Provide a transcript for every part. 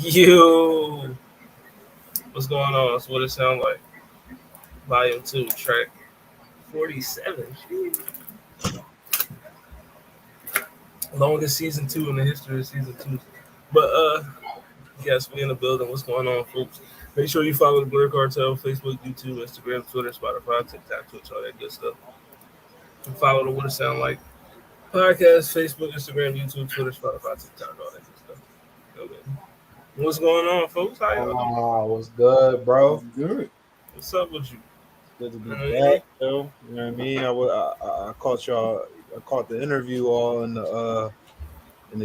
You, what's going on? That's what it sounds like. Volume 2, track 47. Longest season 2 in the history of season 2. But, yes, we in the building. What's going on, folks? Make sure you follow the Blur Cartel, Facebook, YouTube, Instagram, Twitter, Spotify, TikTok, Twitch, all that good stuff. And follow the What It Sound Like podcast, Facebook, Instagram, YouTube, Twitter, Spotify, TikTok, all that good stuff. Okay. What's going on, folks? How y'all doing? What's good, bro? Good. What's up with you? Good to be back, yo. You know what I mean? I caught y'all. I caught the interview all in the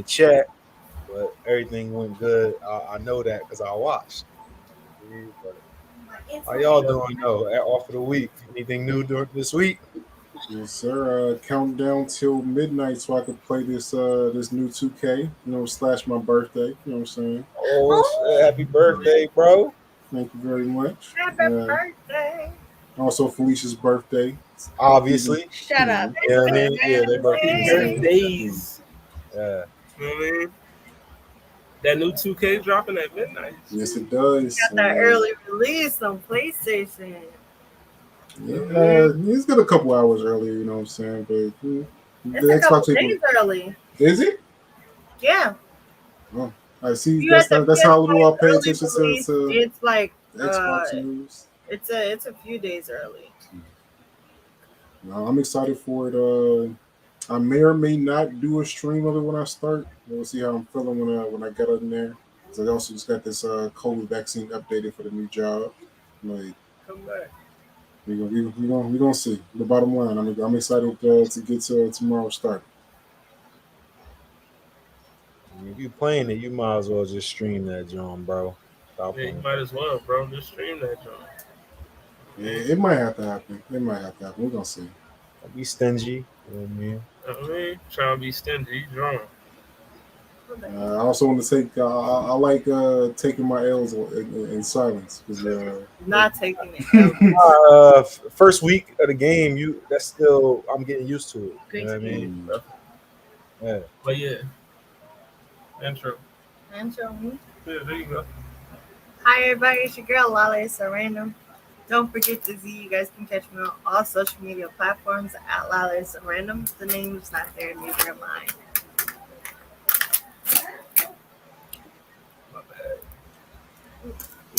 chat, but everything went good. I know that because I watched. How y'all doing though? Off of the week? Anything new during this week? Yes, sir. Count down till midnight so I could play this new 2K, / my birthday. You know what I'm saying? Oh, happy birthday, bro. Thank you very much. Happy birthday. Also Felicia's birthday. Obviously. Shut up. Yeah, I mean, yeah, their birthdays. Yeah. You know what I mean? That new 2K dropping at midnight. Yes, it does. Got that early release on PlayStation. Yeah, it's got a couple hours earlier, you know what I'm saying? But it's a couple days early. Is it? Yeah. Oh, I see. That's how little I pay attention to. It's like Xbox news. It's a few days early. No, I'm excited for it. I may or may not do a stream of it when I start. We'll see how I'm feeling when I get in there. So I also just got this COVID vaccine updated for the new job. Like, come back. We gonna see. The bottom line, I'm excited to get to tomorrow's start. If you playing it, you might as well just stream that, John, bro. Yeah, you might as well, bro. Just stream that, John. Yeah, it might have to happen. We're gonna see. Don't be stingy. You know what I mean, trying to be stingy, John. I also want to take. I like taking my L's in silence. Not taking it. First week of the game, that's still. I'm getting used to it. You know what I mean? Yeah. But yeah. Intro. Yeah, there you go. Hi everybody, it's your girl Lala. It's so random. Don't forget to Z. You guys can catch me on all social media platforms at Lala. It's so random. The name's not there, neither am I.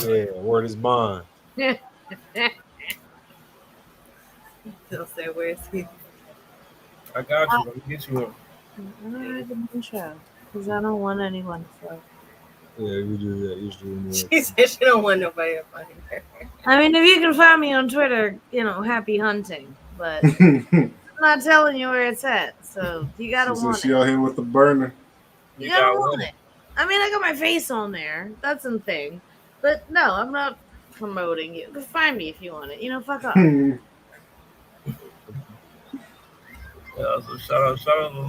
Yeah, word is bond. He'll say, where's he? I got you. Let me get you one. Because I don't want anyone to fuck. Yeah, we do that usually. She said she don't want nobody to find her. I mean, if you can find me on Twitter, happy hunting. But I'm not telling you where it's at. So you gotta want she out here with the burner. You gotta want it. I mean, I got my face on there. That's a thing. But no, I'm not promoting you. Just find me if you want it. Fuck off. Yeah, so shout out.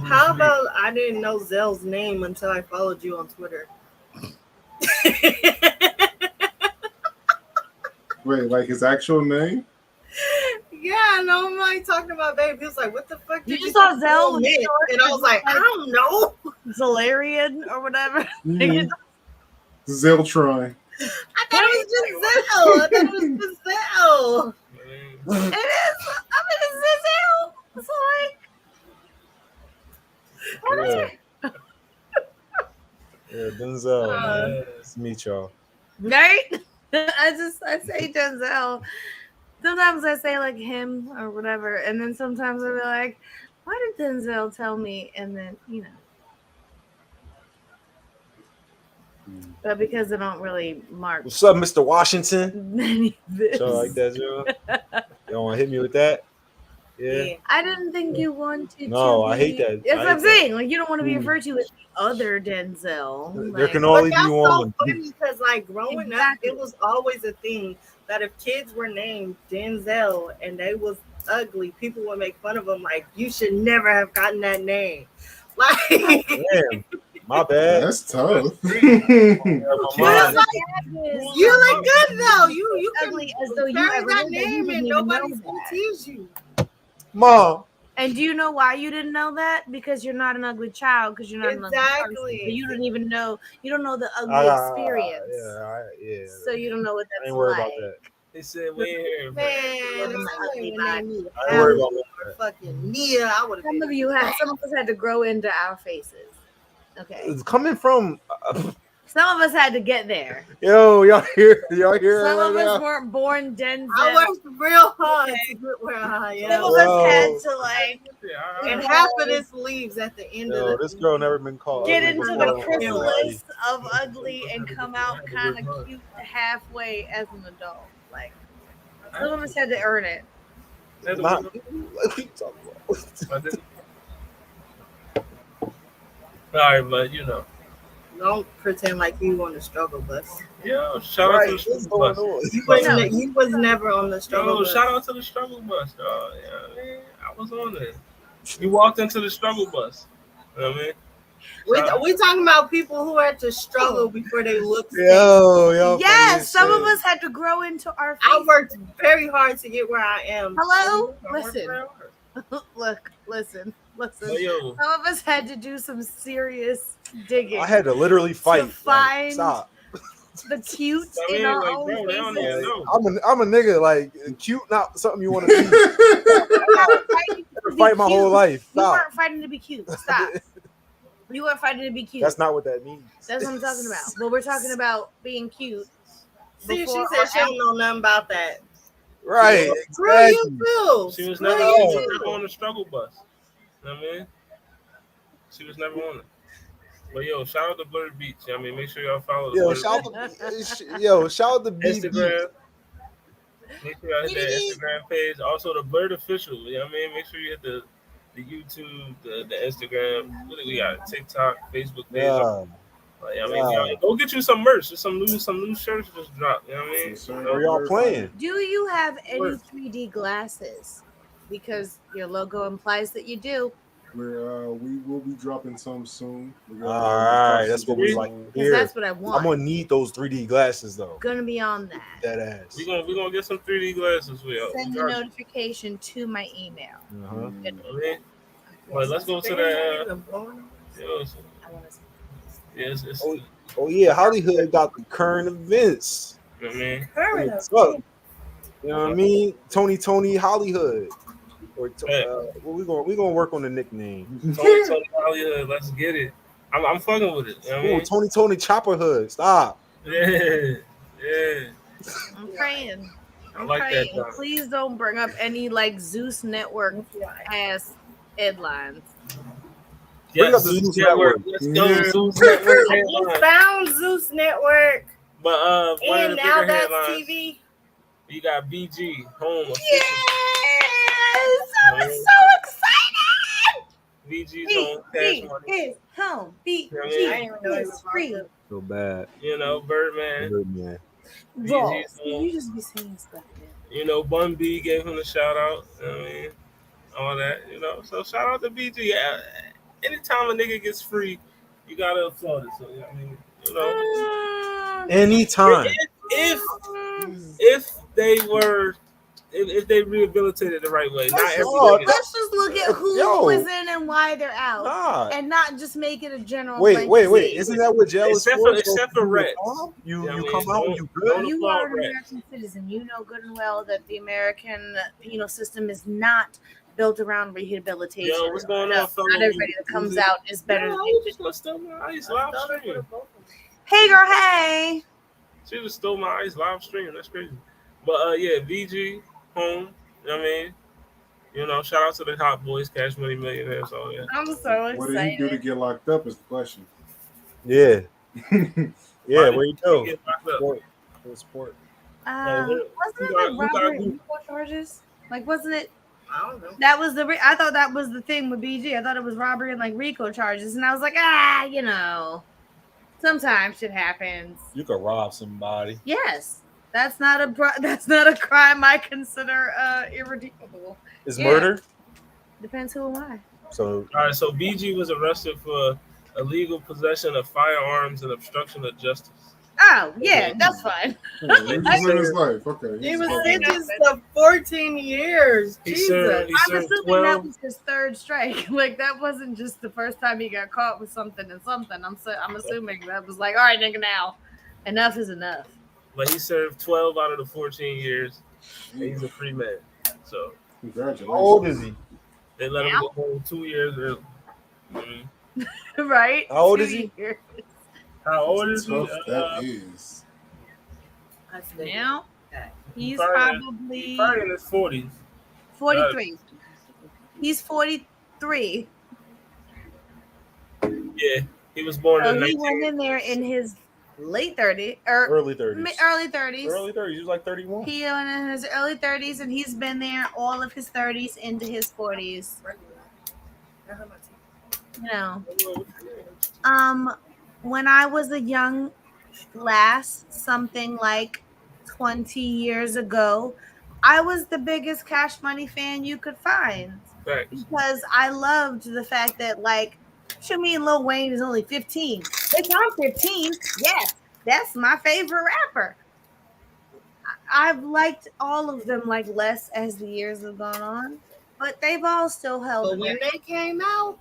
How about I didn't know Zell's name until I followed you on Twitter? Wait, like his actual name? Yeah, no, I'm like talking about babe. He was like, "What the fuck?" You just saw Zell, and I was like, "I don't know, Zellarian or whatever." Zelltron. I thought it was just Zell. It is. I mean, it's Zell. It's like. Yeah, Denzel. Nice to meet y'all. Right? I say Denzel. Sometimes I say like him or whatever, and then sometimes I'll be like, "Why did Denzel tell me?" And then but because I don't really mark. What's up, Mr. Washington? So like that, Joe. You don't want to hit me with that? Yeah. I didn't think you wanted. No, I hate that. That's what I'm saying. Like, you don't want to be referred to as the other Denzel. There can only be one. So funny because, like, growing up, it was always a thing that if kids were named Denzel and they was ugly, people would make fun of them. Like, you should never have gotten that name. Like, damn, my bad. That's tough. You look good though. You ugly as though you carry ever that name and nobody's gonna tease you. Mom. And do you know why you didn't know that? Because you're not an ugly child. Because you're not an ugly person. Exactly. So you don't even know. You don't know the ugly experience. Yeah. So you don't know what I that's ain't worried like. about that. They said we ain't here. Man, Living if the I ugly would name me I ain't worried about that. fucking Nia, I would have Some been. of you had. Some of us had to grow into our faces. Okay. It's coming from Some of us had to get there. yo, y'all hear Some right of us now? weren't born Denzel. I worked real hard to get where I Some am. of us had to like And half of this leaves at the end Yo, of the this girl never been called get ugly into before the in her chrysalis life. of ugly and come out kind of cute halfway as an adult. Like some of us had to earn it. Not, what you talking about? All right, but you know. Don't pretend like you on the struggle bus. Yo, shout out to the struggle bus. You was never on the struggle Yo, bus. shout out to the struggle bus, dog. Yeah, man, I was on there. You walked into the struggle bus. You know what I mean? We talking about people who had to struggle before they looked. Yo, Yes, some of us had to grow into our faces. I worked very hard to get where I am. Hello? I worked Listen. very hard. Look, listen. But yo, Some of us had to do some serious digging. I had to literally fight. Like, find- stop. The cute I mean, in our like, own bro, they don't even faces. know. I'm a nigga, like cute, not something you want to be. Fight my whole life. You Stop. weren't fighting to be cute. Stop. You weren't fighting to be cute. That's not what that means. That's what I'm talking about. But we're talking about being cute. See, she before said or she don't know nothing about that. Right. Screw Exactly. you too. She was Screw never you too. on the struggle bus. You know what I mean? She was never on it. But yo, shout out to Blurred Beach. I mean, make sure y'all follow the Yo, Blurred shout out to BB. Instagram. Make sure y'all hit that Instagram page. Also the Blurred Official. You know what I mean? Make sure you hit the YouTube, the Instagram. What do we got? TikTok, Facebook page. Yeah. Like, I mean, y'all, go get you some merch. There's some new shirts just dropped. You know what I mean? Where y'all playing? Do you have any 3D glasses? Because your logo implies that you do. We will be dropping some soon. All right, that's what we like to Because hear. that's what I want. I'm gonna need those 3D glasses though. Gonna be on that. That ass. We gonna get some 3D glasses for y'all. Send a notification to my email. Uh-huh. I mean, but let's go to the. Yes, it's. Oh yeah, Hollywood got the current events. You know what I mean? What's up? You know what I mean? Tony Hollywood. Or well, we gonna work on the nickname. Tony Hollywood, let's get it. I'm fucking with it. You know what I mean? Tony Chopper Hood. Stop. Yeah. I'm praying. I like that, praying. John. Please don't bring up any like Zeus Network ass headlines. Bring up the Zeus Network. Let's go, Zeus Network You headlines. found Zeus Network, But one of and the now bigger that's headlines, TV. you got BG home. Yes! I'm so excited! BG's home. Cash Money. is home. You know what I mean? I didn't even know it was free. So bad. You know, Birdman. Man. Bro, BG's home. you just be saying stuff, man. You know, Bun B gave him a shout out. You know what I mean? All that, you know. So shout out to BG. Yeah, anytime a nigga gets free, you gotta applaud it. So I mean, you know, Anytime. if they were, if they rehabilitated the right way, not every nigga. Let's just look at who was in and why they're out, Nah. and not just make it a general. Wait. blanket Isn't that what jail is Except for? for- except for Reds. You Yeah, I mean, come out and you don't- good. You applaud are an Reds. American citizen. You know good and well that the American penal system is not built around rehabilitation. Yo, what's going No, on, fellow? not everybody that comes out is better. No, than you just gonna steal my ice live stream. Hey, girl. Hey. She just stole my ice live stream. That's crazy. But yeah, VG home. You know what I mean? You know, shout out to the Hot Boys, Cash Money Millionaires. All that. I'm so What did he do to excited. get locked up is the question. Yeah. Why Where you did go? he get locked up? Sport. Wasn't it like robbery and RICO charges? Like, wasn't it? I don't know. That was I thought that was the thing with BG. I thought it was robbery and like RICO charges, and I was like, you know, sometimes shit happens. You could rob somebody. Yes, that's not a crime I consider irredeemable. It's Yeah. murder. Depends who and why. So All right, so BG was arrested for illegal possession of firearms and obstruction of justice. Oh, yeah, that's fine. He was in his life. Okay. He was fine. sentenced to 14 years. He Jesus. served I'm assuming 12. that was his third strike. Like, that wasn't just the first time he got caught with something and something. I'm assuming that was like, all right, nigga, now. Enough is enough. But he served 12 out of the 14 years. And he's a free man. So Congratulations. How old is he? they let him go home 2 years early. Mhm. Right? How old 2 is he? years. How old is he? Tough that is. Now, he's Probably probably in his 40s. 43. He's 43. Yeah, he was born So in he went 19. in there in his late 30s or Early 30s. early 30s. Early 30s. He was like 31. He went in his early 30s, and he's been there all of his 30s into his 40s. You know, when I was a young lass, something like 20 years ago, I was the biggest Cash Money fan you could find Facts. because I loved the fact that, like, show me and Lil Wayne is only 15. Bitch, I'm 15. Yes, that's my favorite rapper. I've liked all of them like less as the years have gone on, but they've all still held. But when they came out,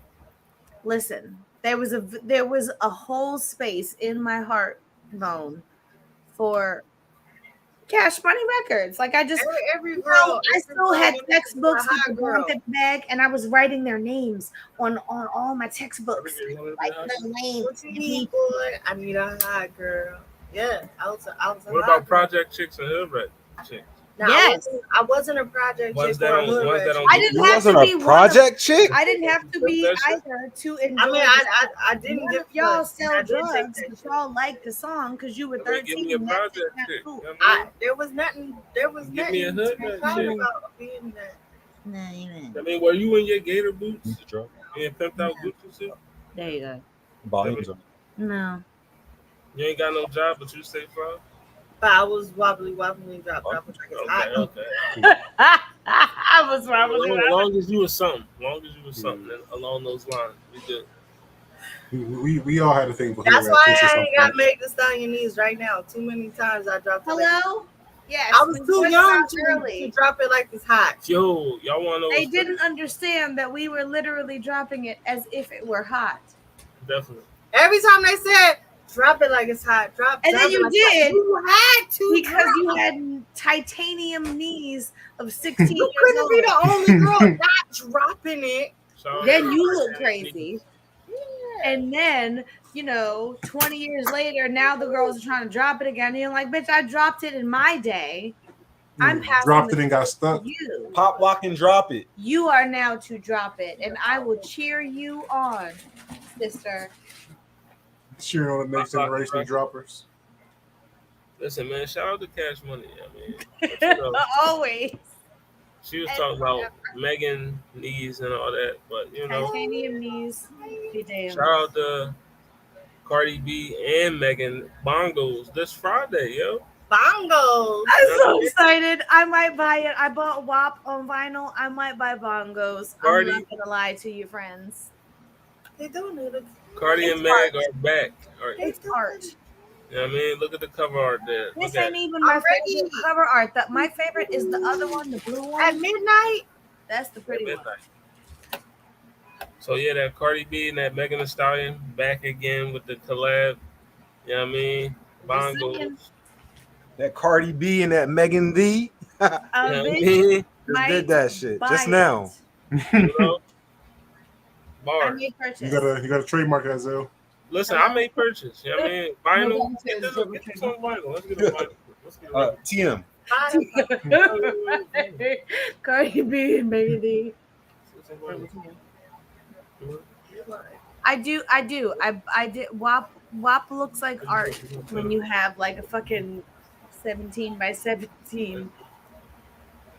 Listen, there was a whole space in my heart bone for Cash Money Records. Like, I just every girl, I still had textbooks with the girl. blanket bag, and I was writing their names on all my textbooks. Like the name. What you need, boy? I need a hot girl. Yeah, I was. What about Project Chicks and Hood Rat Chicks? No, Yes. I wasn't a project Was chick that or a on- hood was rat that chick. on- I didn't You have wasn't to a be one of- project chick? I didn't have to be That's it. either to enjoy. I mean, I didn't None give of y'all pussy. I sell did take drugs, that but shit. y'all liked the song because you were I mean, give 13. me a and that's project not chick. cool. You know what I mean? There was nothing. There was Give me a nothing hood to rat talk chick. about being that. No, you didn't. I mean, were you in your gator boots and pimped out Gucci suit? There you go. Volumes are. No. You ain't got no job, but you stay fly? But I was wobbly, dropped off like it's hot. Okay. I was probably As long as you was something. Then along those lines, we good. We all had a thing for hood That's rat why chicks at I some ain't got point. make this on your knees right now. Too many times I dropped it. Hello? Yes. I was we too just young got to drop it like it's hot. Yo, y'all want to know? They what's didn't understand that we were literally dropping it as if it were hot. funny? Definitely. Every time they said, drop it like it's hot, And then it you like did. You had to Because drop you it. had titanium knees of 16 You years couldn't be old. the only girl not dropping it. Shout out Then to you my look dad. crazy. And then, 20 years later, now the girls are trying to drop it again. And you're like, bitch, I dropped it in my day. I'm passing Dropped the it and got to stuck. you. Pop, lock, and drop it. You are now to drop it, and I will cheer you on, sister. Cheering on the next generation of droppers. Listen, man, shout out to Cash Money. I mean, but, you know, Always. she was talking about Megan knees and all that, but Titanium knees. Be damned. shout out to Cardi B and Megan bongos this Friday, yo. Bongos. I'm so excited. I might buy it. I bought WAP on vinyl. I might buy bongos. Cardi. I'm not gonna lie to you, friends. They don't need it. Cardi It's and Meg are back. All right. It's art. You know what I mean? Look at the cover art there. This Look at ain't even my Already. favorite cover art. My favorite is the other one, the blue At one. midnight, That's the pretty one. midnight. So yeah, that Cardi B and that Megan Thee Stallion back again with the collab. You know what I mean? Bongos. That Cardi B and that Megan Thee You know what I Bitch, mean? just might did that shit buy just it. now. You know? I Bars. may purchase. You gotta trademark that, Zell. Listen, I made purchase. You know what I mean? Vinyl. No, Get this on vinyl. Let's get it on vinyl. Let's get it on TM. vinyl. Cardi B and Megan Thee. Let's get it on vinyl. I do. I did. WAP looks like art when you have like a fucking 17 by 17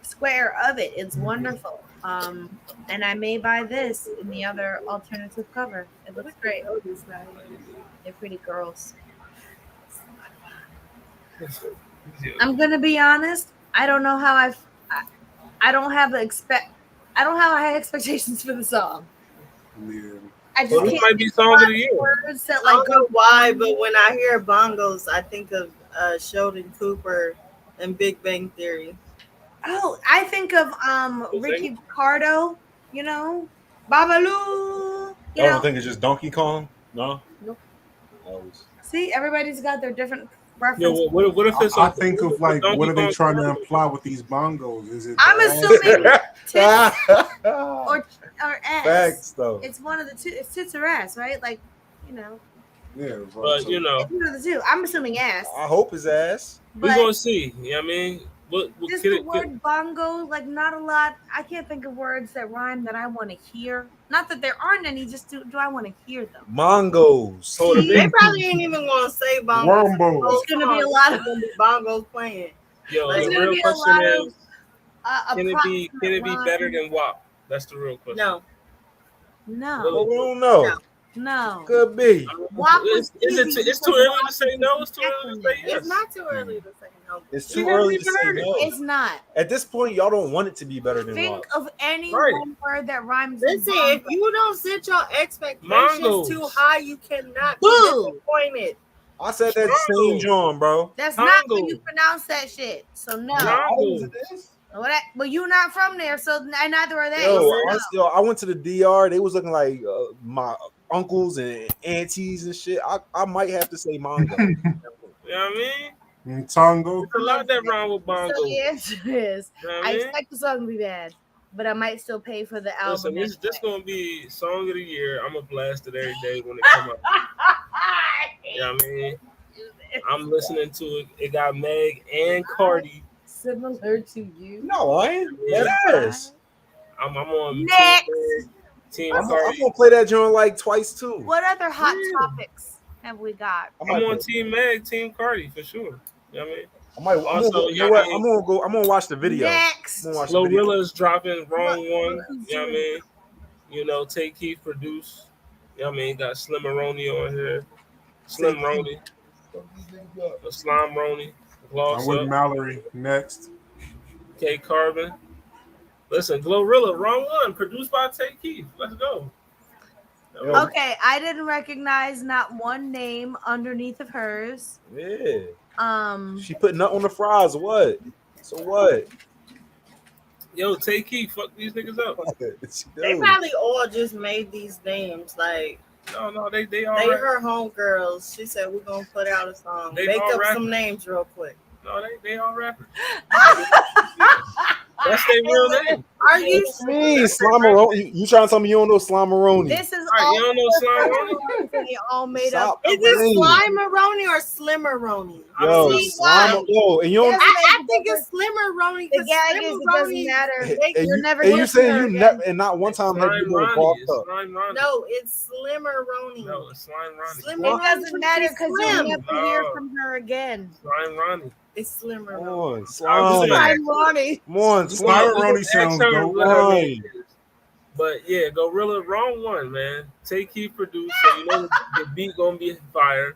square of it. It's wonderful. And I may buy this in the other alternative cover. It looks great. They're pretty girls. I'm gonna be honest. I don't know how I don't have high expectations for the song. Yeah. I just Well, this can't might be song of the year. words that I like don't know why, but when I hear bongos, I think of Sheldon Cooper and Big Bang Theory. Oh, I think of Ricky Ricardo, you know, Babalu, you I know. don't think it's just Donkey Kong. No. Nope. Always. See, everybody's got their different Yeah, preferences. what if it's I think of like, Donkey what are they Kong trying to Country? imply with these bongos? Is it? I'm the ass? assuming tits or ass. Facts though. It's one of the two. It's tits or ass, right? Like, you know, Yeah, But you know, it's one of the two. I'm assuming ass. I hope his ass. we're But gonna see. You know what I mean? What just kid the it word bongo, like not a lot. I can't think of words that rhyme that I want to hear. Not that there aren't any. Just do I want to hear them? Mongos. Oh, the See? They big probably ain't even gonna say bongos. Wombo. It's gonna be a lot of- It's gonna be bongos playing. yo, There's the gonna real be a question lot of, is, can it be approximate better rhyme. than WAP? That's the real question. No, No, Well, we don't know. no. Could be. WAP was It's easy too because early WAP to say no. It's too early to say acronym. yes. it's not too early to say no. It's You too haven't early even to say heard it. no. It's not. At this point, y'all don't want it to be better than Think WAP. of any Right. one word that rhymes with Listen, if bongo. you don't set your expectations Mongos. too high, you cannot be Boo. disappointed. I said that same Mongo. John, bro. That's not how Bongo. you pronounce that shit. So no. Bongo. Well, you're not from there, so neither are they. Yo, So no. honestly, I went to the DR. They was looking like my uncles and aunties and shit. I might have to say Mongo. You know what I mean? Tongo. There's a lot that wrong with bongo. So the answer is, You know what I I mean? expect the song to be bad, but I might still pay for the album. Listen, this anyway. gonna be song of the year. I'm gonna blast it every day when it come out. You know what I mean? I'm listening to it. It got Meg and Cardi. Similar to you. No, I ain't. Yeah. That ass. I'm on Next. Team I'm Cardi. gonna play that joint like twice too. What other hot Yeah. topics have we got? I I'm might, on Team Meg, Team Cardi for sure. You know what I mean? also, you know what? I'm gonna watch the video. Next. I'm gonna watch the video. Glorilla's dropping Wrong Look, One. look who's You know what I doing mean? You know, Take Keith produce. You know what I mean? Got Slim Roney on here. Slim Take Roney. The Slime Roney. Gloss I'm with up. Mallory next. K Carbon. Listen, Glorilla, Wrong One, produced by Take Keith. Let's go. Yo. Okay, I didn't recognize not one name underneath of hers. Yeah. She She put nut on the fries. What? So what? Yo, Take Keith, fuck these niggas up. They probably all just made these names. Like No, they all they rap. her homegirls. She said we're gonna put out a song. They Make all up rapping. some names real quick. No, they all rappers. That's their real name. Are you What you mean, Slimeroni? You trying to tell me you don't know Slimeroni? This is Right, all you don't know Slime Roney? they all made Stop up. Is playing. it Slimeroni or Slimmeroni? Yo, See, Slimer. Yo, and you don't. Yes. I think it's Slimmeroni. The gag is it doesn't matter. And You're you, never and gonna you see saying her you again. never and not one time have you Slime been Ronnie. bought It's up. Slime Ronnie. No, it's Slimmeroni. No, it's Slime Ronnie. Slimmeroni. It doesn't matter because you'll Slim. never hear No. from her again. Slime Ronnie. It's Come Slimmeroni. on, I'm Slime. just I'm Ronnie. Come on, Slime Slime. Ronnie sounds Ask her dope. what her Right. name is. But yeah, Gorilla, Wrong One, man. Take Keith produced, so you know the beat gonna be fire.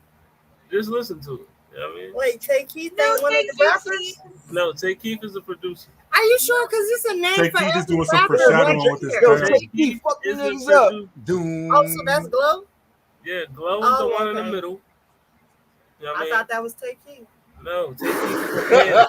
Just listen to it. You know what I mean? Wait, Take Keith No, ain't one of Take the Keith rappers? No, Take Keith is a producer. Are you sure? Because it's a name Take for Keith is every doing some rapper foreshadowing right with his here. past. Take Keith, fuck is them a niggas up. producer. Doom. Oh, so that's Glow? Yeah, Glow is Oh, the one in the okay. middle. You know what I I mean? thought that was Take Keith. No, Take Keith is a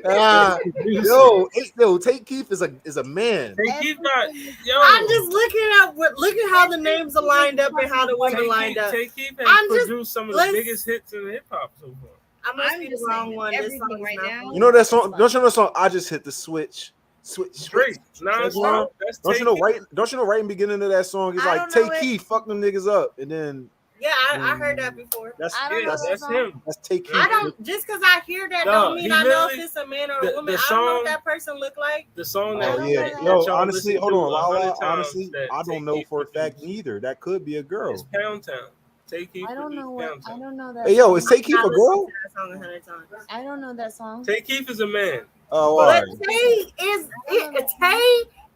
Ah, man. yo, Take Keith is a man. Take Keith got yo. I'm just looking at look at how the names are lined up and how the women lined up. Take Keith has I'm just- produced some of the let's- biggest hits in hip hop so far. I must I'm be the just wrong saying one. This everything song is right not now. for You know that song? Don't you know that song? I just hit the switch. Straight. Non-stop. That's Don't Take you know Keith. right? Don't you know right in the beginning of that song? It's I like don't know Take it. Keith, fuck them niggas up, and then Yeah, I heard that before. that's I don't Yeah, know that's, that that's song. him. that's Take Keith. I don't just because I hear that No, don't mean he I know literally- if it's a man or a the- woman. the I don't know song- what that person look like. The song Oh that don't yeah, know that. yo, y'all honestly, listen hold to on, 100 Lala. times Honestly, that I Take don't know Keith for a fact produced. either. That could be a It's girl. Pound Town. Take Keith I don't know produced what. Pound I Town. don't know that. Hey, yo, song. is Take Keith I a listened girl? to that song 100 times. I don't know that song. Take Keith is a man. Oh, all But right. Tay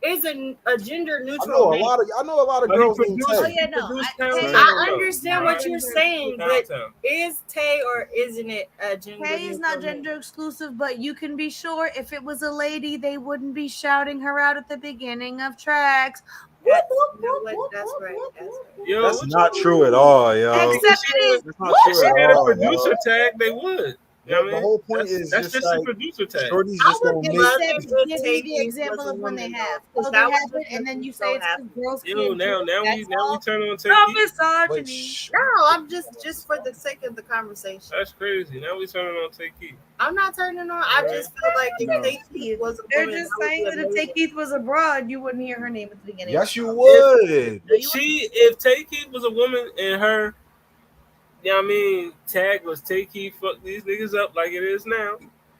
is a gender I neutral know a name. lot of But he girls named produced- Oh, Tay. yeah, no, produced I- Pound Tay- Town, I though. understand what you're saying, Pound but Town. is Tay or isn't it a gender Tay is not neutral name? gender exclusive, but you can be sure if it was a lady, they wouldn't be shouting her out at the beginning of tracks. That's right. Yo, That's what not you- true at all, yo. Except it is. That's not If true she at had a all, producer yo. tag, they would. You know what I The mean? whole point That's, is that's just a like producer tag. Shorty's I just would gonna make. love Except if give me Take the Keith example was a of when they woman, have. though, 'cause Oh, they that would have it, just and make then me you so say it's happy. because girls Yo, can't. now we That's all. turn on Take No Keith. But misogyny. No, I'm just for the sake of the conversation. That's crazy. Now we turning on Take Keith. I'm not turning on. I just feel like if No. Take Keith was a They're woman, just that would saying be that if amazing. Take Keith was abroad, you wouldn't hear her name at the beginning. Yes, you would. If Take Keith was a woman and her, you know what I mean, tag was Take Keith, fuck these niggas up like it is now,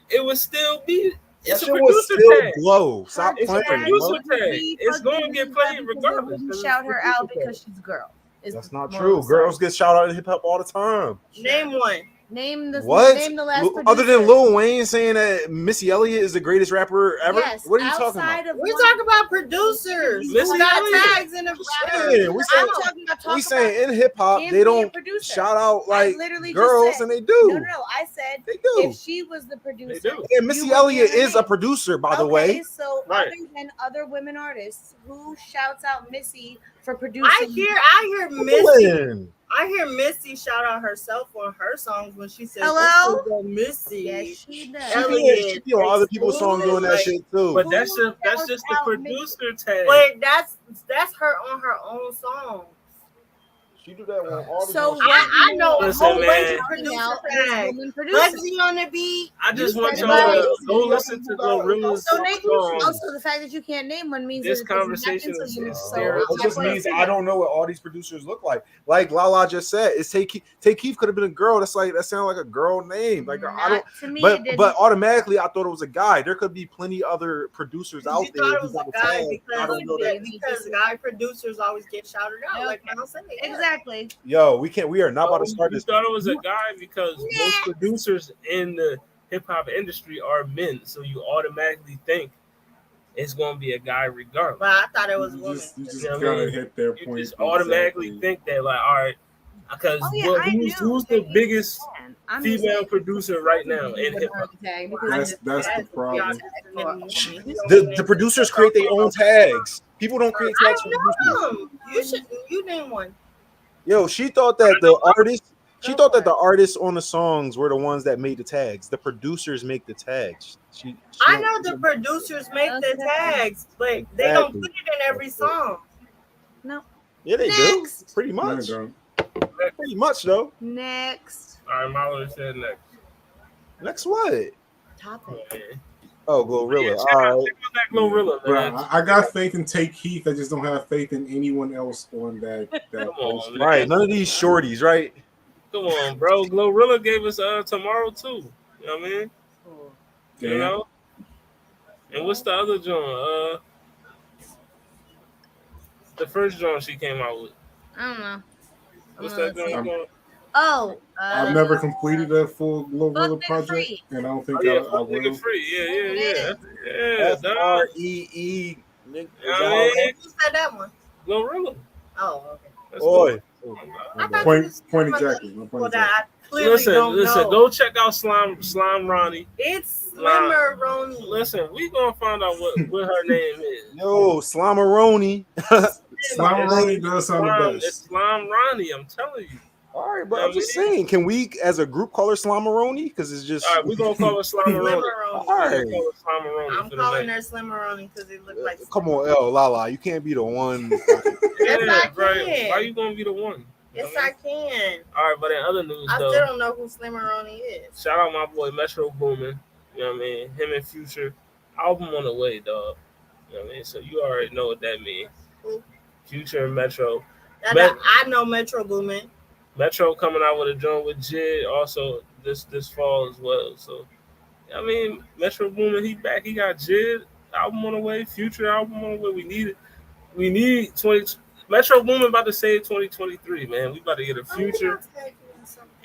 it would still be. That It's a shit would producer still tag. glow. Stop It's a playing, producer yo. tag. It's going to get played regardless. They 'cause shout it's a her out producer because she's a girl. Is That's the not moral true. of the story. Girls get shout out in hip hop all the time. Name one. Name the What? Name the last Other than producer. Lil Wayne saying that Missy Elliott is the greatest rapper ever? Yes, What are you talking outside about? of We're one- talking about producers. Missy Who got Elliott. tags in the Yeah, we I'm saying, talking about we saying in hip hop him they being a don't producer. shout out like literally just girls, said- and they do. No, I said They do. if she was the producer, They do. And Missy you would Elliott hear her is a name. producer, by the Okay, way. so Right. other than other women artists, who shouts out Missy for producing? I hear Missy. When? I hear Missy shout out herself on her songs when she says, Hello? "This is a Missy." Yes, she does. She be on other people's songs doing that shit too. But that's Who just the shouts out producer tag. But that's her on her own song. She do that on all the So songs. I know a Listen, whole bunch man. of producer Now, tags. woman producer. Bugsy on the beat. I just You want said y'all it. to go listen to Glorilla's So they song. also the fact that you can't name one means This that it doesn't conversation happen, is so you- hysterical. It just means I don't know what all these producers look like. Like Lala just said, it's Take Keith could have been a girl. That sounds like a girl name. Like I don't. Not to me, it didn't. But automatically I thought it was a guy. There could be plenty other producers out You there. thought it who was a got guy tag. I don't know that. because guy producers always get shouted out, Okay. like Mel said. Yeah. Exactly. Yo, we are not about to start You this. thought it was a guy because most producers in the hip hop industry are men, so you automatically think it's going to be a guy regardless. But I thought it was a woman. You just You know what I gotta mean? hit their You point. just automatically exactly. think that, like, all right, because Oh, yeah, I knew who's that the he biggest Man, I'm just female saying- producer right now in hip hop? Tag because That's the problem. The producers create their own tags. People don't create tags for producers. You name one. Yo, she thought that the artists on the songs were the ones that made the tags. The producers make the tags. I know the producers make the tags, but they don't put it in every song. No. Yeah, they Next. do. Pretty No, much. they don't. Pretty much though. Next All right, Marlo said next. Next what? topic. Man. Oh, Glorilla. Check All out right. that Glorilla, Bro, man. I got faith in Take Keith. I just don't have faith in anyone else on that Come on, post. man. Right. None of these shorties, right? Come on, bro. Glorilla gave us tomorrow too. You know what I mean? You Damn. know? And what's the other joint? The first joint she came out with. I don't know. What's that joint called? Oh, I've never completed a full Glorilla Fuck Nigga project, Free. and I don't think Oh, yeah, I fuck nigga will. free. Yeah. Yeah, dog. FREE. Nigga. You know what I mean? Who said that one? Glorilla. Oh, okay. That's Oi. I thought Point you was point talking about exactly. the My people point that exactly. I clearly Listen, don't know. go check out Slime Ronnie. It's Nah. Slimmer Ronnie. Listen, we gonna find out what her name is. Yo, Slamaroni. Slamaroni does sound the It's best. Slime Ronnie, I'm telling you. All right, but I'm just saying, can we as a group call her Slamaroni? Because it's just All right, we're gonna call her Slime Slimmer Ronnie. Ronnie. all right. Call her Slime Ronnie I'm for the calling night. her Slimmer Ronnie because it looked like. Come on, Lala, you can't be the one. Yes, Yeah, I right. can. Why you gonna be the one? You know Yes, what I can. All right, but in other news I though, still don't know who Slimmer Ronnie is. shout out my boy Metro Boomin. You know what I mean? Him and Future album on the way, dog. You know what I mean? So you already know what that means. Who? Future and Metro. I know Metro Boomin. Metro coming out with a joint with Jid also this fall as well. So I mean, Metro Boomin, he back. He got Jid album on the way, Future album on the way. We need 20. Metro Boomin about to save 2023, man. We about to get a Future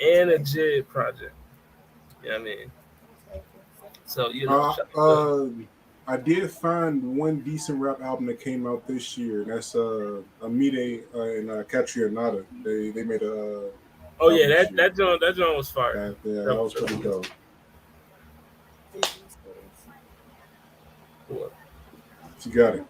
and a Jid project. You know what I mean? So you know, I did find one decent rap album that came out this year. That's Amide and Catriona. They made a. oh yeah, that joint was fire. That was pretty dope. What? You got it.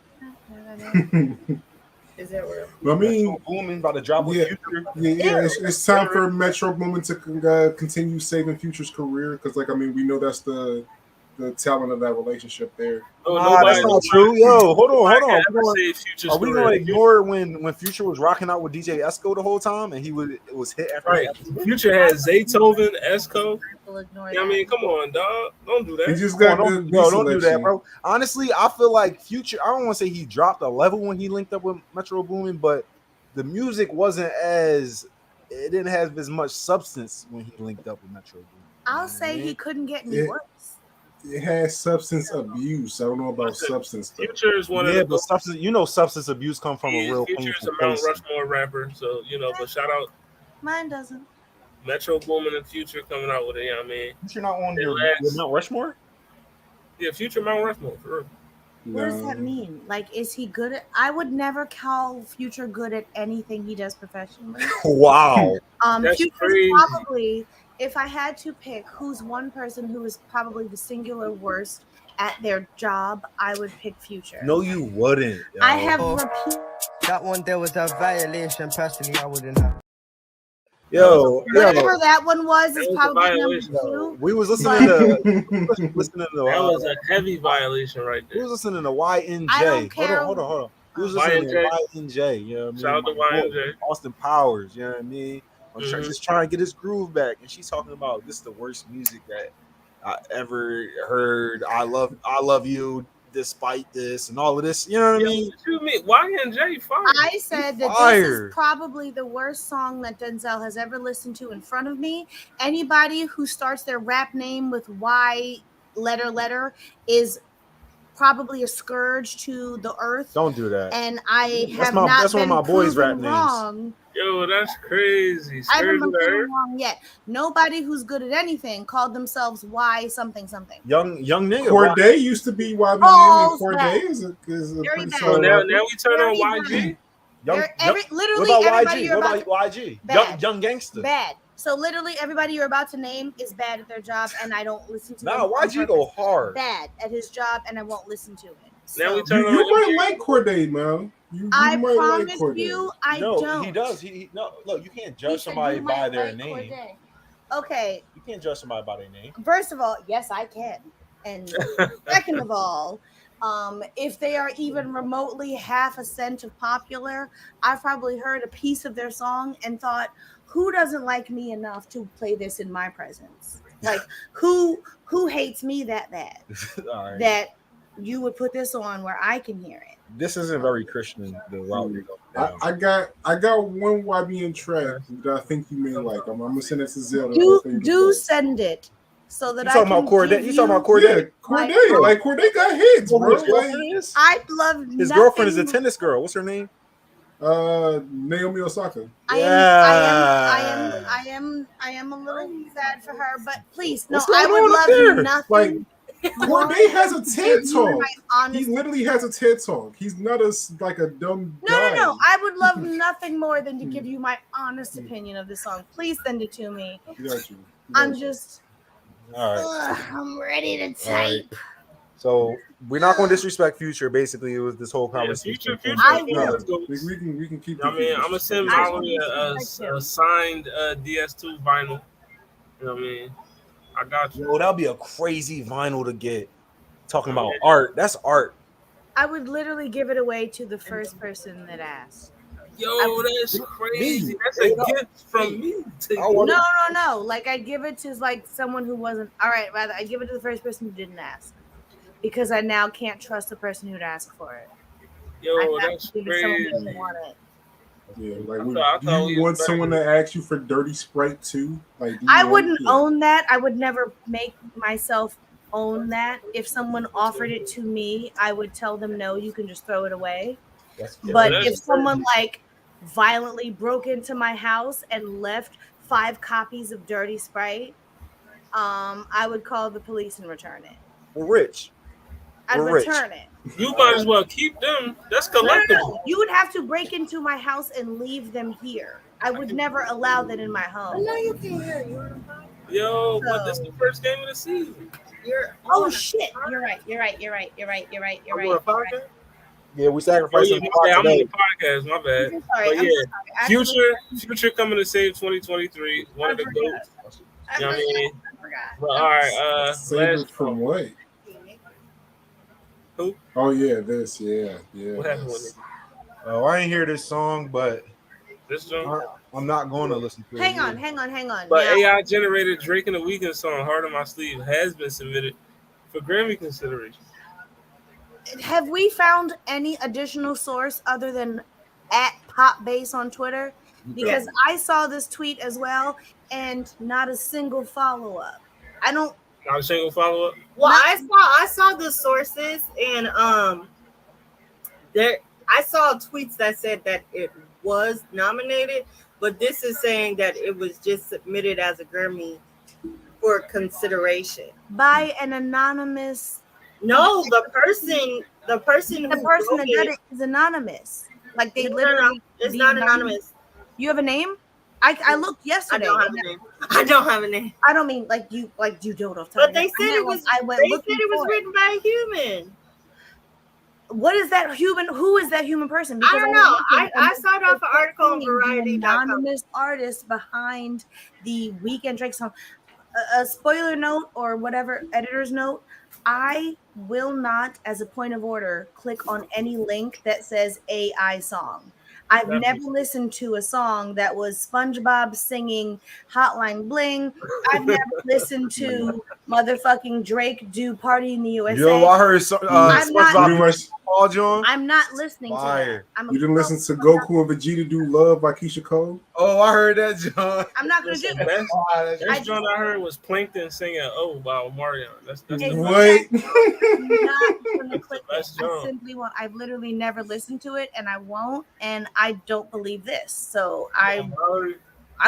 Is that real? But I mean, Boomin about to drop with Yeah. Future. yeah, it's time for Metro Boomin to continue saving Future's career because, like, I mean, we know that's the talent of that relationship there. Oh, Nah, that's not true. Yo, hold on. Future's Are we career. gonna ignore when Future was rocking out with DJ Esco the whole time and it was hit after Right. hit? Future had Zaytoven, Esco. People ignore I mean, come on, dog. Don't do He that. just Come got on, good don't do that, bro. Honestly, I feel like Future. I don't want to say he dropped a level when he linked up with Metro Boomin, but the music wasn't as it didn't have as much substance when he linked up with Metro Boomin. I'll say he couldn't get any worse. It has substance abuse. I don't know about substance stuff. Future is one of Yeah, the but substance abuse come from a real Future's painful a Mount place. Rushmore rapper, so but shout out Mine doesn't. Metro Boomin and Future coming out with it. You know what I mean, Future not on It your lasts- Mount Rushmore? yeah, Future Mount Rushmore for real. What does that mean? Like, is he good at? I would never call Future good at anything he does professionally. Wow. That's Future's crazy. probably, if I had to pick who's one person who is probably the singular worst at their job, I would pick Future. No, you wouldn't. Yo. I have That one there was a violation. Personally, I wouldn't have. whatever that one was That is was a probably number violation. 2. We was listening to That was a heavy violation right We there. was listening to YNJ. I don't care. Hold on. We was listening to YNJ. YNJ. You know what I mean? Shout out to My boy, YNJ. Austin Powers. You know what I mean? I'm Mhm. just trying to get his groove back, and she's talking about this is the worst music that I ever heard. I love you despite this and all of this. You know what I mean? What you mean? YNJ fire. I said that this Fire. is probably the worst song that Denzel has ever listened to in front of me. Anybody who starts their rap name with Y letter is probably a scourge to the earth. Don't do that. And I That's have my- not that's one been of my boys' proven rap names. wrong. Yo, that's crazy. I haven't Scourge been of the proven Earth. wrong yet. Nobody who's good at anything called themselves Y something. Young nigga. Corday used to be YBN, Oh, and Corday is a Very pretty bad. So solid now rapper. we turn Very on YG. Literally what about everybody YG? you're What about about YG? Bad. Young gangster. bad. So literally everybody you're about to name is bad at their job, and I don't listen to them. Nah, on YG go purpose. hard. Bad at his job, and I won't listen to it. Now we So, turn on You might Young like Corday, man. You I might promise like Corday. you, I No, don't. he does. He no. Look, you can't He judge said somebody you by might their like name. Corday. Okay, You can't judge somebody by their name. first of all, yes, I can. And second of all, if they are even remotely half a cent of popular, I've probably heard a piece of their song and thought, who doesn't like me enough to play this in my presence? Like, who hates me that bad All right. that you would put this on where I can hear it? This isn't very Christian. The route you're going down. I got one YBN track that I think you may like. I'm gonna send it to Zelda. Do send it so that You I talking can about Corday? give You talking about Yeah, Corday? Corday. My- Like Corday got hits, bro. His Like, girlfriend is? I'd love His girlfriend is a nothing- tennis girl. What's her name? Naomi Osaka. I am a little sad for her, but please, no, What's going I would on up love there? nothing. Like, Corday has a TED Give you talk. my honest- He literally has a TED talk. He's not a dumb guy. No. I would love nothing more than to give you my honest opinion of this song. Please send it to me. Got you. I'm just, All right. I'm ready to All right. type. So we're not going to disrespect Future. Basically, it was this whole conversation. Future. I No, will. we can keep. I mean, I'm gonna send I Molly a signed DS2 vinyl. You know what I mean? I got you. Yo, that'd be a crazy vinyl to get. Talking about art. That's art. I would literally give it away to the first person that asked. Yo, that's crazy. That's a gift from me to I you. want- No. Like, I'd give it to like someone who wasn't. All right, rather, I'd give it to the first person who didn't ask, because I now can't trust the person who'd ask for it. Yo, I have that's to give it to someone who crazy. doesn't want it. Yeah, like, I thought do we you was want better someone than- to ask you for Dirty Sprite too? Like, do you I want- wouldn't yeah. own that. I would never make myself own that. If someone offered it to me, I would tell them no, you can just throw it away. But that's if someone like violently broke into my house and left 5 copies of Dirty Sprite, I would call the police and return it. We're rich. I'd We're rich. return it. You might as well keep them. That's collectible. No. You would have to break into my house and leave them here. I would never allow that in my home. No, you can't hear you. Yo, but this is the first game of the season. You're Oh shit! You're right. I'm going to podcast. Yeah, we Oh sacrificing yeah, the my bad. I'm on today. the podcast. My bad. I'm sorry. But I'm yeah, so sorry. Future coming to save 2023. One I of the forgot. goats. I You know what I mean? forgot. But all right, Save last it from song. what? Who? Oh yeah, this. Yeah. What happened with This. it? Oh, I ain't hear this song, but This song? I'm not going to listen to it. Hang on. But Now, AI generated Drake and the Weeknd song "Heart on My Sleeve" has been submitted for Grammy consideration. have we found any additional source other than at Pop Base on Twitter? Because I saw this tweet as well, and not a single follow up. I don't. Not a single follow up. Well, I saw the sources, and there I saw tweets that said that it was nominated, but this is saying that it was just submitted as a Grammy for consideration by an anonymous. No, the person The who person that wrote did it is anonymous. Like they No, literally. it's not anonymous. You have a name? I looked yesterday. I don't have a name. I don't have a name. I don't mean like you don't know. But they said it was. I went They said looking it was for written by a human. What is that human? Who is that human person? I don't know. I saw it off an it's article on the Variety.com. anonymous artist behind the Weekend Drake song. A spoiler note or whatever editor's note. I will not, as a point of order, click on any link that says AI song. I've never listened to a song that was SpongeBob singing Hotline Bling. I've never listened to motherfucking Drake do Party in the USA. Yo, I heard SpongeBob Paul John. I'm not listening Fire. to that. You didn't listen to Goku and Vegeta do Love by Keisha Cole? Oh, I heard that, John. I'm not going to do Best it. Best John I heard was Plankton singing "Oh" by Omarion. That's What? I'm not going to click it. Best I John. simply won't. I've literally never listened to it, and I won't. And I don't believe this, so I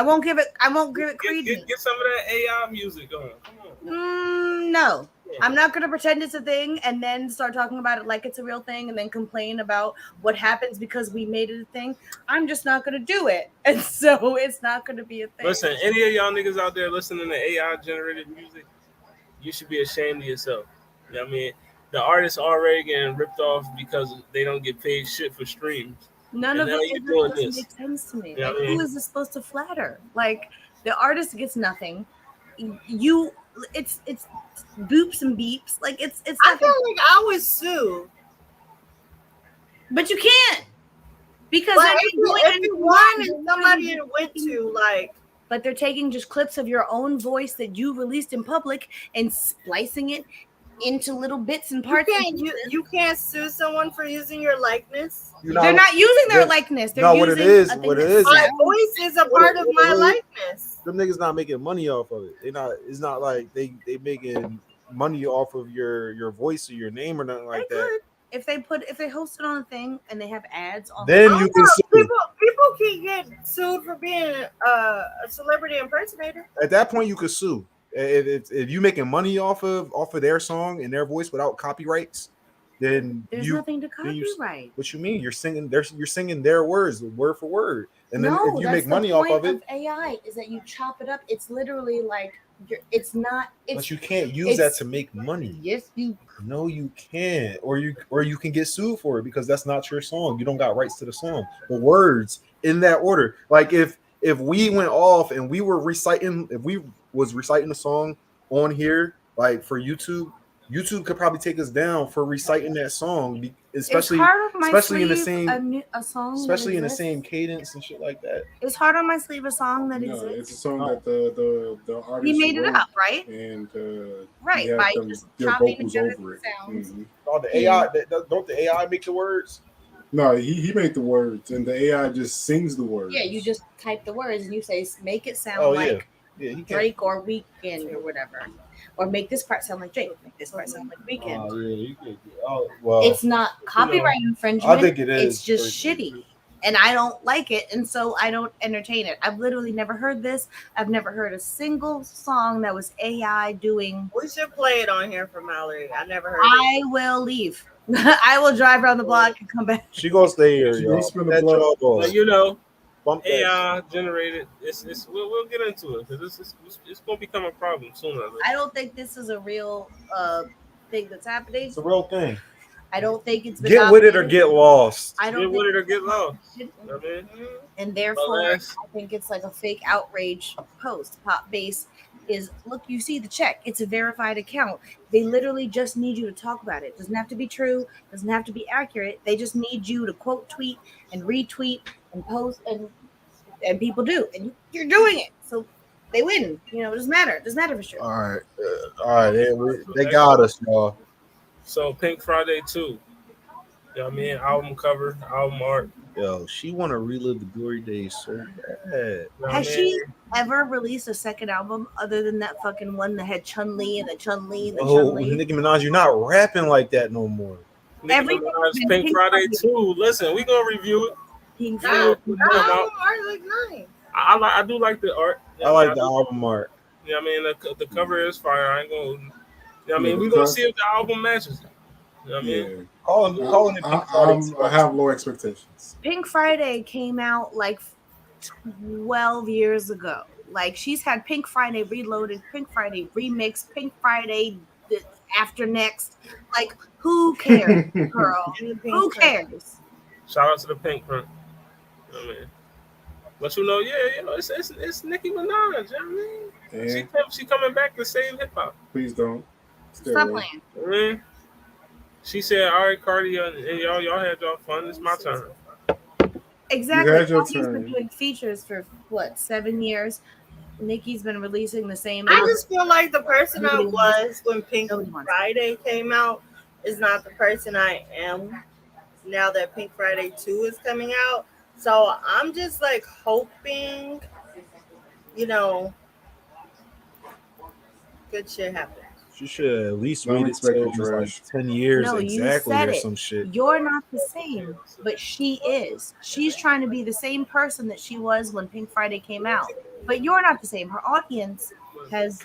won't give it. I won't give it credence. Get some of that AI music going. Come on. No. I'm not going to pretend it's a thing and then start talking about it like it's a real thing and then complain about what happens because we made it a thing. I'm just not going to do it. And so it's not going to be a thing. Listen, any of y'all niggas out there listening to AI generated music, you should be ashamed of yourself. You know what I mean? The artists already getting ripped off because they don't get paid shit for streams. None of it doesn't make sense to me. You know like, what I mean? who is this supposed to flatter? Like the artist gets nothing. It's boops and beeps. Like it's. I feel like I would sue, but you can't because but if you won and somebody went to like. But they're taking just clips of your own voice that you released in public and splicing it into little bits and parts. You can't sue someone for using your likeness. They're not using their likeness. They're what using it is. My voice is a part of my likeness. Them niggas not making money off of it. It's not like they making money off of your voice or your name or nothing like that. If they host it on a thing and they have ads on, then you can sue. People can get sued for being a celebrity impersonator. At that point, you could sue. If you making money off of their song and their voice without copyrights, then there's nothing to copyright. What you mean? You're singing their words word for word, and then if you make money off of it, AI is that you chop it up. It's literally like it's not. But you can't use that to make money. Yes, you. No, you can't, or you can get sued for it because that's not your song. You don't got rights to the song. The words in that order. Like if we went off and we were reciting, if we was reciting a song on here, like for YouTube could probably take us down for reciting that song, especially in the same a song, especially in the same cadence and shit like that. It's hard on my sleeve a song that No, exists. it's a song that the artist he made it wrote, up, right? And right, he had by them, just their chopping vocals together over it. sounds. Mhm. Oh, the AI don't the AI make the words? No, he made the words, and the AI just sings the words. Yeah, you just type the words and you say make it sound like Drake or Weeknd or whatever, or make this part sound like Drake, make this part sound like Weeknd. Well, it's not copyright infringement. I think it is. It's just shitty, and I don't like it, and so I don't entertain it. I've literally never heard this. I've never heard a single song that was AI doing. We should play it on here for Mallory. I never heard. I will leave. I will drive around the block and come back. She gonna stay here. She gonna spin the block. But you know, Bump AI generated. We'll get into it because it's gonna become a problem sooner or later. I don't think this is a real thing that's happening. It's a real thing. I don't think it's been Get with it or nominated. get lost. I Get don't with think it or get lost. it's You know what I mean? and therefore Alas. I think it's like a fake outrage post. Pop base is look, you see the check. It's a verified account. They literally just need you to talk about it. Doesn't have to be true, doesn't have to be accurate. They just need you to quote tweet and retweet and post and people do. And you're doing it. So they win. You know, it doesn't matter. It doesn't matter for sure. All right. They got us, y'all. So Pink Friday 2. You know what I mean? Album cover, album art. Yo, she want to relive the glory days so bad. You know what I Has mean? she ever released a second album other than that fucking one that had Chun-Li and the Chun-Li and the Oh, Chun-Li? Nicki Minaj, you're not rapping like that no more. Nicki Everything's Minaj, been Pink Pink Friday Friday. 2. Listen, we gonna review it. Pink That Friday. album art look nice. I do like the art. You I know like what the album art. You know what I mean? The cover is fire. I ain't gonna. You know what I mean? Yeah, We the gonna cover- see if the album matches it. You know what I mean? Yeah. Calling it Pink Friday. I have low expectations. Pink Friday came out like 12 years ago. Like she's had Pink Friday Reloaded, Pink Friday Remix, Pink Friday After Next. Like who cares, girl? And the pink Who print. cares? Shout out to the Pink print. You know what I mean? But you know, it's Nicki Minaj. You know what I mean? And She coming back to save hip hop. please don't. Stay Stop away. playing. You know what I mean? She said, "All right, Cardi, and y'all had y'all fun. It's my turn." Exactly. You had your Cardi's been turn. doing features for what 7 years. Nicki's been releasing the same. I just feel like the person I Nobody was when Pink Nobody wants it. Friday came out is not the person I am now that Pink Friday 2 is coming out. So I'm just like hoping, you know, good shit happens. She should at least Don't wait expect until the almost trash. like 10 years No, you exactly said or it. some shit. You're not the same, but she is. She's trying to be the same person that she was when Pink Friday came out. But you're not the same. Her audience has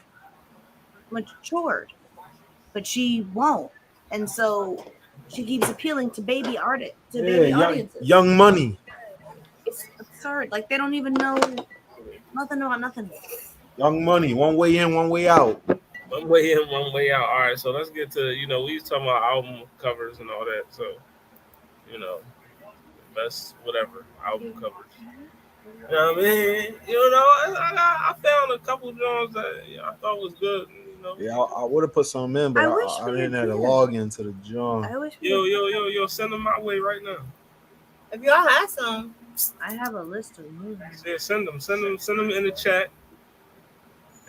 matured, but she won't. And so she keeps appealing to baby artists, to baby audiences. Young Money. It's absurd. Like they don't even know nothing about nothing. Young Money. One way in, one way out. One way in, one way out. All right, so let's get to we was talking about album covers and all that. So, best whatever album covers. You know what I mean? I found a couple joints that I thought was good. Yeah, I would have put some in, but I wish I we didn't have to did. log into the joint. I wish we Yo, send them my way right now. If y'all have some, I have a list of movies. Yeah, send them in the chat,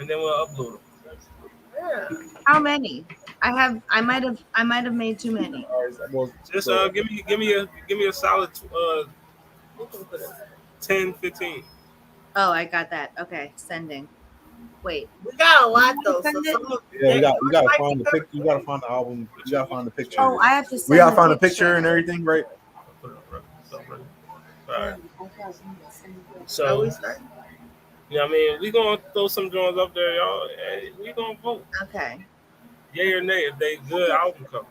and then we'll upload them. yeah. How many? I might have made too many. Just give me a solid You can put it. 10, 15. Oh, I got that. Okay, sending. Wait. We got a lot though. So Send it. some of Yeah, we gotta might find be the good. picture. You gotta find the album. You gotta find the picture. Oh, I have to send we gotta the find the picture and everything, right? Put it up, right? All right. So So, we start. I mean, we gonna throw some joints up there, y'all. Hey, we gonna vote, Okay. yay or nay, if they good album cover.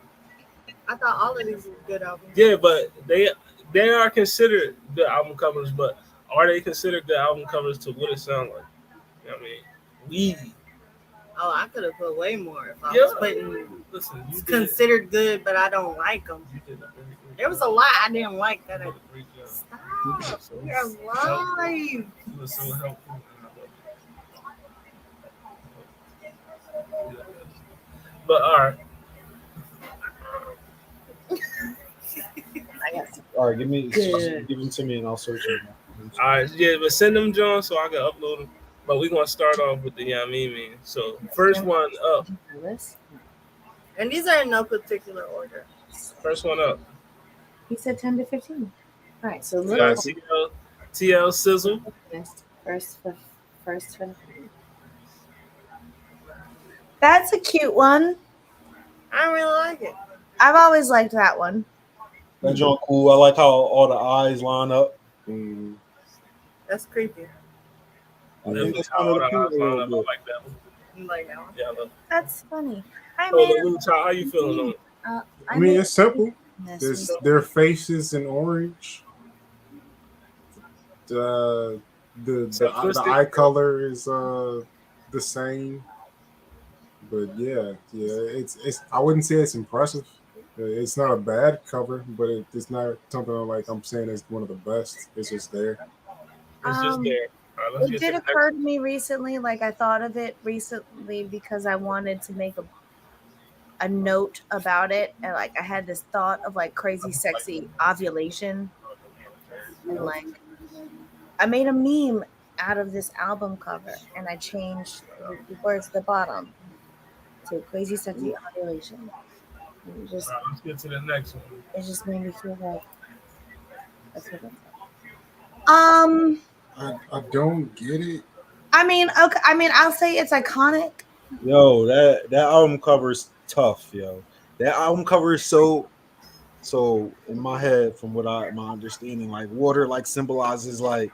I thought all of these were good albums. Yeah, but they are considered good album covers, but are they considered good album covers to what it sound like? You know what I mean? We Oh, I could have put way more if I was putting listen. You did, considered good, but I don't like them. you did a very good There was a lot I didn't like that. job. You did a great job. Stop. We are live. You were so helpful. But all right, I got some. All right, give Good. them to me and I'll search them. all right, yeah. But send them, John, so I can upload them. But we're gonna start off with the Yamimi. So first one up. And these are in no particular order. First one up. He said 10 to 15. All right, so We got look. TL Sizzle. First one. That's a cute one. I don't really like it. I've always liked that one. That joint cool. I like how all the eyes line up. Mm, That's creepy. I Them think that's all kind of the cool. eyes line up. I like that one. You like that one? Yeah, I love That's funny. I it. So, made Lou Child, how you feeling on it? I mean, it's simple. this. Their faces in orange. The Simplistic. eye color is the same. But yeah, it's I wouldn't say it's impressive. It's not a bad cover, but it's not something I'm saying is one of the best. It's just there. It's just there. All right, let's It get did to the occur to me recently, like I thought of it recently because I wanted to make a note about it, and like I had this thought of like crazy sexy ovulation, and like I made a meme out of this album cover, and I changed the words at the bottom to crazy sexy ovulation. And it just All right, let's get to the next one. just made me feel like that's what I don't get it. I mean, okay, I mean, I'll say it's iconic. Yo, that album cover is tough, yo. That album cover is so in my head, from what my understanding, like water like symbolizes like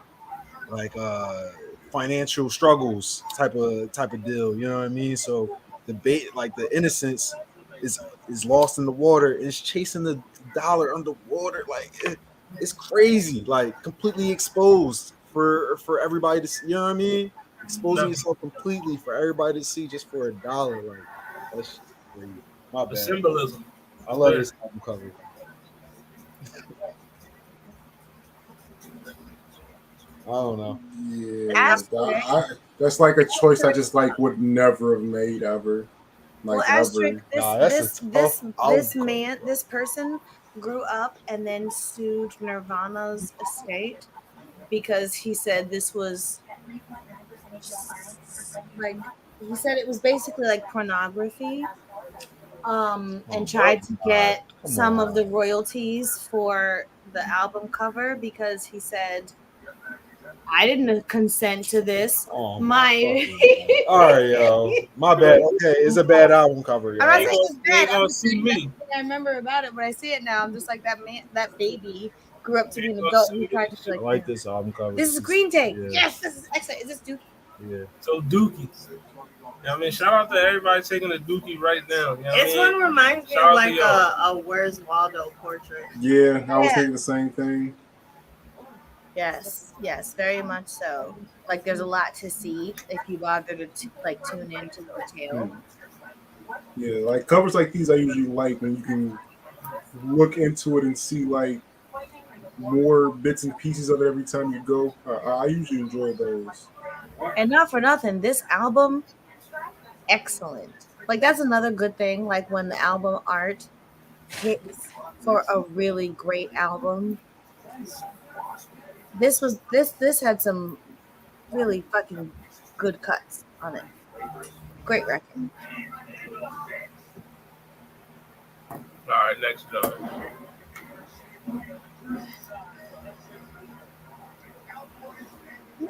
financial struggles type of deal. You know what I mean? So the bait, like the innocence is lost in the water, it's chasing the dollar underwater. Like it's crazy, like completely exposed for everybody to see, you know what I mean? Exposing yourself completely for everybody to see just for $1. Like that's just crazy. My The bad. symbolism. I love this album cover. I don't know. Yeah, that's like a choice I just like would never have made ever. Like Well, ever. Asterisk, Nah, that's a tough album. this person grew up and then sued Nirvana's estate because he said this was like he said it was basically like pornography. And tried to get some of the royalties for the album cover because he said, I didn't consent to this. Oh My all right, yo. My bad. Okay, it's a bad album cover, yo. I'm not saying it's You bad. ain't I'm gonna just see saying me. I remember about it. When I see it now, I'm just like that baby grew up to be an You adult. ain't He tried to be I like, like this album cover. this is Green Day. Yeah. Yes, this is excellent. Is this Dookie? Yeah. So Dookie. I mean, shout out to everybody taking a Dookie right now. You know what This I mean? one reminds me Shout of out like to y'all. a Where's Waldo portrait. Yeah, I was Yeah. thinking the same thing. Yes, very much so. Like there's a lot to see if you bother to like tune into the tale. Yeah, like covers like these I usually like when you can look into it and see like more bits and pieces of it every time you go. I usually enjoy those. And not for nothing, this album, excellent. Like that's another good thing. Like when the album art hits for a really great album. This had some really fucking good cuts on it. Great record. All right, next job.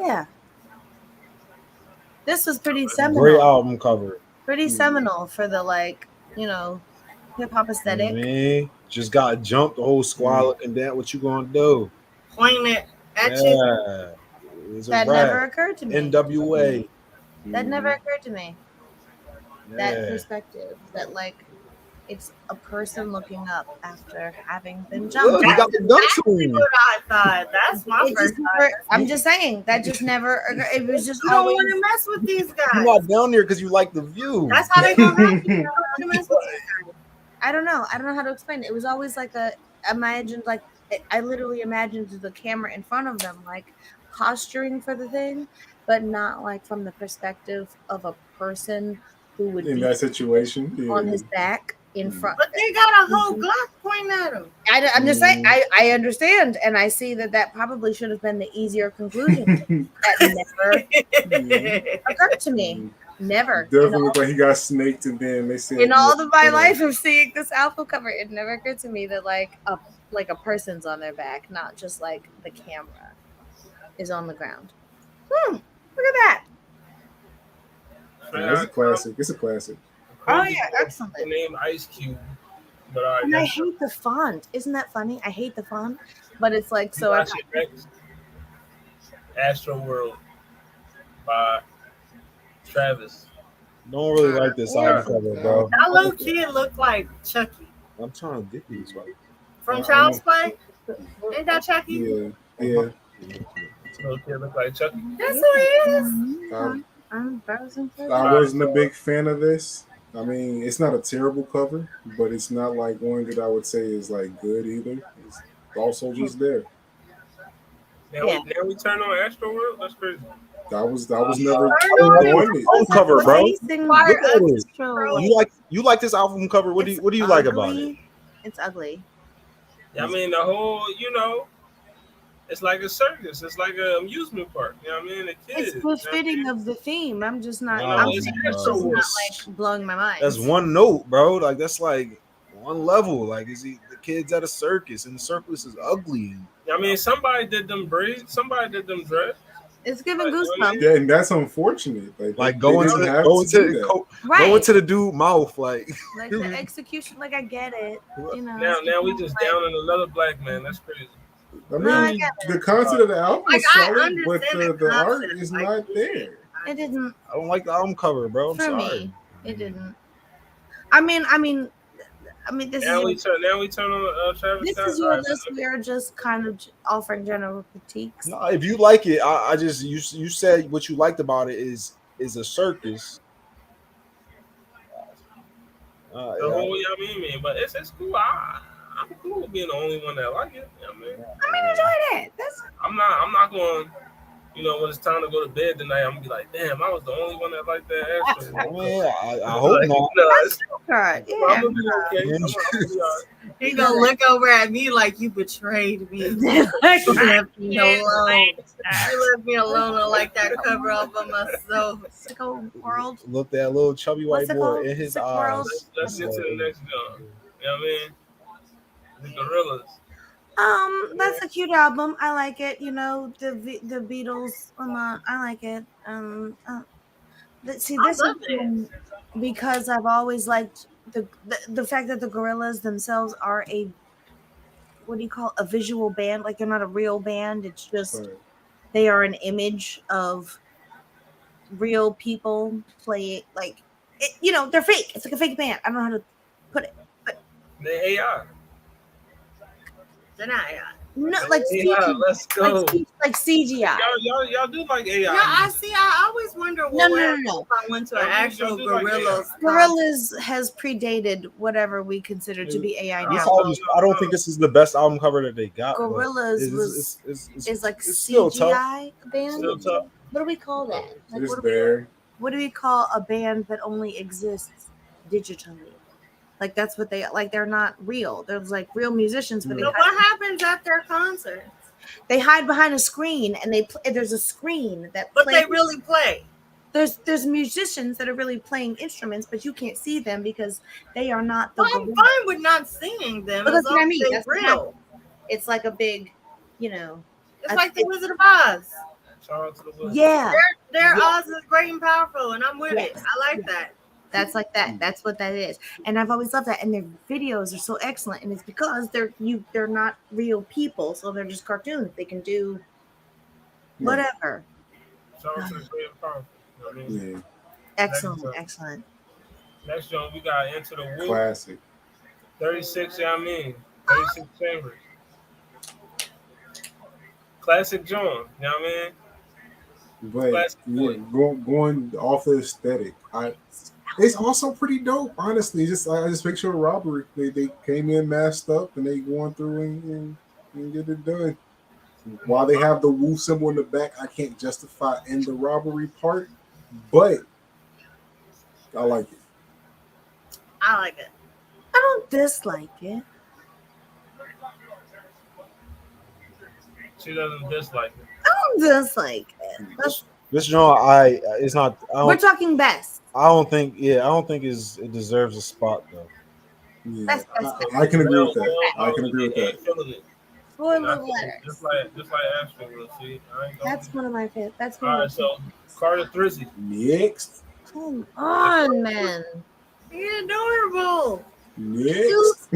Yeah. This was pretty Great seminal. album cover. Pretty seminal for the like, you know, hip hop aesthetic. Man, just got jumped. The whole squad looking down. What you gonna do? Pointing it at you. Yeah, it's a That rap. never occurred to me. NWA. That never occurred to me. That Yeah. perspective. That like it's a person looking up after having been Look, jumped. you got the gun to him. What I thought. That's my It first just never, thought. I'm just saying that just never occurred. It was just You don't always want to mess with these You're guys. not down there because you like the view. That's how they gonna have you. You don't want to mess with these guys. I don't know how to explain it. It was always like I literally imagined the camera in front of them, like posturing for the thing, but not like from the perspective of a person who would In be that situation, on his back in front. But they got a whole Glock pointing at them. I'm just saying, I understand, and I see that probably should have been the easier conclusion. That never occurred to me. Never. Definitely looked like he got snaked, and then they said In all of my life of seeing this album cover, it never occurred to me that like a person's on their back, not just like the camera is on the ground. Look at that. Yeah, it's a classic. It's a classic. Oh yeah, excellent. The name Ice Cube. But all right, And I next hate the font. Isn't that funny? I hate the font, but it's like so. Watch it next. Astro World by Travis. Don't really like this album cover, bro. That little kid looked like Chucky I'm trying to get these right. from Child's Play. Ain't that Chucky? Yeah, yeah. Little kid look like Chucky. That's who he is. I'm browsing for I wasn't a big fan of this. I mean, it's not a terrible cover, but it's not like one that I would say is like good either. It's also just there. Yeah. Now we turn on Astro World. That's crazy. That was never I don't like on this it. album cover, bro. Replacing Look at it. Astro. You like this album cover? What do you like about it? Ugly. It's ugly. I mean, the whole, it's like a circus. It's like an amusement park. You know what I mean? The kids. It's befitting of the theme. I'm just not. No, I'm it's just Astro not World. like blowing my mind. That's one note, bro. Like that's like one level. Like is he the kids at a circus and the circus is ugly. I mean, somebody did them braids. Somebody did them dreads. It's giving Like, goosebumps. Yeah, and that's unfortunate. Like they going didn't have to to do that. go Right. into the dude mouth. Like Like the execution. Like I get it. You know. Now we just down on another black man. That's crazy. I No, I mean, get the concept of the album Like, is I solid, but understand the art concept. is Like, not there. It didn't I don't like the album cover, bro. I'm for sorry. me. It didn't. I mean. This Now we is turn on Travis this Scott. is your All right, list. We are just kind of offering general critiques. No, if you like it, I just you said what you liked about it is a circus. The Yeah. whole, man, but it's cool. I'm cool with being the only one that like it. You know what I mean? I mean, enjoy that. That's I'm not going. When it's time to go to bed tonight, I'm gonna be like, damn, I was the only one that liked that Astro. I mean, I hope Like, not. no, it's, good. I'm Yeah. gonna be okay. I'm gonna be all right. He gonna look over at me like you betrayed me. You left me alone. You left me alone. I like that cover all by myself. Sicko world. Look that little chubby white What's it boy called? in his Sick eyes. World? Let's get to the next one. You know what I mean? The Gorillas. That's a cute album. I like it. The Beatles. I like it. This I is love it. because I've always liked the fact that the Gorillas themselves are a a visual band. Like they're not a real band. It's just Right. they are an image of real people play it. Like they're fake. It's like a fake band. I don't know how to put it. The AI. Then I, No, like AI, CGI. let's go. Like CGI. Y'all do like AI. I see. I always wonder what would happen if I went to an actual Gorillas. Gorillas has predated whatever we consider to be AI This now. album, I don't think this is the best album cover that they got. but Gorillas it's like it's still tough. CGI band. Still tough. What do we call that? Like, It's what, do we, there. what do we call a band that only exists digitally? Like that's what they like. They're not real. They're like real musicians, but So what happens at their concerts? they hide behind a screen, and there's a screen that. But plays. they really play. There's musicians that are really playing instruments, but you can't see them because they are not the. Well, I'm Gorillas. fine with not seeing them. But As that's what I long mean. as they That's what real. It's like a big, It's like the Wizard of Oz. Shout out to the Wizards. yeah. Their Oz is great and powerful, and I'm with it. Yes. I like that. That's like that. That's what that is. And I've always loved that. And their videos are so excellent. And it's because they're not real people. So they're just cartoons. They can do whatever. Shout out to the great and powerful. You know what I mean? Yeah, Excellent. Excellent. Next one, we got Into the Woo. classic. 36, 36 Chambers. Classic John, you know what I mean? But Classic yeah, boy. going off the aesthetic, it's also pretty dope. Honestly, I just picture a robbery. They came in masked up and they going through and get it done. While they have the Woo symbol in the back, I can't justify in the robbery part, but I like it. I like it. I don't dislike it. She doesn't dislike it. I don't dislike it. This genre, it's not. We're talking best. I don't think it deserves a spot though. Yeah, That's I can agree with that. I can agree with that. Ain't feeling it. Four And I little think letters. Just like Astro will see. I ain't gonna. That's one of my favorites. That's All one right, of so Carter Thrizzy. Next, Come on, man. You're adorable. next.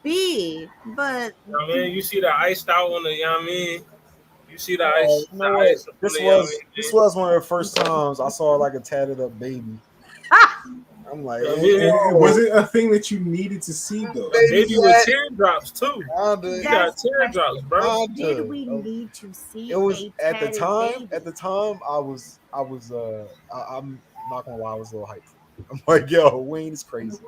B, but You know what I mean? You see the iced out on the, you know what I mean? You see the ice. You The know what? ice on This the, you know what I was mean? this was one of the first times I saw like a tatted up baby. I'm like, Yeah, Was it a thing that you needed to see though? Baby with teardrops too. You got That's teardrops, bro. did we need to see? It was a at the tatted time. baby? At the time, I'm not gonna lie, I was a little hyped. I'm like, yo, Wayne is crazy.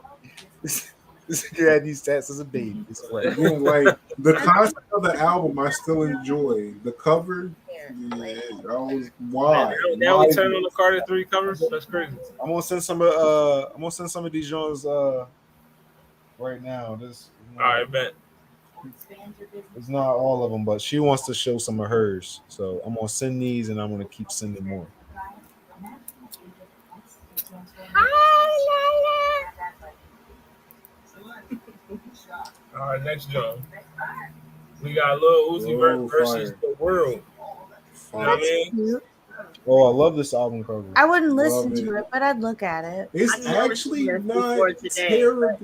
This nigga had these tats as a baby. It's crazy. Again, like the concept of the album, I still enjoy. The cover, yeah, I was why. Now we turn on the Carter 3 covers. That's crazy. I'm gonna send some of these Jones right now. This All right, bet. it's not all of them, but she wants to show some of hers. So I'm gonna send these, and I'm gonna keep sending more. All right, next John. We got Lil Uzi Vert Whoa, versus fire. The World. You know what I mean? Cute. Oh, I love this album cover. I wouldn't listen Love to it. it, but I'd look at it. It's I never actually seen this not before today, terrible.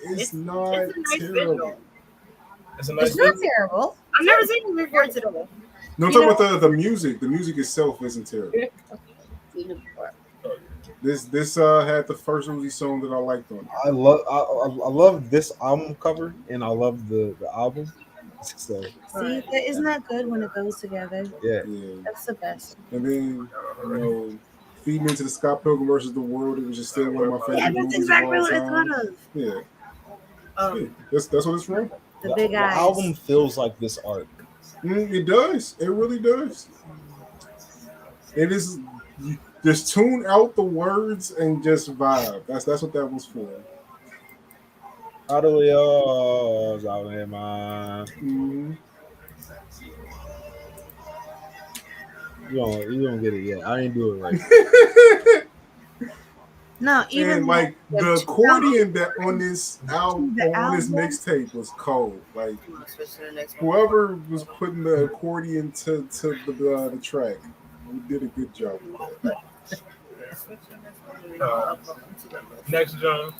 It's it's not a nice terrible. visual. It's a nice It's not video. terrible. I've never seen it before today. No, I'm You talking about the music. The music itself isn't terrible. Seen it before. This had the first Uzi song that I liked on it. I love this album cover, and I love the album. So See, isn't that good when it goes together? yeah, Yeah. That's the best. And then, feeding into the Scott Pilgrim versus the World, it was just still one of my favorite Yeah, movies that's exactly of what all I time. thought of. Yeah, that's what it's from. The big the eyes. album feels like this art. It does. It really does. It is. Just tune out the words and just vibe. That's what that was for. How do we all out there, man? Mhm. You don't get it yet. I ain't do it right. No, even And like the the accordion that on this album, The on this album? mixtape was cold. Like I'm gonna switch to the next one. whoever was putting the accordion to the track, we did a good job with that. Switch to the next one. Uh, Next John.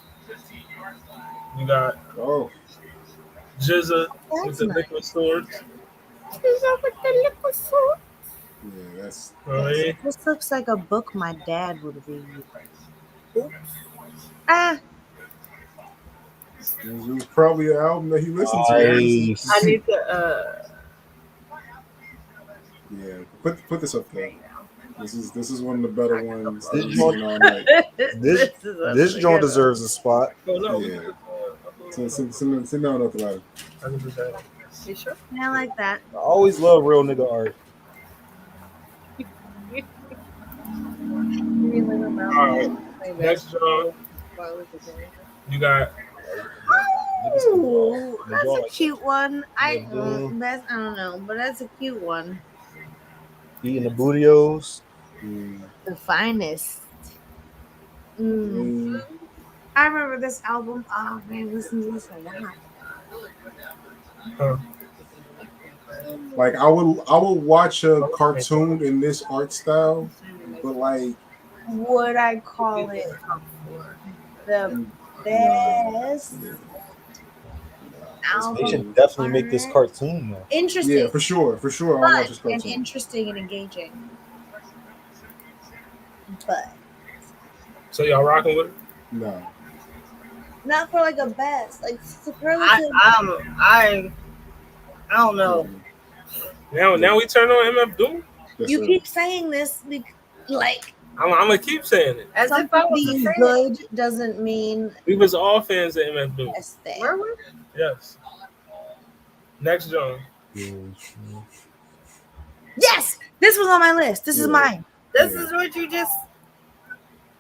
You got Oh, Jizza with That's the nice. liquid swords. yeah, that's You know what I mean? This looks like a book my dad would read. Ah, it was probably an album that he listened to. Nice. I need to Yeah, put this up there. This is one of the better ones. This I've joint- seen all night. This is a joint good deserves a spot. Oh, no. Yeah. So sit down at the line. I can just have you sure? one. I like that. I always love real nigga art. All right. Next John. You got Ooh, that's Enjoy a it. cute one. Yeah, dude. I don't know, but that's a cute one. Eating the bootios. The finest. Mm. I remember this album. Oh man, listen to this a lot. Like I would watch a cartoon in this art style, but like Would I call it the best They album? should definitely make this cartoon though. Interesting, yeah, for sure, I'll watch this fun, and cartoon. interesting and engaging. But so y'all rocking with it? No, not for like a best, like superlative. I don't know. Now we turn on MF Doom. That's You it. keep saying this, like I'm gonna keep saying it. As if something I was a being fan. good doesn't mean We was all fans of MF Doom. best thing. Where were Yes. Next John. Yes, this was on my list. This is Yeah. mine. this is what you just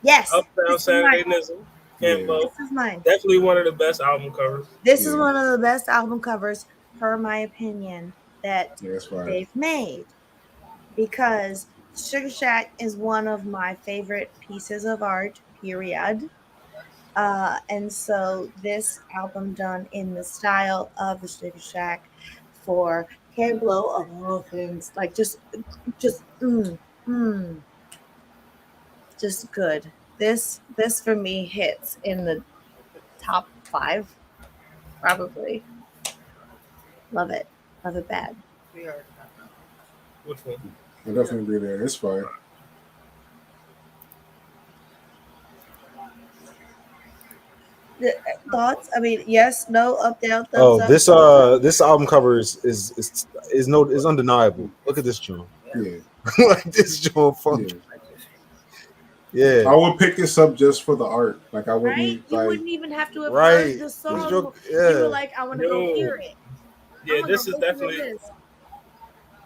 Yes, Uptown this is Saturday mine. Nizzle. Campo. This is mine. Definitely one of the best album covers. This is Yeah. one of the best album covers, per my opinion, that Yeah, that's fine. they've made, because Sugar Shack is one of my favorite pieces of art, period. And so this album done in the style of the Sugar Shack for K-Blow of all things, like just good. This for me hits in the top 5, probably. Love it bad. Which one? I definitely agree there. It's fine. Thoughts? I mean, yes, no, up, down, thumbs Oh, up. this album cover is undeniable. Look at this joint. Yeah, Like this joint fun. yeah. Yeah. I would pick this up just for the art. Like I wouldn't Right? You like. wouldn't even have to have Right. heard the song. You Yeah. were like, I want to go hear it. Yeah, I'ma this go is listen to definitely. this.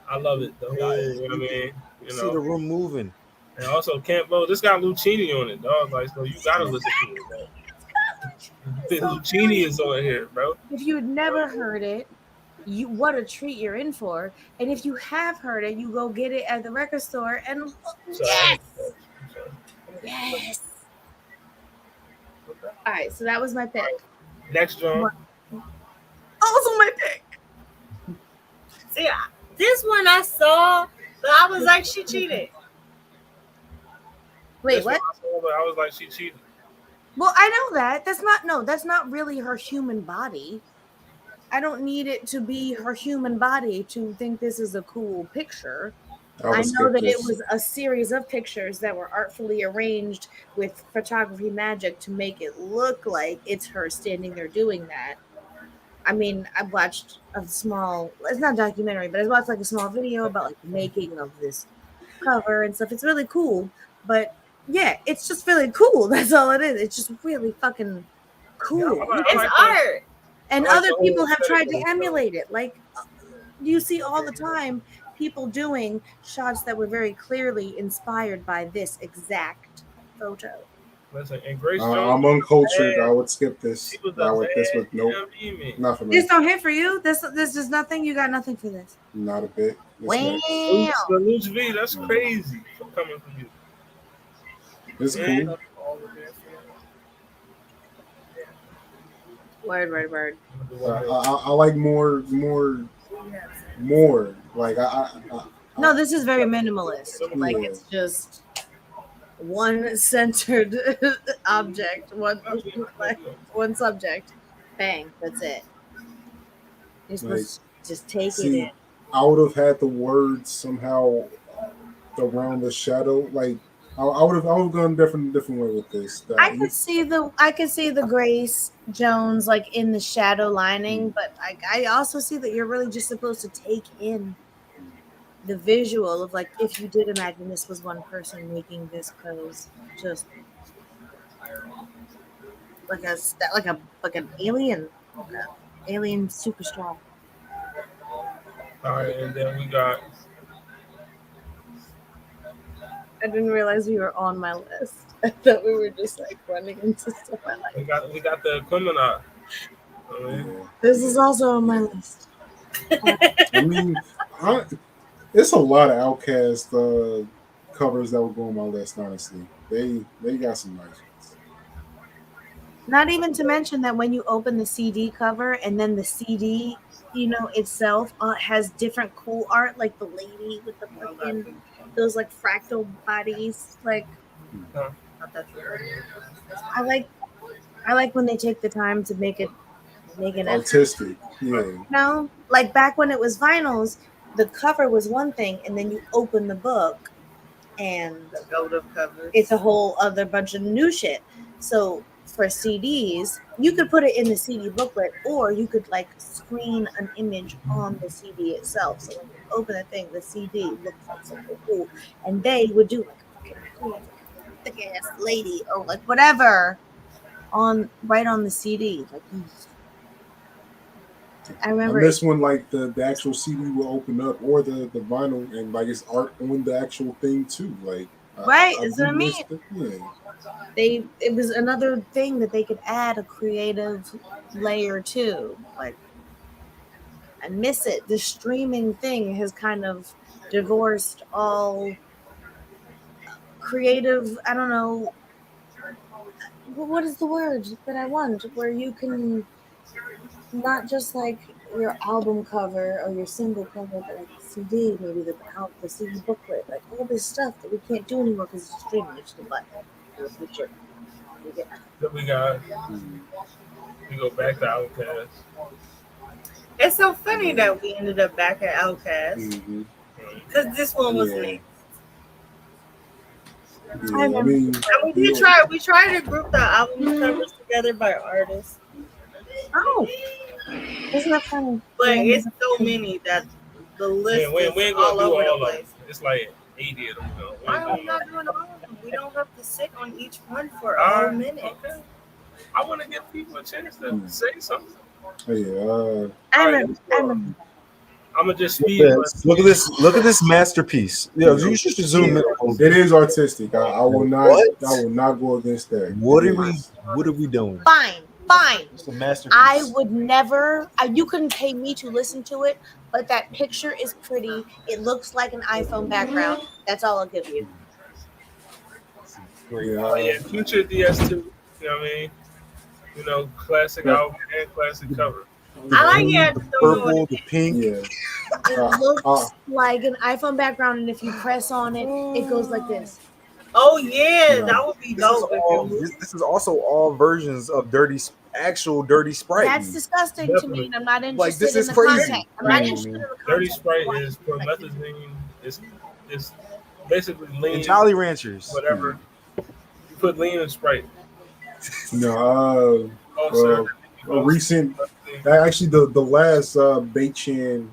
I love it. The whole, you know what I mean? You see the room moving. And also Campo, this got Lucchini on it, dog. Like, so you gotta listen to it, bro. Lucchini is on here, bro. If you had never heard it, what a treat you're in for. And if you have heard it, you go get it at the record store and yes. All right, so that was my pick. Next drum. Also my pick. See, this one I saw, but I was like, she cheated. Wait, This what? one I saw, but I was like, she cheated. Well, I know that. That's not really her human body. I don't need it to be her human body to think this is a cool picture. I know that it was a series of pictures that were artfully arranged with photography magic to make it look like it's her standing there doing that. I mean, I watched it's not a documentary, but I watched like a small video about like the making of this cover and stuff. It's really cool, but yeah, it's just really cool. That's all it is. It's just really fucking cool. Yeah, It's art. And I like other the whole people have tried aesthetic to of it. emulate it. Like you see all the time people doing shots that were very clearly inspired by this exact photo. Listen, and Grace I'm Jones. uncultured. I would skip this. She was I would this a with nope. bad man. Not for me. This don't hit for you. This is nothing. You got nothing for this. Not a bit. It's Wow. next. The Luch V, that's crazy for coming from you. It's Yeah. cool. Word. I like more. Like No, this is very minimalist. Like Yeah. it's just one centered object, one subject. Bang, that's it. You're supposed to just take it See, in. I would have had the words somehow around the shadow. Like I would have gone different way with this. I could see the Grace Jones like in the shadow lining, but I also see that you're really just supposed to take in the visual of like if you did imagine this was one person making this pose, just like an alien super strong. All right, and then we got I didn't realize we were on my list. I thought we were just like running into stuff I like. we got the Equimini. This is also on my list. I mean, it's a lot of Outcast covers that would go on my list. Honestly, they got some nice ones. Not even to mention that when you open the CD cover and then the CD, itself has different cool art, like the lady with the fucking those like fractal bodies. Like, I like when they take the time to make an Artistic, yeah. No, like back when it was vinyls, the cover was one thing, and then you open the book, and The goat of covers. it's a whole other bunch of new shit. So for CDs, you could put it in the CD booklet, or you could like screen an image on the CD itself. So when you open the thing, the CD looks like something cool, and they would do like a fucking cool, thick ass lady or like whatever right on the CD. Like I remember On this one, like the actual CD will open up, or the vinyl, and like it's art on the actual thing too. Like Right, that's what I mean. Yeah. It was another thing that they could add a creative layer to. Like, I miss it. The streaming thing has kind of divorced all creative. I don't know. What is the word that I want? Where you can not just like your album cover or your single cover, but like the CD, maybe the CD booklet, like all this stuff that we can't do anymore because it's streaming. It's the button. Then we got we go back to Outkast. It's so funny that we ended up back at Outkast Mhm. because this one was Yeah. next. Yeah, I mean, And we tried to group the album covers together by artists, Oh, isn't that funny? but Yeah. it's so many that the list Yeah, we ain't is gonna all do over all the of them. place. It's like 80 of them. Why are we not doing all of them? We don't have to sit on each one for a whole minute. Okay. I want to give people a chance to say something. Hey, I'm gonna just speed. Look at this masterpiece. Yeah, you should zoom in. it is artistic. I will not. What? I will not go against that. What It are we? is. What are we doing? fine. It's a masterpiece. I would never. You couldn't pay me to listen to it, but that picture is pretty. It looks like an iPhone background. That's all I'll give you. Yeah, Future DS2. You know what I mean? You know, classic album and classic cover. I like it. The purple, the pink. yeah. It looks like an iPhone background, and if you press on it, it goes like this. Oh yeah, that would be dope. This is also all versions of actual Dirty Sprite. That's disgusting to me, and I'm not interested Like, this in is the crazy. content. I'm not interested in the content. Dirty Sprite is promethazine. It's basically lean. And Jolly Ranchers. Whatever. You put lean in Sprite. No, a recent. Actually, the last Beichin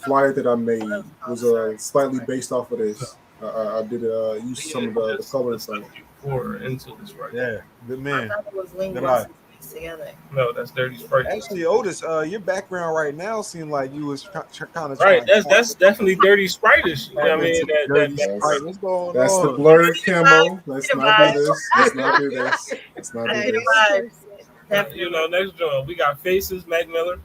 flyer that I made was slightly based off of this. I did use some of the colors from it. Pour into the Sprite. Yeah, good I man. thought it was lean Good eye. mixed together. No, that's Dirty Sprite. Actually, Otis, your background right now seemed like you was kind of Right, that's definitely Dirty Sprite-ish. You know what I mean? Sprite. What's going That's on? the blurred camo. Let's not do this. Let's not do this. Let's not I do get it, this. vibes. You know, next joint we got Faces, Mac Miller.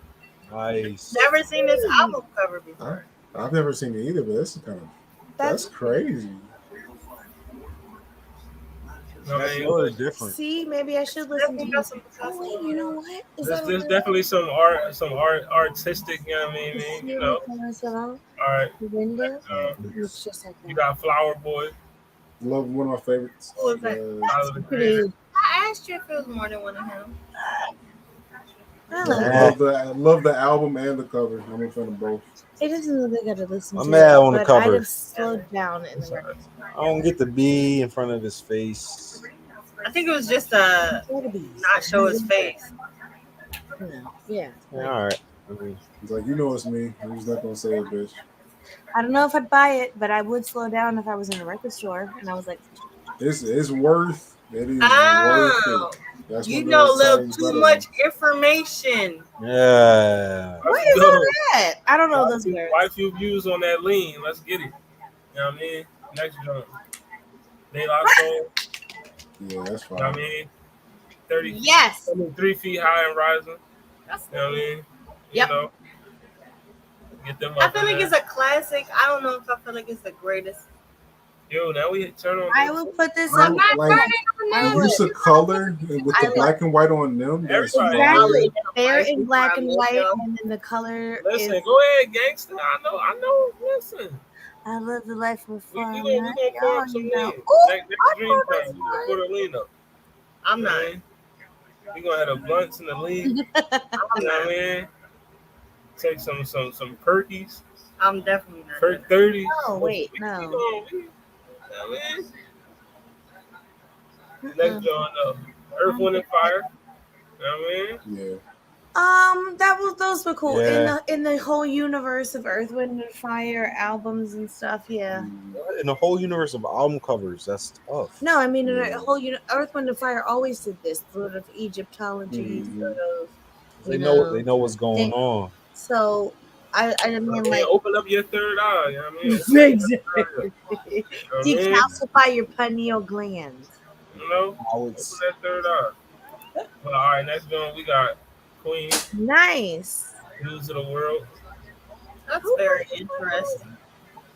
Nice. Never seen this album cover before. I've never seen it either, but this is that's crazy. You know what I That's mean? really different. See, maybe I should listen to Definitely got this. some Oh wait, you know what? Is There's definitely some artistic. You know what I mean? You know. All right. Linda Um, looks just like you that. got Flower Boy. Love one of my favorites. Who is that? Tyler, the Pretty. Creator. I asked you if it was more than one of him. I love Yeah. it. Love the album and the cover. I'm a fan of both. It doesn't look like I gotta listen I'm to mad it, on the but cover. I'd have slowed down in the record. I don't get the B in front of his face. I think it was just not show his face. Yeah. Yeah, all right. I mean, He's like, you know it's me. He's not gonna say it, bitch. I don't know if I'd buy it, but I would slow down if I was in a record store and I was like, It's worth. It is Oh, worth it. That's you what know a those little songs too better much information. yeah. what is all that? I don't know those words. Quite a few views on that lean. Let's get it. You know what I mean? Next joint. De La Soul. than- Yeah, that's You know what I fine. mean? 30 Yes. 3 feet high and rising. That's You know what I mean? Yep. You know. Get them I up feel in like there. it's a classic. I don't know if I feel like it's the greatest. Yo, now we turn on. I will put this Like, up. the use of color with the black and white on them. That's Everybody. fire. Exactly. They're in black and white, and then the color Listen, is. go ahead, gangster. I know. Listen. I love the life of We fun. gonna pour up some lean. Ooh, Next I dream poured time, up we gonna put a lean up. I'm not. We gonna have the blunts and the lean. You know what I mean? Take some perkies, I'm definitely not. perk 30s. Oh, wait, no. You know what I mean? Next joint up. Earth, Wind, and Fire. You know what I mean? Yeah. Those were cool Yeah. in the whole universe of Earth, Wind, and Fire albums and stuff. Yeah. In the whole universe of album covers, that's tough. No, I mean in Yeah. the whole Earth, Wind, and Fire always did this sort of Egyptology, Mhm. sort of. They you know they know what's going on. So I mean like Open up your third eye. You know what I mean? exactly. You know what I mean? Decalcify your pineal glands. You know? I would Open that third eye. Well, all right, next one we got Queen, Nice. News of the World. That's very interesting.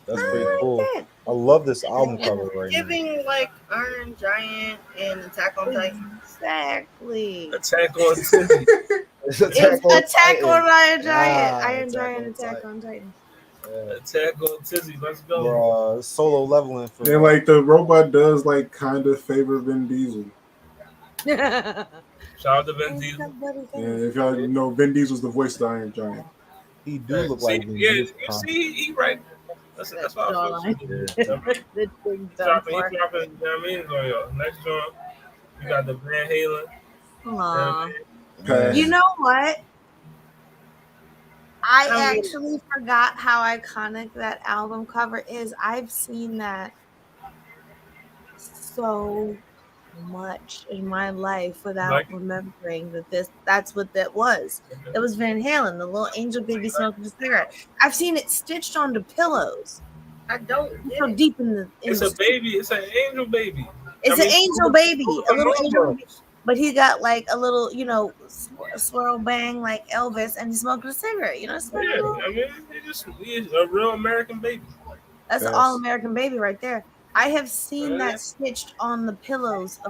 That's I pretty like cool. that. I love this album cover right now. Giving like Iron Giant and Attack on Titan. Exactly. Attack on Tiffany. It's Attack on Iron Giant. Ah, Iron Attack Giant, on Attack Titan. on Titan. Attack on Tizzy. Let's go. Solo leveling for And like the robot does like kind of favor Vin Diesel. Shout out to Vin Diesel. And if y'all know, Vin Diesel's the voice of the Iron Giant. he do look like Vin yeah, Diesel. you see, he right. That's why I feel. Yeah. The thing He done dropping, for. you know what I mean? On y'all. Next one, you got the Van Halen. Aw. Pass. You know what? I I mean- actually forgot how iconic that album cover is. I've seen that so much in my life without Like- remembering that's what that was. That was Van Halen, the little angel baby smoking a cigarette. I've seen it stitched onto pillows. I don't So get it. deep in the It's a baby. It's an angel baby. It's I an mean, angel baby, a little angel normal. baby. But he got like a little, you know, swirl bang like Elvis, and he smoked a cigarette. You know, it's like, Yeah, oh, I mean, he's a real American baby. that's an Yes. all American baby right there. I have seen Yeah. that stitched on the pillows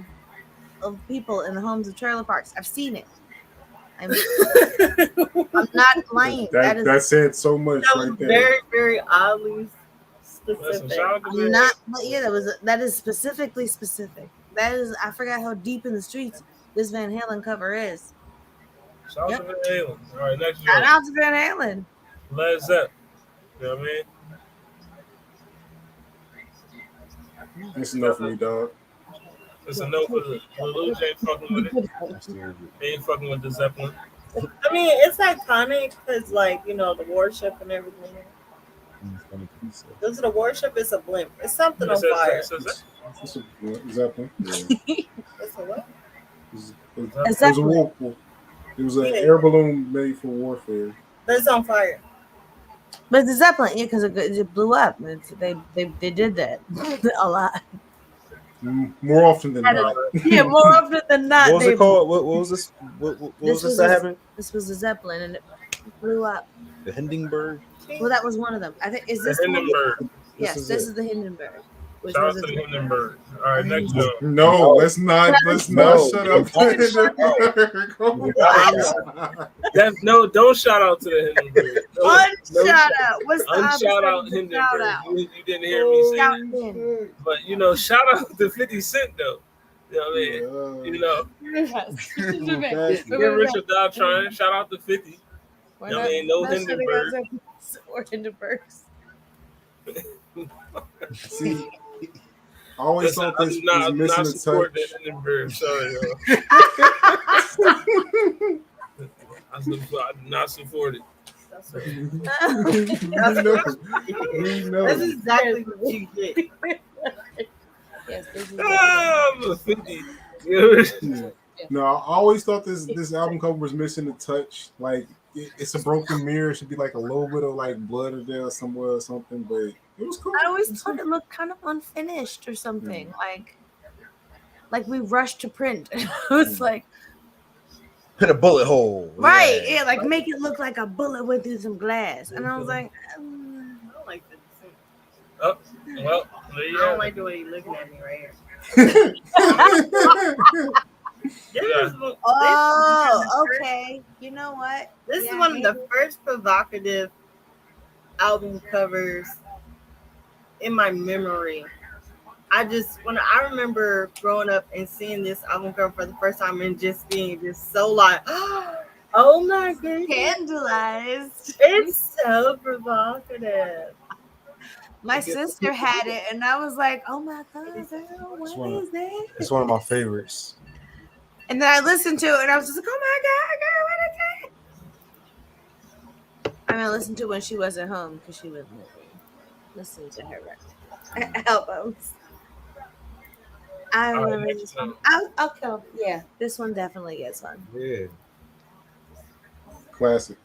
of people in the homes of trailer parks. I've seen it. I'm not lying. That said so much That was right there. very, very oddly Listen, specific. shout out to I'm Van not. Halen. But yeah, that is specifically specific. That is. I forgot how deep in the streets this Van Halen cover is. Shout out to Van Halen. All right, next Shout joke. out to Van Halen. Led Zepp. You know what I mean? That's enough for me, dog. It's a no for the Lil J fucking with it. They ain't fucking with the Zeppelin. I mean, it's iconic because, like, you know, the warship and everything. This is the warship. It's a blimp. It's something on fire. It's a- It's a Zeppelin. Yeah. It's a what? It was a war. It was an air balloon made for warfare. But it's on fire. But the Zeppelin, yeah, because it blew up. They did that a lot. More often than not. Yeah, more often than not. What was it called? What was this? What was this that happened? This was the Zeppelin, and it blew up. The Hindenburg. Well, that was one of them. I think is The this the one? Hindenburg. Yes, This is this it. is the Hindenburg. Which Shout out was to a the Zeppelin. Hindenburg. All right, next joke. No, let's not shut up. No, don't shout out to the Hindenburg. No, Shout out. What's the unshout opposite out of shout Hindenburg. out? You didn't hear me say Shout that. in. But, you know, shout out to 50 Cent, though. You know what I mean? You know, give Richard Dodd trying. Shout out to 50. Why You know not? what I mean? No Not Hindenburg. or Hindenburgs. See, I always Listen, thought this I'm not was missing a support touch. the Hindenburg. Sorry, yo. I do not support it. That's what- We know. That's exactly what you did. Yes, this is I'm a 50. You know? No, I always thought this album cover was missing a touch. Like it's a broken mirror. It should be like a little bit of like blood or there somewhere or something. But it was cool. I always thought it looked kind of unfinished or something. Like we rushed to print. It was like, Hit a bullet hole. right, yeah, like make it look like a bullet went through some glass. And I was like, I don't like this. Oh, well, there you I don't go. like the way you're looking at me right here. Yeah. oh, okay. You know what? This Yeah, is one of the first provocative album covers in my memory. When I remember growing up and seeing this album cover for the first time and just being just so like, oh my goodness, Scandalized. it's so provocative. My sister had it, and I was like, "Oh my god, girl, It's what is that?" It's one of my favorites. And then I listened to it, and I was just like, "Oh my god, girl, what is that?" I mean, I listened to it when she wasn't home because she was listening to her albums. I remember this one. Okay, yeah, this one definitely gets one. Yeah. Classic.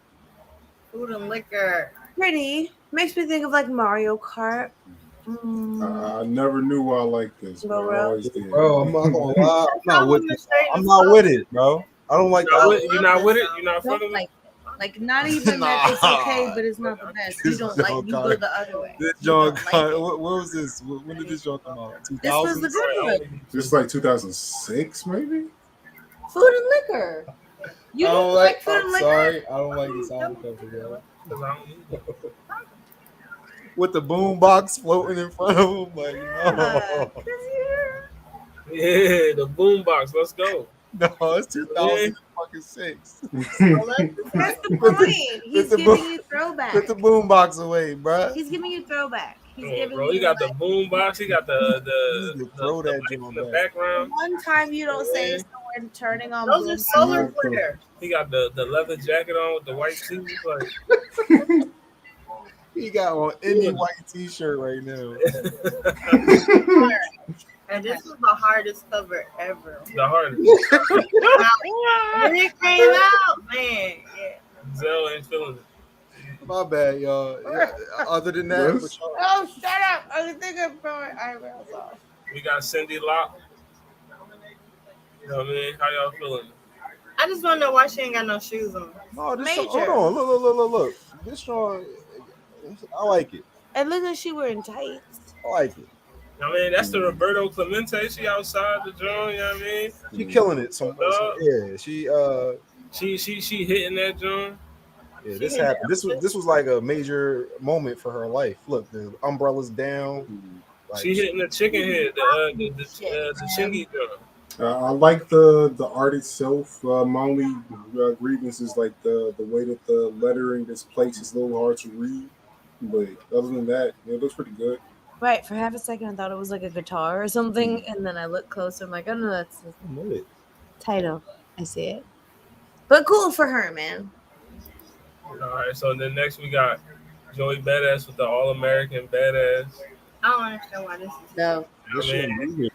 Food and liquor. Pretty makes me think of like Mario Kart. I never knew why I liked this, but I always did. Bro, I'm not gonna lie. I'm not with it. I'm I'm not with it, bro. I don't like that. You're not with it? You're not Don't fucking with it? like not even that it's okay, but it's not the best. You don't like you go the other way. This You John, don't like it. what was this? When did this John come out? This was the 2000s? good one. This is like 2006, maybe. Food and liquor. You don't like food and I'm liquor? sorry, I don't like this album cover, bro. 'Cause I don't need it. With the boom box floating in front of him, like no, 'Cause you're- Yeah, the boombox. Let's go. no, it's 2006. That's the point. He's the giving boom- you throwback. Put the boom box away, bro. He's giving you throwback. He's Come on, giving bro. you He got the like, boombox. He got the Throw that mic joint in the back. background. one time you don't say somewhere turning on Those blue. are solar flare. He got the leather jacket on with the white suit. Like, He got on any white T-shirt right now. And this was the hardest cover ever. The hardest. When it came out, man, yeah. Zell ain't feeling it. My bad, y'all. Yeah, other than that, Yes. what y'all- Oh, shut up! I was thinking of throwing eyebrows off. We got Cindy Locke. You know what I mean? How y'all feeling? I just want to know why she ain't got no shoes on. no, this Major. hold on, look. This song, I like it. And look at she wearing tights. I like it. I mean, that's the Roberto Clemente. She outside the joint. You know what I mean? She killing it. Yeah, She hitting that joint. yeah. This happened. This was like a major moment for her life. Look, the umbrellas down. Like, She hitting the chicken head. The chingy joint. I like the art itself. My only grievance is like the way that the lettering is placed is a little hard to read. But other than that, it looks pretty good. Right, for half a second I thought it was like a guitar or something, and then I looked closer. I'm like, oh no, that's the I know it. title. I see it. But cool for her, man. All right. So then next we got Joey Badass with the All American Badass. I don't understand why this is. No. I mean,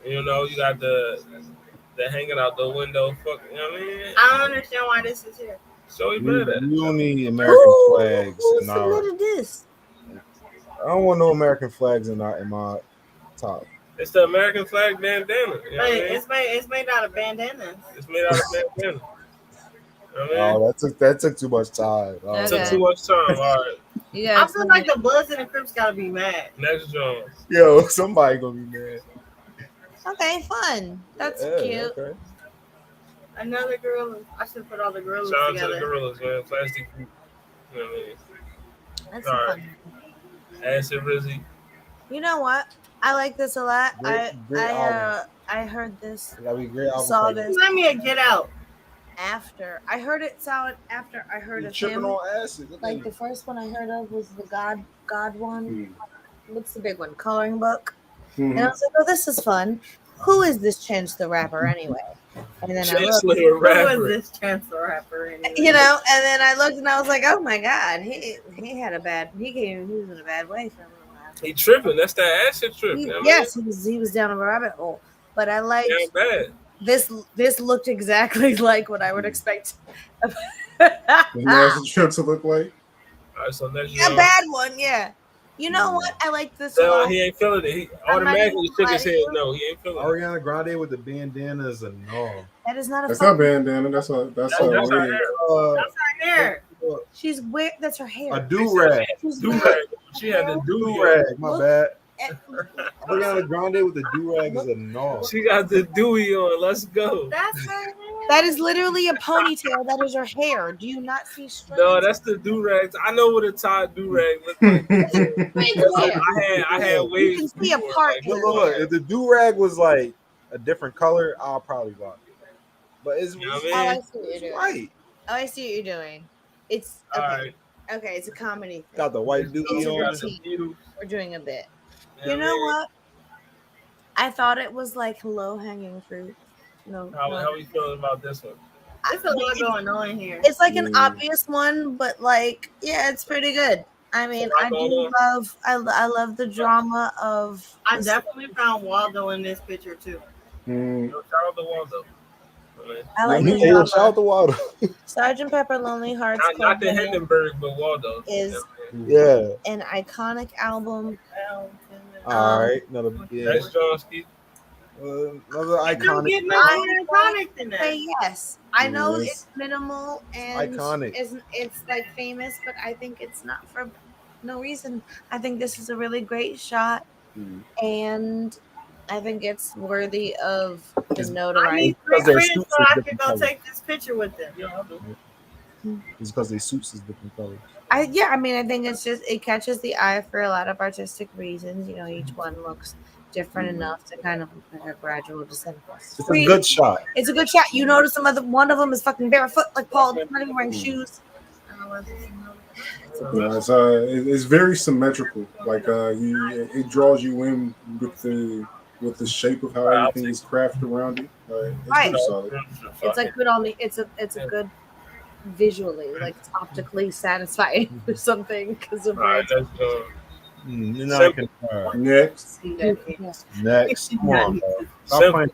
you know, you got the hanging out the window. Fuck, you know what I mean? I don't understand why this is here. Joey We Badass. don't need American flags Who in our. submitted this? I don't want no American flags in my top. It's the American flag bandana. You know what I But mean? it's made out of bandanas. It's made out of bandana. You know what I mean? Oh, that took too much time. Oh, It Okay. took too much time. All right. Yeah. I feel like the Bloods and the Crips gotta be mad. Next Jones. Yo, somebody gonna be mad. Okay, fun. That's Yeah, cute. okay. Another gorilla. I should put all the gorillas Shout out to the together. gorillas, man. Plastic group. You know what I mean? That's All right. fun. Acid Rizzy. You know what? I like this a lot. Great album. I heard this That'd be a great album. Saw title. this. Remind me of Get Out. after. I heard it sound after I heard You of tripping him. on acid. Look Like at the you. first one I heard of was the God one. Hmm. What's the big one? Coloring book. And I Mhm. was like, oh, this is fun. Who is this Chance the Rapper anyway? And then I looked, Chancellor Who rapper. is this Chancellor rapper anyway? you know, and then I looked and I was like, oh my God, he had a bad, he was in a bad way for a little while. He tripping. That's that acid trip. You know what I Yes, he was down a rabbit hole. But I liked mean? Yeah, bad. this looked exactly like what I would expect. And that's the trip to look like. All right, so next A Jones. bad one, yeah. You know what? I like this a No, lot. he ain't feeling it. He I'm not automatically even shook his head. lying. No, he ain't feeling it. Ariana Grande with the bandana is a no. That is not a That's fun. not bandana. That's a That's her wig. hair. That's her hair. She's weird. That's her hair. A do rag. She's Do weird. rag. She had the do Do rag. rag. My bad. And- Ariana Grande with the do rag is a no. She got the dewy on. Let's go. That's her hair. That is literally a ponytail. That is her hair. Do you not see strands? No, that's the do rags. I know what a Todd do rag looks like. I had You waves. can see a before, part like, in Look, look, if the do rag was like a different color, I'll probably rock it. But it's, You know what Oh, I I mean? see what you're doing. right. Oh, I see what you're doing. It's All okay. right. Okay, it's a comedy thing. Got the white It's dookie a She on. got some needles. We're doing a bit. You You know what? I thought it was like low hanging fruit. No, How no. we feeling about this one? There's a lot going on here. It's like an Mm. obvious one, but like, yeah, it's pretty good. I mean, It's a I lot do going love, I love the drama of. I this- definitely found Waldo in this picture too. Mm. Yo, shout out to Waldo. I mean, I like Yeah, the Hey, yo, shout out drama. to Wilder. Sergeant Pepper Lonely Hearts not Club the Band Hindenburg, but Waldo. is Yeah. an iconic album. All right. Another yeah. Next Johnsky. Another Don't iconic. get much more iconic than Say that. yes, I know Yes. it's minimal and Iconic. it's like famous, but I think it's not for no reason. I think this is a really great shot, Mm. and I think it's worthy of the It's- I notoriety. need 3 Because their friends suits so are I can different go colors. take this picture with them. Yeah, I do. It's because their suits is different colors. I mean, I think it's just it catches the eye for a lot of artistic reasons. You know, each one looks different enough to kind of look like a gradual descent. It's a good shot. It's a good shot. You notice one of them is fucking barefoot, like Paul, not even wearing shoes. It's very symmetrical. Like it draws you in with the shape of how everything is crafted around it. It's Right. pretty solid. It's like good on the. It's a good visually, like it's optically satisfying or something because of All right, where that's You're not Next. next. Come on, bro. Stop Simple. playing.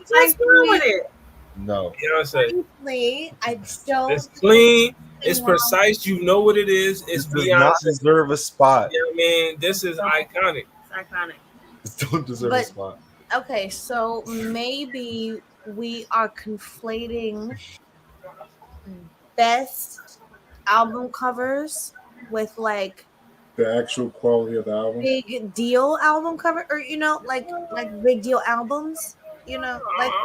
What's wrong with it? No. Beyonce. Frankly, I don't. It's clean. It's precise. You know what it is. It's It does not Beyonce. deserve a spot. You know what I mean? This is iconic. It's iconic. It don't deserve a But- spot. Okay, so maybe we are conflating best album covers with like The actual quality of the album. big deal album cover, or like big deal albums. Like Are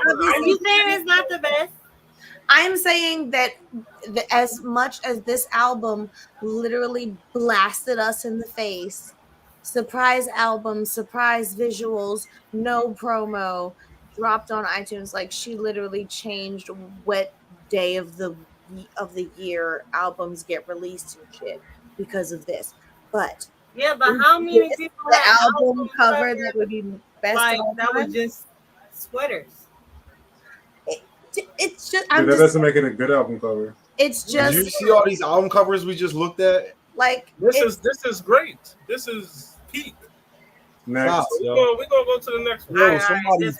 obviously, you saying it's not the best? I'm saying that as much as this album literally blasted us in the face, surprise album, surprise visuals, no promo, dropped on iTunes. Like she literally changed what day of the year albums get released and shit because of this. But Yeah, but how many people the have album cover covers that would be best like of all that was time, just sweaters? it's just Yeah, that doesn't make it a good album cover. it's Did you just see all these album covers we just looked at? like This it's- is great. This is peak. Next. Stop, We're yo. gonna go to the next one. Yo,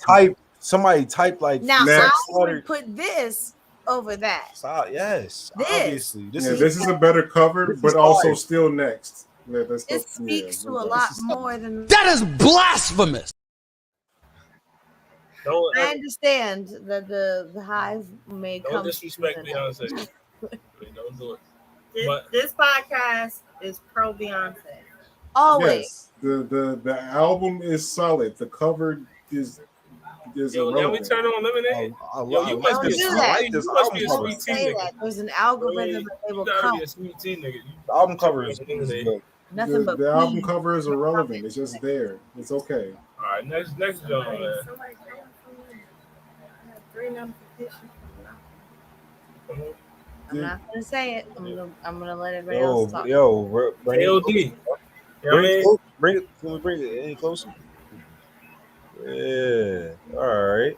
Alright, somebody type like now Next. I would put this over that. Stop. Yes, This. obviously. This is a better cover, This is but also fire. still next. Yeah, that's It speaks to a this lot is- more than That is blasphemous. Don't, I understand that the hive may don't come. disrespect Beyonce. Don't do it. But- This podcast is pro Beyonce. Always. Yes, the album is solid. The cover is Yo, now we irrelevant. turn on Lemonade. I Yo, you must Don't be do a that. I like this You must be album a cover. sweet tea Say nigga. that there's an I algorithm mean, that they you will gotta come. be a sweet tea nigga. The album cover is good. Nothing but The album peas. cover is irrelevant. It's just there. It's okay. All right, next joint. Somebody came from me. I had 3 notifications. I'm not gonna say it. I'm gonna let everybody else talk. Bring it, AOD. You know what I mean? bring it, can we bring it any closer? Yeah, all right.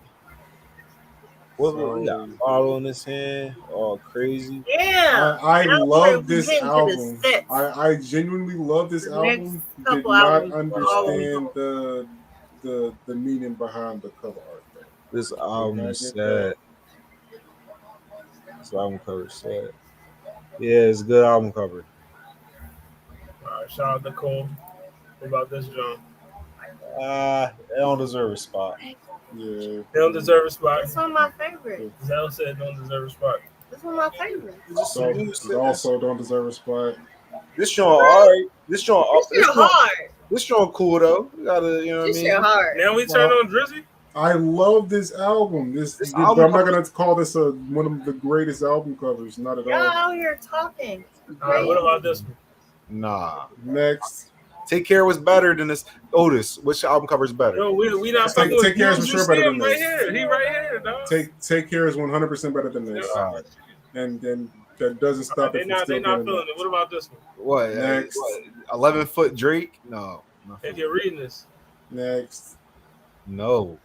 What we got? Bottle in this hand, all crazy. Yeah. I Now love we're this getting to the album. sets. I genuinely love this The album. next Did couple not albums are always understand the meaning behind the cover art. Though. This album is sad. This album cover is sad. Yeah, it's a good album cover. All right, shout out to Cole. What about this joint? They don't deserve a spot. Yeah. They don't deserve a spot. This one my favorite. Zell said don't deserve a spot. This one my favorite. So it also don't deserve a spot. This joint, all right. This joint, This shit hard. this joint cool though. You gotta, you know what I This mean? shit hard. Now we turn on Drizzy. I love this album. This I'm album not gonna call this one of the greatest album covers. Not at Y'all all. out here talking. All right, what about this one? Nah. Next, Take Care was better than this. Otis, which album cover is better? Yo, we not Take- fucking with Take Care is you. for You sure see better him than right this. here. He right here, dog. Take Care is 100% better than this, All right. and then that doesn't stop They it from not still feeling doing it. What about this one? What? Next. 11-foot Drake? No. If you're reading this, Next, No.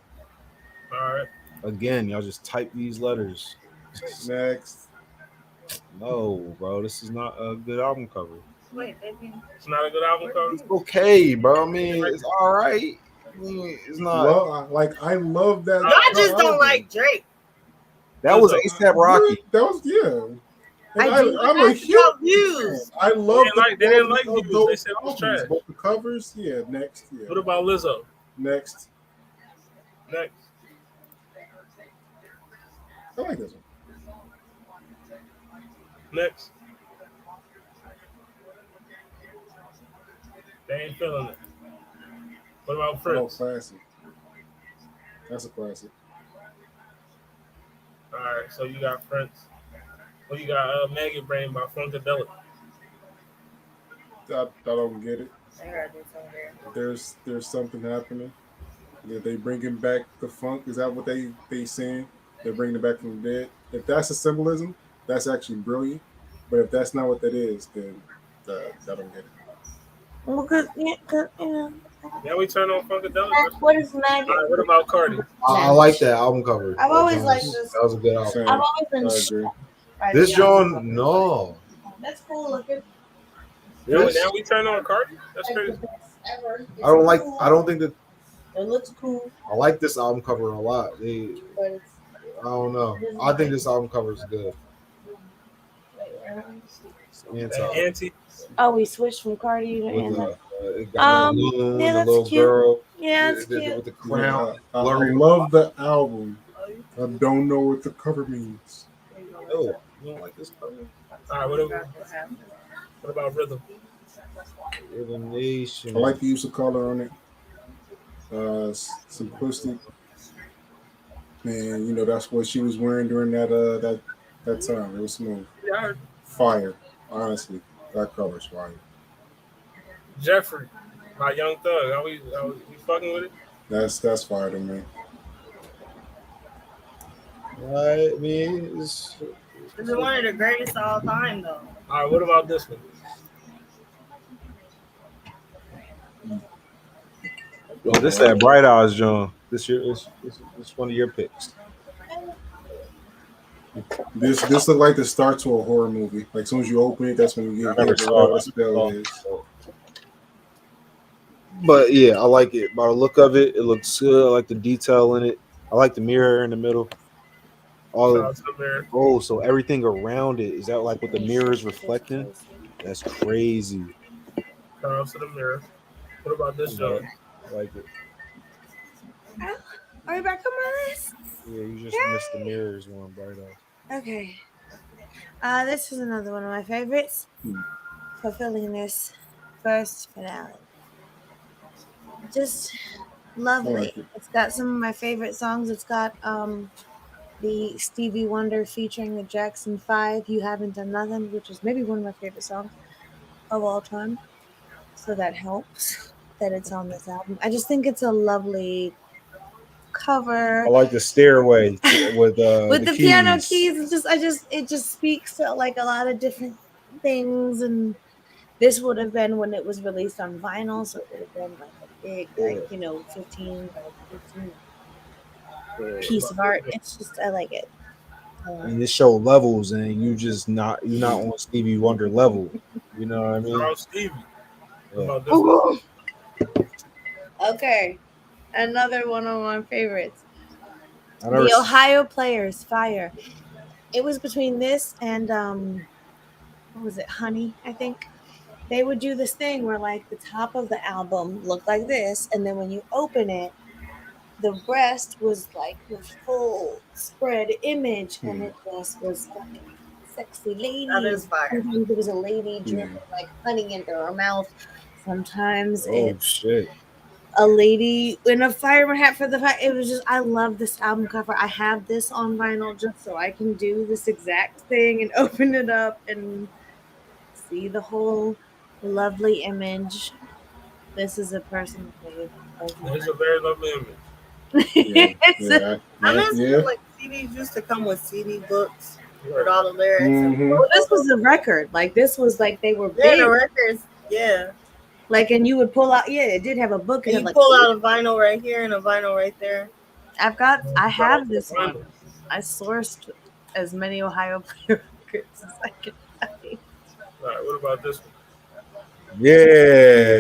all right. Again, y'all just type these letters. next, No, bro. This is not a good album cover. Wait, baby. It's not a good album cover. It's okay, bro. I mean, it's all right. I mean, it's not. I love that. Y'all just don't album. like Drake. That was ASAP Rocky. That was And I do I'm a That's huge your views. I love They didn't like both of Views. those They said it was albums, trash. but the covers, yeah. Next, What about Lizzo? next. Next. I like this one. Next. They ain't feeling it. What about Oh, Prince? classic. That's a classic. All right, so you got Prince. Well, you got Maggot Brain by Funkadelic. I don't get it. I heard this over there. There's something happening. They bringing back the funk. Is that what they saying? They're bringing it back from the dead. If that's a symbolism, that's actually brilliant. But if that's not what that is, then I don't get it. Well, cause Now we turn on Funkadelic. what is All maggot? right, what about Cardi? I like that album cover. I've always That liked was- this. That was a good album. Same. I've always been. I agree. Right, This yeah. John, no. That's cool looking. Really? Now we turn on Cardi? That's crazy. I don't think that It looks cool, I like this album cover a lot. but it's I don't know. I think this album cover is good. That Anti. anti. oh, we switched from Cardi to With Anna. it got the balloon, yeah, the that's little cute. girl, Yeah, it's with cute. the crown. I blurry. love the album. I don't know what the cover means. Oh, you don't like this cover? All right, whatever. What about Rhythm? Rhythm Nation. I like the use of color on it. Simplistic. And you know that's what she was wearing during that time. It was smooth. Yeah, Fire. Honestly, that color's fire. Jeffrey, my Young Thug. Are we fucking with it? That's fire to me. I mean, It's one of the greatest of all time, though. All right, what about this one? oh, this that Bright Eyes, John. This one of your picks. This looked like the start to a horror movie. Like as soon as you open it, that's when you I get never hit with saw whatever it. the spell is. But yeah, I like it. By the look of it, it looks good. I like the detail in it. I like the mirror in the middle. All Shout out of, to the mirror. oh, so everything around it, is that like what the mirror is reflecting? That's crazy. Shout out to the mirror. What about this joint? I like it. Are we back on my list? Yeah, you just missed the mirrors one, Bright Eyes. Okay. This is another one of my favorites. Fulfilling this first finale. Just lovely. I like it. It's got some of my favorite songs. It's got the Stevie Wonder featuring the Jackson 5, You Haven't Done Nothing, which is maybe one of my favorite songs of all time. So that helps that it's on this album. I just think it's a lovely cover. I like the stairway with The piano keys. It just speaks to like a lot of different things, and this would have been when it was released on vinyl, so it would have been like a big, like 15 by 15 piece of art. It's just I like it. And this show levels, and you're not on Stevie Wonder level. You know what I mean? Shout out Stevie. What Yeah. about this one? Okay, another one of my favorites. I never The Ohio Players, Fire. It was between this and what was it, Honey, I think. They would do this thing where like the top of the album looked like this, and then when you open it, the breast was like the full spread image, and it just was fucking sexy lady. That is fire. Sometimes there was a lady drinking like honey into her mouth. Sometimes Oh it's shit! a lady in a fireman hat for the fire. It was just, I love this album cover. I have this on vinyl just so I can do this exact thing and open it up and see the whole lovely image. This is a personal favorite. It's a very lovely image. I miss like CDs used to come with CD books with all the lyrics. Well, this was a record. Like this was like they were Yeah, big. the records. Yeah. Like, and you would pull out. Yeah, it did have a book. And And you like, pull out a vinyl right here and a vinyl right there. I have this one. I sourced as many Ohio Player records as I could find. All right, what about this one? Yeah,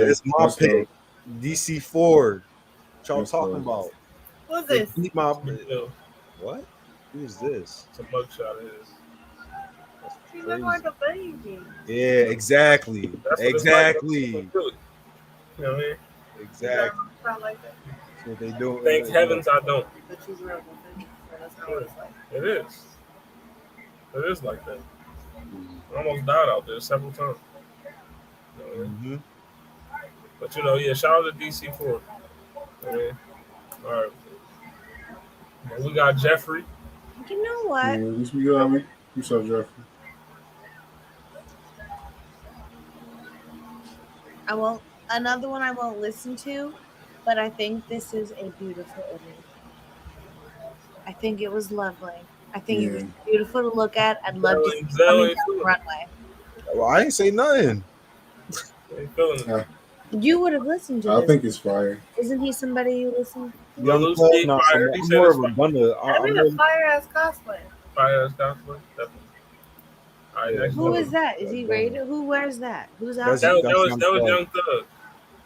it's my pick. DC Ford. What y'all talking about? What's They this? beat my Yeah, what? Who's this? it's a mugshot of his. He looked like a baby. Yeah, exactly. That's what it's Exactly. like. Really. You know what I mean? Exactly. Sound like that. That's what they do. Thank heavens I don't. But you grew up with baby, so that's not what it's like. It is. It is like that. I almost died out there several times. You know what I mean? But yeah, shout out to DC4. I mean, all right. And we got Jeffrey. You know what? At least we got me. What's up, Jeffrey? Another one I won't listen to, but I think this is a beautiful image. I think it was lovely. I think it was beautiful to look at. I'd love to see it coming down the runway. Well, I ain't say nothing. Ain't feeling it. You would have listened to I this. think it's fire. Isn't he somebody you listen to? Young Lucy, Thug, no, fire. He I'm said more it's of a bundle. That'd be a fire ass cosplay. Fire ass cosplay. Definitely. All right, Yeah. next Who one. is that? Is he rated? Who wears that? Who's out That's- there? That was Young Young Thug.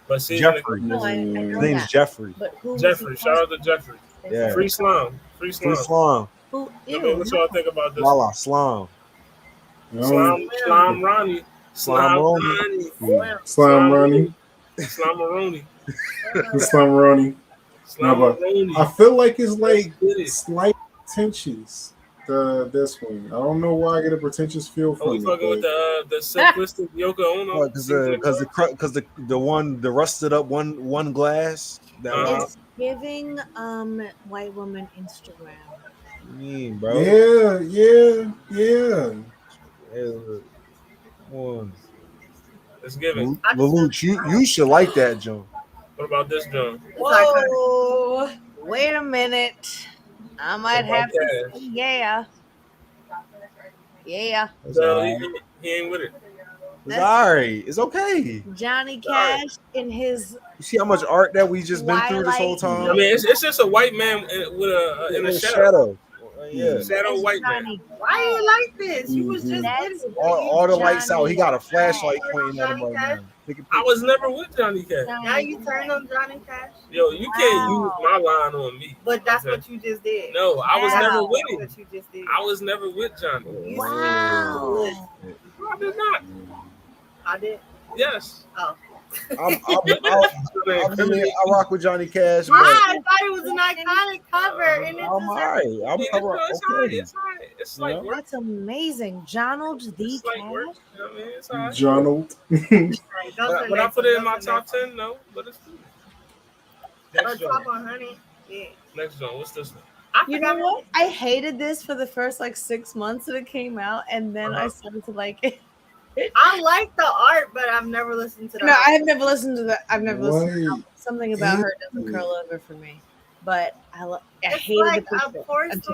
But see, Jeffrey. No, I His know name's that. Jeffrey. But who was Jeffrey. he Shout out to Jeffrey. Yeah. Free Slime. Free Free Slime. Slime. Who? I mean, what y'all think about this? Lala Slime. Slime Ronnie. Slime Ronnie. Ronnie. Slime Ronnie. Slime Ronnie. Slime Ronnie. Slime No, but Ronnie. I feel like it's like Get it. slight tensions. This one, I don't know why I get a pretentious feel Are from we it. fucking with but the simplistic Yoko Ono? Because the rusted up one glass that Uh-huh. It's giving white woman Instagram. mean, bro. yeah. One. It's giving. Lelouch, you should like that, Joe. What about this, John? Whoa! Wait a minute. I might have to. Cash. Say, yeah. Yeah. So he ain't with it. It's all right. It's okay. Johnny Cash in his You see how much art that we just been through this whole Twilight. time? I mean, it's just a white man with a in a shadow. Yeah. Shadow white man. Johnny. Why you like this? You was just That's with it. All the lights out. He got a Johnny flashlight Cash. pointing at him right Johnny now. Take a I picture. was never with Johnny Cash. Now you turn on Johnny Cash, Yo, you can't use Wow. my line on me. but that's Okay. what you just did. No, I was Wow. never with That's him. what you just did. I was never with Johnny. You Wow. No, I did not. I did. Yes. Oh. I rock with Johnny Cash, but I thought it was an iconic cover, and it I'm all deserved right. I I'm mean, okay. it's alright. It's alright. It's You like know? work. That's amazing. Donald the It's like work. Cash. You know what I mean? It's alright. Donald. But I put it in my top 10, no. But it's good. Next Top John. on honey. Yeah. Next John. What's this one? I You know forgot what? I hated this for the first like 6 months that it came out, and then I started to like it. I like the art, but I've never listened to that. No, I have never listened to that. I've never listened. Why? Something about her doesn't curl over for me, but I It's hated like the a picture until I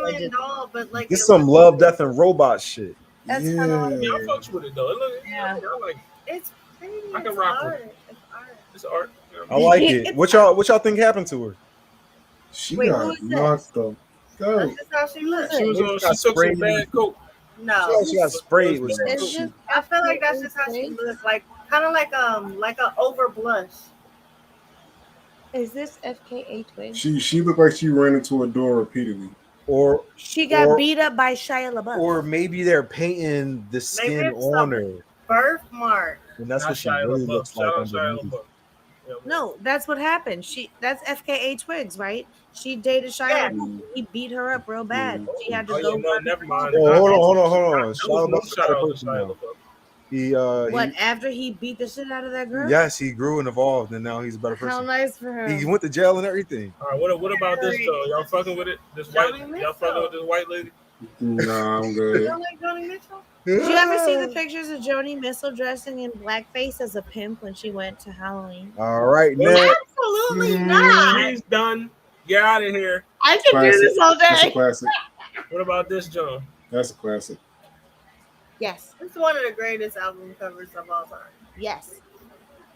porcelain did. doll, but like It's it some looks love, like- death, and robot shit. That's kinda like- Yeah, I fucks with it though. It look, Yeah. I like it. It's pretty. I can It's rock with art. It's art. It's art. You know I what like it. What y'all think happened to her? She Wait, who got is this? knocked up. Go. That's just how she looks. I mean? She She got took some sprayed. bad coke. No, She got sprayed with It's some just- I feel like that's just how she looks. Like kind of like a over blush. Is this FKA Twins? She looked like she ran into a door repeatedly. or She got or- beat up by Shia LaBeouf. or maybe they're painting the skin it's on some- her, Birthmark. and that's Not what she Shia really LaBeouf. looks like Shout out Shia underneath. LaBeouf. Yeah, No, that's what happened. That's FKA Twigs, right? She dated Shia Yeah. LaBeouf. He beat her up real bad. She had to Oh, go. yeah, no, never mind. Oh, hold on. That Shia was LaBeouf no got shout a out to person Shia now. LaBeouf. He What, after he beat the shit out of that girl? yes, he grew and evolved, and now he's a better How person. nice for her. He went to jail and everything. All right, what about this though? Y'all fucking with it? This white, y'all fucking with this white lady? Nah, I'm You good. don't like Joni Mitchell? Did you ever see the pictures of Joni Mitchell dressing in blackface as a pimp when she went to Halloween? All right, now Absolutely not. She's done. Get out of here. I can Classic. do this all That's a day. classic. What about this, John? That's a classic. Yes, It's one of the greatest album covers of all time. yes.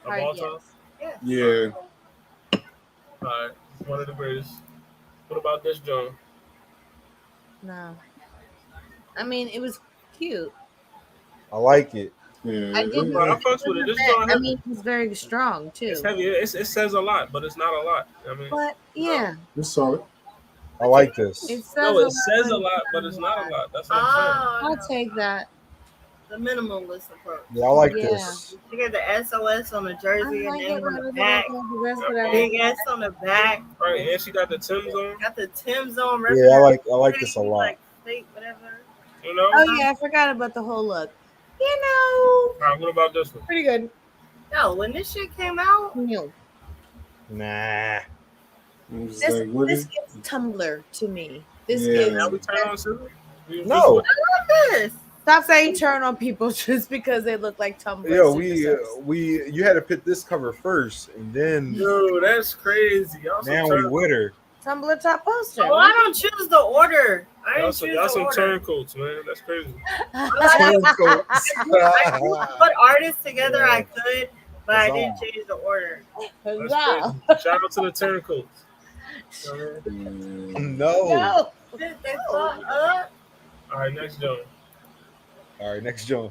Of Hard all yes. time? Yeah. All right, it's one of the greatest. What about this, John? No. I mean, it was cute. I like it. Yeah. I did. Bro, I fucks with it. This John I heavy. mean, it's very strong too. It's heavy. It says a lot, but it's not a lot. I mean, But yeah, It's solid. I like this. it says no, a it says a lot. lot, but it's not a lot. That's what I'm Oh, I'll no. take that. The minimalist approach. Yeah, I like Yeah. this. You get the SOS on the I jersey and like then it on when the it's back. like the rest of that. Big S on the back. saying. Right, and she got the Timbs on. Got the Tim's on. Yeah, I like this a lot. Like fake, whatever. You know. Oh yeah, I forgot about the whole look. You know, All right, what about this one? pretty good. Yo, when this shit came out, No. Nah. I'm just This like, what this is gives Tumblr to me. This Yeah. Now we gives. turn on Super? No. this. Stop saying turn on people just because they look like Tumblr. Yo, superstars. you had to pick this cover first, and then Dude, that's crazy. Y'all some now we turn- with her. Tumblr top poster. Oh, I don't choose the order. I Y'all didn't some, choose y'all the some order. turncoats, man. That's crazy. I could put artists together, I could, but I didn't Huzzah. change the order. That's No. crazy. Shout out to the turncoats. You know what I mean? No. No. They fucked up. All right, next John. All right, next John.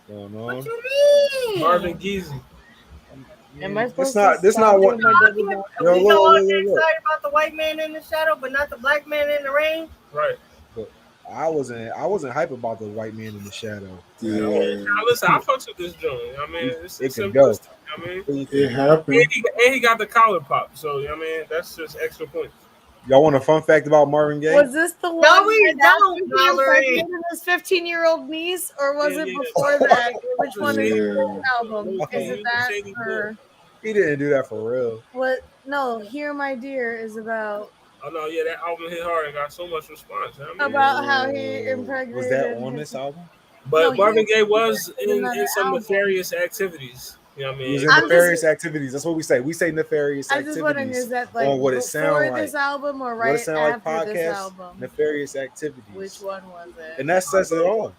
Going What on. you mean? Marvin Geezy. Am I This supposed not to this stop not what. doing my Debbie Downer? Yo, We look, go all look, get look, look. excited about the white man in the shadow, but not the black man in the rain. Right. I wasn't hype about the white man in the shadow. Yeah, Now listen, I fucks with this joint. I mean, it's It can go. simplistic. I mean, it happened. and he got the collar pop. So I mean, that's just extra points. Y'all want a fun fact about Marvin Gaye? Was this the one? No, we where that don't, was Valerie. impregnated his 15-year-old niece, or was Yeah, it yeah. before that? Which one is Yeah. the album? Is Yeah. it that Shady or He didn't do that for real. what? No, "Hear My Dear" is about Oh no, yeah, that album hit hard and got so much response. I mean, about how he impregnated. Was that on his- this album? but No, Marvin he- Gaye was did in another some album. nefarious activities. You know what I He was mean? in I'm nefarious activities. That's what we say. We say nefarious I'm just wondering, is activities. that like on what it before sound this like. album or What it right sound like after this podcast? album? Nefarious activities. Which one was it? And that says it all.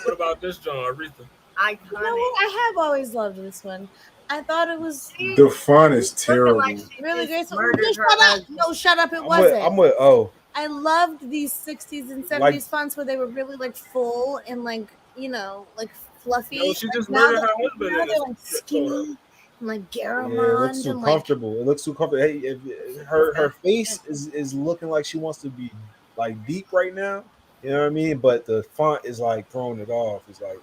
What about this John Aretha? Iconic. You know what? I have always loved this one. I thought it was The font is Looking terrible. like she really just great. So, murdered just her shut up! husband. No, shut up! It I'm wasn't. with O. I loved these 60s and 70s Like- fonts where they were really like full and like, you know, like fluffy. No, she just Now murdered her they're- husband now in they're like this skinny photo. and like Yeah, it Garamond looks too and like comfortable. It looks too comfortable. Hey, her face is looking like she wants to be like deep right now. You know what I mean? But the font is like throwing it off. It's like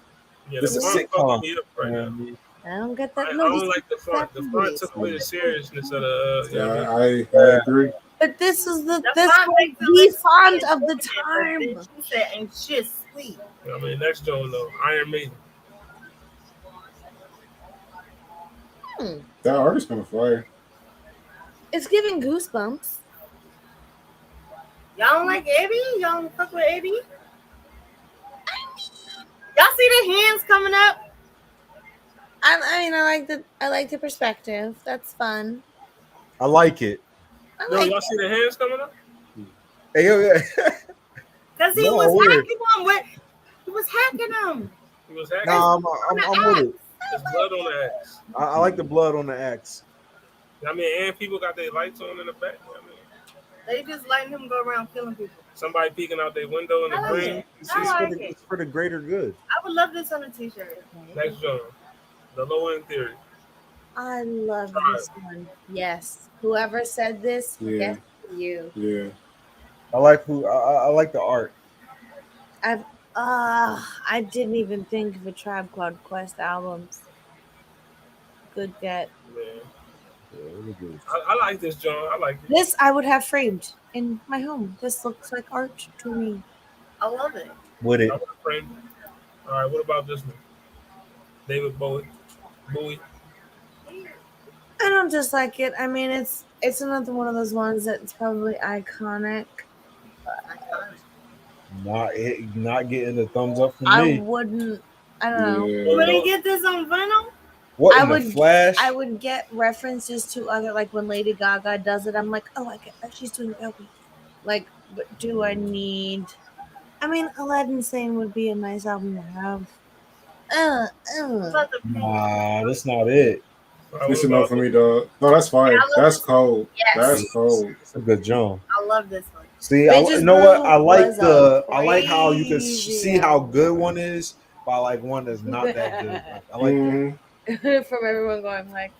Yeah, This the is front sitcom. fucking me up right you know what I now. mean? I don't get I that. No, don't this like the front. The front 70s. took away the seriousness of the. You know Yeah, what I mean? I agree. But this is the The this font was makes it the look font sweet. of the And time. she said, "Ain't shit sweet." You know what I mean? Next John though, Iron Maiden. That art is kind of fire. It's giving goosebumps. Y'all don't like Eddie? Y'all don't fuck with Eddie? Y'all see the hands coming up? I mean, I like the perspective. That's fun. I like it. I Yo, like y'all see the hands coming up? Hey, yo, yeah. Cause he No, was weird. hacking them with. He was hacking them. He was hacking. No, I'm with it. There's blood on the axe. I like the blood on the axe. I mean, and people got their lights on in the back. I mean, They just letting him go around killing people. somebody peeking out their window in the I like green. it. It's, I it's, like for the, it. it's for the greater good. I would love this on a t-shirt. Next John, the low end theory. I love this one. Yes. Whoever said this, Yeah. yes, you. Yeah. I like I like the art. I didn't even think of a Tribe Called Quest albums. Good get. Man. I like this John. I like it. This I would have framed in my home. This looks like art to me. I love it. With it. I want a friend. All right, what about this one? David Bowie. I don't dislike it. I mean, it's another one of those ones that's probably iconic. Not getting the thumbs up from I me. wouldn't. I don't know. Yeah. Would he get this on vinyl? What I in would- the Flash? I would get references to other, like when Lady Gaga does it, I'm like, oh, I get that she's doing Bowie. Like, but do I need? I mean, Aladdin Sane would be a nice album to have. About the Nah, that's not it. All right, It's what enough about for me, dog. No, that's fire. Yeah, I love That's it. cold. Yes. That's cold. It's a good John. I love this one. See, Bitches you know what? I Brew like was I like how you can crazy see how album. good one is, but I like one that's not that good. I like Mhm. From everyone going like,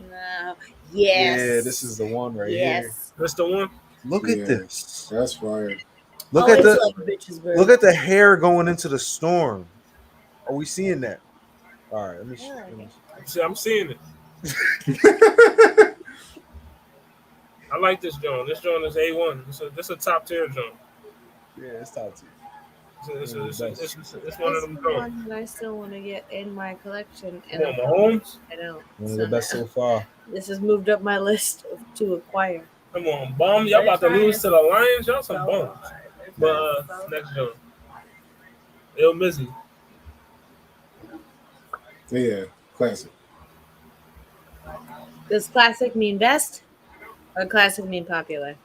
no, yes, Yeah, this is the one right here. yes. That's the one. Look Yeah. at this. That's fire. Look Always at the love Bitches Brew. look at the hair going into the storm. Are we seeing that? All right, let me. Yeah. Let me See, I'm seeing it. I like this John. This John is A1. This a top tier John. yeah, it's top two. It's one of them It's Johns. one that I still want to get in my collection, and Come on, Mahomes. I don't. One of So the best so far. this has moved up my list to acquire. Come on, bum. Y'all about to lose to the Lions. Y'all some bums. But next John. Il Mizzy. Yeah, classic. Does classic mean best, or classic mean popular?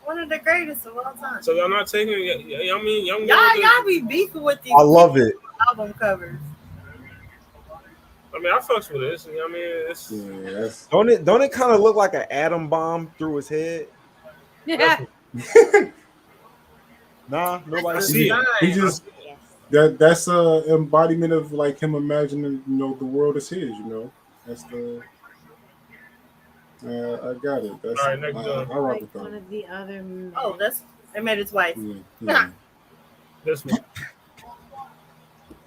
One of the greatest of all time. So y'all not taking y'all mean young Y'all be beefing with these I love it. album covers. I mean, I fucks with this. I mean, it's Yeah, that's Don't it kind of look like an atom bomb through his head? Yeah. Nah, nobody I see see it. it. he just that's a embodiment of like him imagining, the world is his. That's the. I got it. That's All right, next I one. rock Like with that one one. of the other men. Oh, they made it twice. Yeah. This one.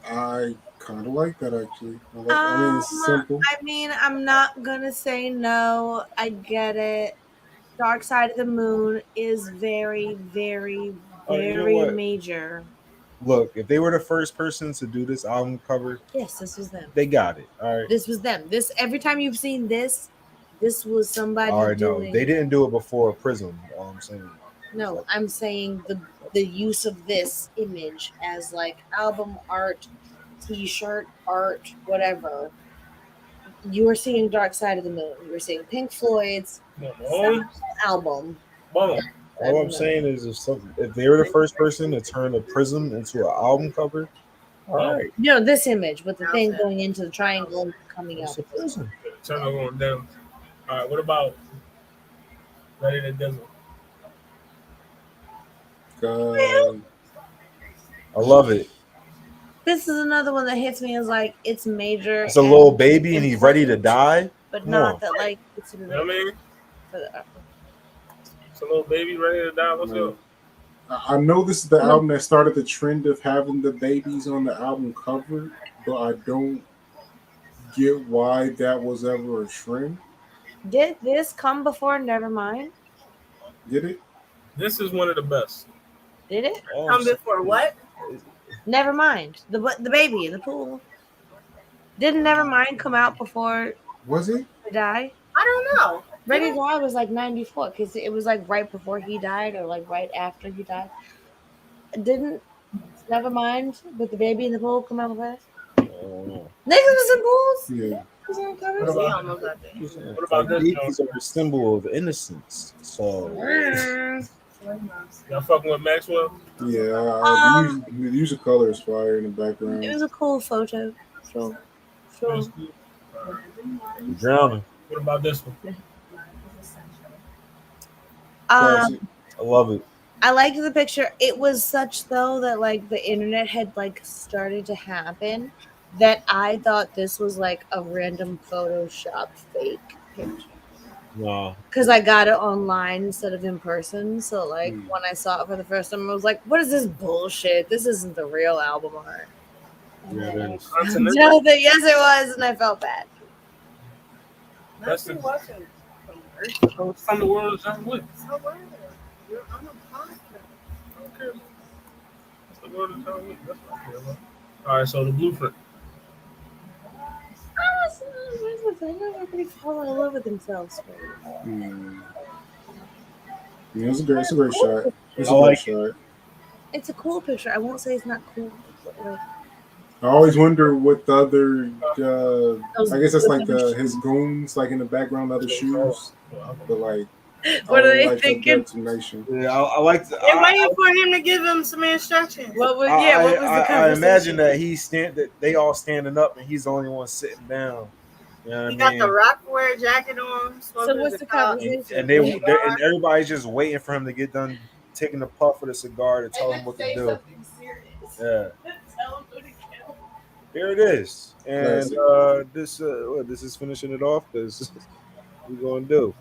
I kind of like that actually. I mean, it's simple. I mean, I'm not gonna say no. I get it. Dark Side of the Moon is very, very, Oh, you know very what? major. Look, if they were the first person to do this album cover, Yes, this was them. they got it. All right. This was them. This every time you've seen this was somebody All right, no, doing. they didn't do it before Prism. All I'm saying. No, I'm saying the use of this image as like album art, T-shirt art, whatever. You were seeing Dark Side of the Moon. You were seeing Pink Floyd's Boom. album. Boom. All I'm saying is, if they were the first person to turn a Prism into an album cover, all right. You know, this image with the thing going into the triangle and coming It's out. a Prism. Turn it on down. All right, what about Ready to Dizzle? I love it. This is another one that hits me as like it's major. It's a little baby and he's ready to die. but Come not on. that like it's You know what I mean? for the It's a little baby ready to die. What's No. up? I know this is the album that started the trend of having the babies on the album cover, but I don't get why that was ever a trend. Did this come before Nevermind? Did it? This is one of the best. Did it? All Come I'm before what? Nevermind. The baby in the pool. Didn't Nevermind come out before Was it? he died? I don't know. Ready to Die was like 94 because it was like right before he died or like right after he died. Didn't Nevermind with the baby in the pool come out with that? Oh. Niggas was in pools? Yeah. Was on What covers? about- We almost got there. What about this, Babies are a symbol of innocence. So Y'all fucking with Maxwell? Yeah. The use of color is fire in the background. It was a cool photo. Sure. That's Sure. cool. you're drowning. What about this one? Classic. I love it. I liked the picture. It was such though that like the internet had like started to happen that I thought this was like a random Photoshop fake picture No. because I got it online instead of in person. So like when I saw it for the first time, I was like, "What is this bullshit? This isn't the real album art." And Yeah, then it is. I found out that yes, it was, and I felt bad. That's That's the- watching from Earth. From the world of John Wick. So what? You're on a podcast. I don't care. That's the world of John Wick. That's what I care about. All right, so the blueprint. Everybody falling in love with themselves. Yeah, it's a great shot. It's a I great like shot. It's a cool picture. I won't say it's not cool. But like, I always wonder what the other. I guess that's like his goons, like in the background, other shoes. But like, what are I they like thinking? that Nation. Yeah, I like. They're waiting for him to give him some instructions. What was I what was the conversation? imagine that they all standing up and he's the only one sitting down. You know what He I got mean? the Rockwear jacket on. So what's the conversation? and and everybody's just waiting for him to get done taking a puff of the cigar to tell him what to do. Yeah. Here it is, and Classic. this is finishing it off. This we gonna do.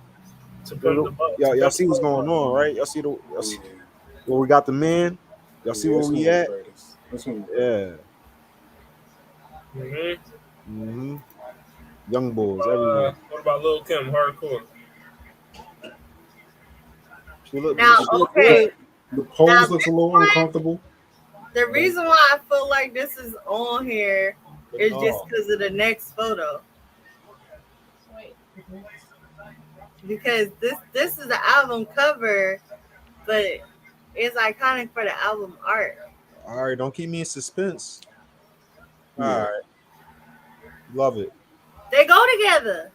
Y'all see what's going on, right? Y'all see where we got the man. Y'all see where we at? Yeah. Mm-hmm. Young boys everywhere. What about Lil Kim, hardcore? She look, Now, she look okay. The pose Now, looks a little uncomfortable. The reason why I feel like this is on here is just because of the next photo. Because this is the album cover, but it's iconic for the album art. All right, don't keep me in suspense. All Yeah. right, love it. They go together.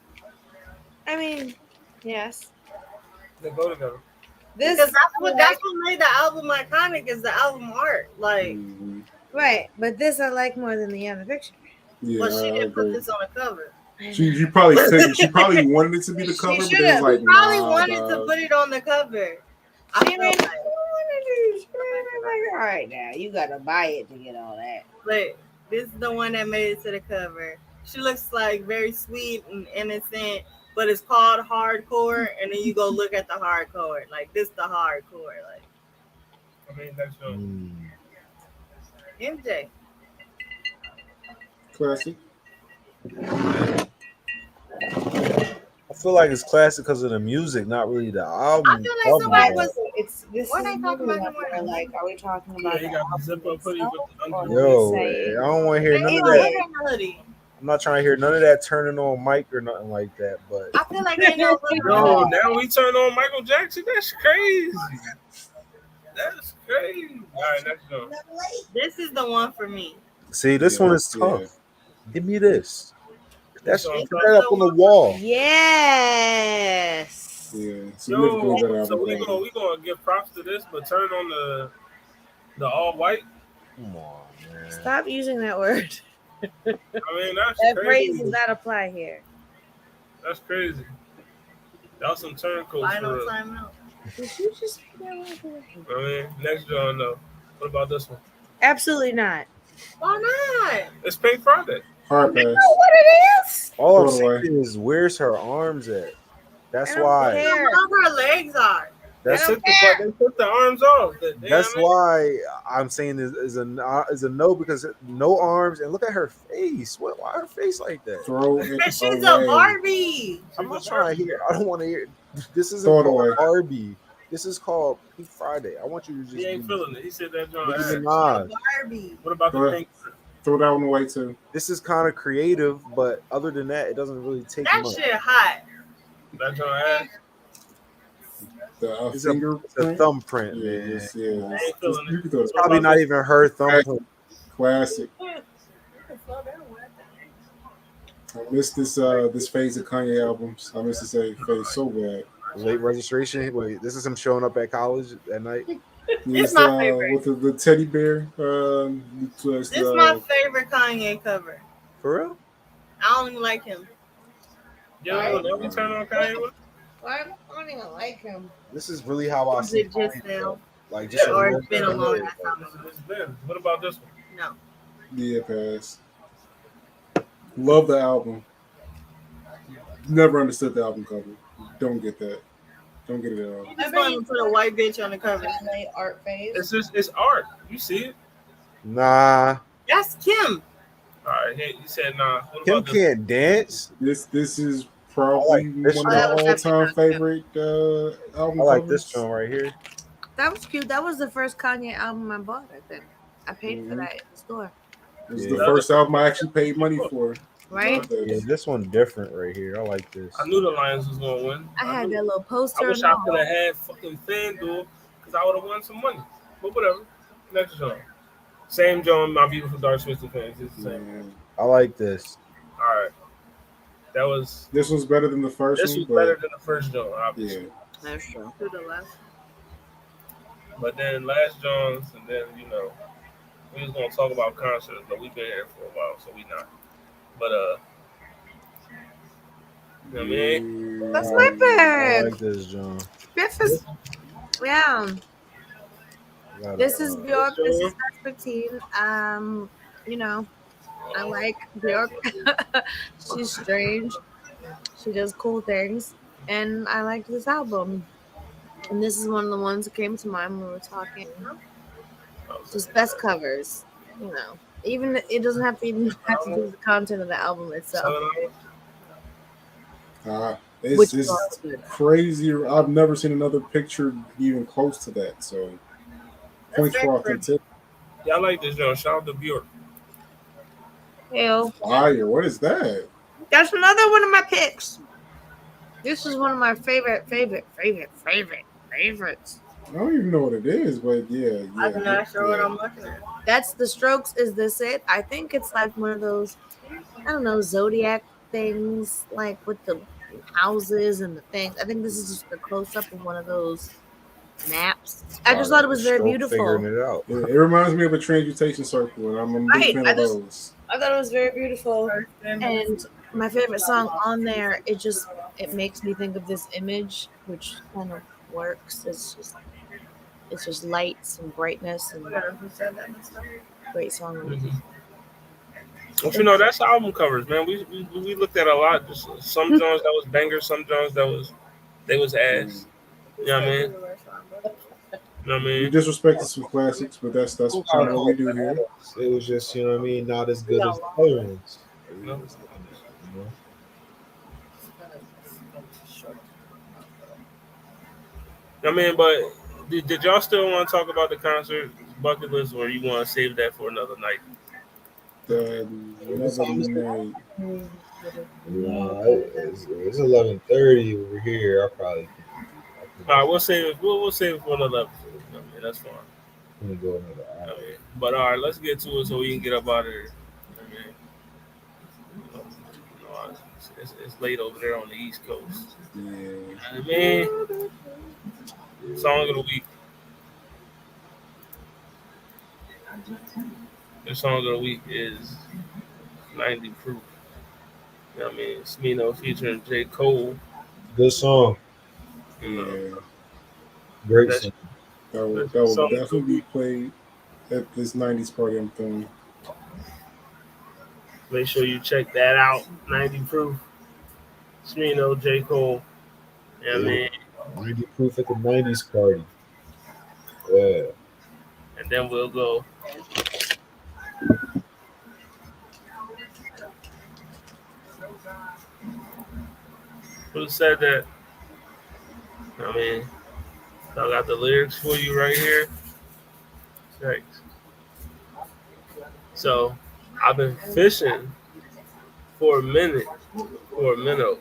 I mean, yes. They go together. This Because that's what made the album iconic is the album art. Like, right, but this I like more than the other picture. Yeah, but she I didn't put agree. this on the cover. She probably wanted it to be the cover, but it was like Probably nah, wanted nah. to put it on the cover. I feel like, All right, now you gotta buy it to get all that. But this is the one that made it to the cover. She looks like very sweet and innocent, but it's called hardcore. And then you go look at the hardcore. Like this, the hardcore. Like I mean, that's MJ. Classic. I feel like it's classic because of the music, not really the album. I feel like somebody was. It's this. What is they talking really about like, him? like, are we talking Yeah, about? he the got the album zipper hoodie itself, with the or under. Yo, say- I don't want to hear none of Ain't that. no melody. I'm not trying to hear none of that turning on mic or nothing like that. But I feel like ain't no Yo, now we turn on Michael Jackson. That's crazy. That's crazy. All right, next one. This is the one for me. see, this one is tough. Yeah. Give me this. That's This put one- that up on the wall. Yes. Yeah, significantly better Yo, so album. we gonna give props to this, but turn on the all white. Come on, man. Stop using that word. I mean, that's That phrase crazy. does not apply here. That's crazy. That was some turncoats for Final real. timeout. Did you just? I mean, next John, though. What about this one? Absolutely not. Why not? It's Pink Friday. Hard pass. What it is? All I'm Throw it away. saying is, where's her arms at? That's I don't why. care. How long her legs are. That's I don't They took the arms off. That's why I'm saying is a no, because no arms, and look at her face. Why her face like that? Throw it Because she's away. a Barbie. I'm not trying to hear. I don't want to hear. This isn't Throw it called away. Barbie. This is called Pink Friday. I want you to just. He ain't feeling it. He said that John. Nicki ass. Minaj. Barbie. What about the Go pink? Throw that one away too. This is kind of creative, but other than that, it doesn't really take That much. shit hot. That John ass. The It's a fingerprint. thumbprint, Yeah, man. yes, yeah. I ain't feeling You it. can throw it. Probably not even her thumbprint. Classic. I missed this phase of Kanye albums. I missed this phase so bad. Late registration. Wait, this is him showing up at college at night. It's, my favorite. with the teddy bear. This is my favorite Kanye cover. For real? I don't even like him. Yo, let me turn on Kanye. West? I don't even like him. This is really how I Is see it just Kanye, now? though. Like just Yeah, Or a it's been a little long bit. time. It's been. What about this one? No. Yeah, pass. Love the album. Never understood the album cover. Don't get that. Don't get it at all. You just want to put a white bitch on the cover. Late art phase. It's art. You see it? Nah, That's Kim. All right. He said nah. What Kim about this? can't dance. This is probably I like this one one. of That my was all-time definitely favorite album I like covers. this one right here. That was cute. That was the first Kanye album I bought. I think I paid for Mhm. that at the store. It was Yeah. the first album I actually paid money for. Right? Love this. Yeah, this one different right here. I like this. I knew the Lions was gonna win. I had knew- that little poster. I wish and I all. could have had fucking FanDuel because I would have won some money. But whatever. Next John. Same John, my beautiful Dark Twisted fans. It's the same. Man. I like this. All right. That was. This was better than the first This one, was but better than the first John, obviously. yeah. That's true. To the left. But then last John's, and then we was gonna talk about concerts, but we've been here for a while, so we not. But you know what I mean? That's my I bag. like this, John. This is yeah. Got This it. is Bjork. This is Rasputin. You know, I like Bjork. She's strange. She does cool things, and I like this album. And this is one of the ones that came to mind when we were talking. Just best covers, you know. Even it doesn't have to even have to do with the content of the album itself, It's, which it's is also good. crazy. I've never seen another picture even close to that. So points for authenticity. Yeah, I like this John. Shout out to Bjork. Hell, Fire. What is that? that's another one of my picks. This is one of my favorites. I don't even know what it is, but yeah. I'm not sure what I'm looking at. That's The Strokes. Is this it? I think it's like one of those, I don't know, zodiac things, like with the houses and the things. I think this is just a close up of one of those maps. I just thought it was very Stroke beautiful. Figuring it out. It reminds me of a transmutation circle, and I'm a big Right, fan I of just- those. I thought it was very beautiful. And And my favorite song on there, it makes me think of this image, which kind of works. It's just It's just lights and brightness and Who said that and stuff? great song. Mhm. But you know, that's album covers, man. We looked at a lot. Just some joints that was bangers, some joints that was ass. You know what I mean? You know what I We mean? disrespected some classics, but that's kind of what we do here. It was just, you know what I mean, not as good as the other ones. No. You know? I mean, but did y'all still want to talk about the concert bucket list, or you want to save that for another night? Another night. It's 11:30 over here. All right, we'll save it. We'll save it for another episode. I mean, that's fine. I'm gonna go another hour. I mean, but all right, let's get to it so we can get up out of here. I mean, it's late over there on the East Coast. Yeah. You know what I mean? Song of the week. The song of the week is 90 Proof. You know what I mean? Smino featuring J. Cole. Good song. You know, Yeah. Great That's- song. That will Song- definitely be played at this 90s party I'm throwing. make sure you check that out. 90 Proof. Smino, J. Cole. You know what I mean? 90 Proof at the 90s party. Yeah. And then we'll go. Who said that? I mean, I got the lyrics for you right here. Thanks. So, I've been fishing for a minute for a minnow.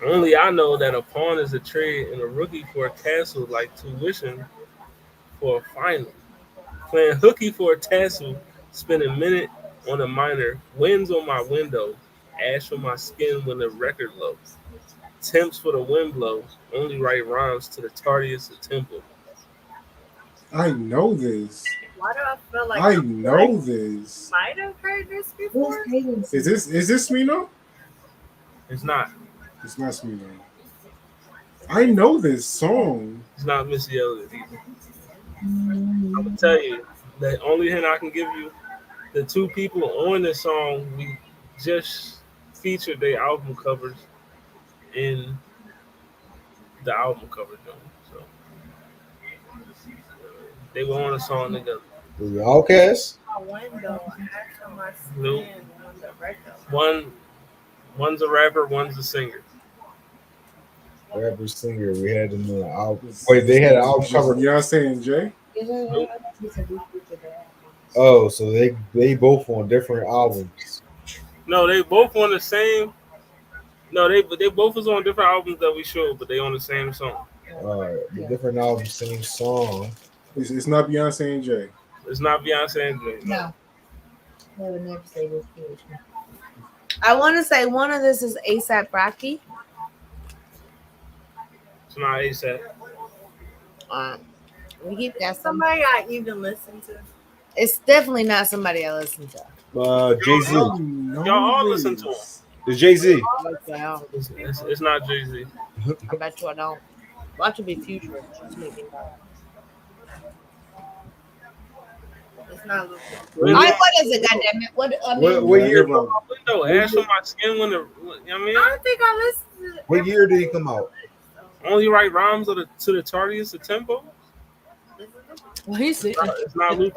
Only I know that a pawn is a trade and a rookie for a castle like tuition for a final. Playing hooky for a tassel, spending a minute on a minor, winds on my window, ash on my skin when the record low. Temps for the wind blow, only write rhymes to the tardiest of tempo. I know this. Why do I feel like I know this. might have heard this before? Is this Smino? It's not. It's not Smino. I know this song. It's not Missy Elliott either. I'm gonna tell you, the only hint I can give you, the two people on this song, we just featured their album covers in the album cover joint. So they were on a song together. The Outcast? My window, ash on my skin, Nope. when the record. One's a rapper, one's a singer. Rapper singer. We had them on the album. Wait, they had an album cover. Beyonce and Jay. Oh, so they both on different albums. No, they both on the same. No, they both was on different albums that we showed, but they on the same song. All right, the different albums, same song. It's not Beyonce and Jay. It's not Beyonce and Jay. No. They would never say this. I want to say one of this is ASAP Rocky. It's not ASAP. We keep guessing. Somebody I even listened to. It's definitely not somebody I listen to. Jay-Z. Y'all all listen to him. It's Jay-Z. It's not Jay-Z. I bet you I don't. Watch it be Future. Just make me know. It's not Luke. What is it? Goddammit! What year? Window, ash on my skin when the. You know what I mean? I don't think I listened to What year did he come out? Only write rhymes to the tardiest of tempo. Well, he's It's not Lupe.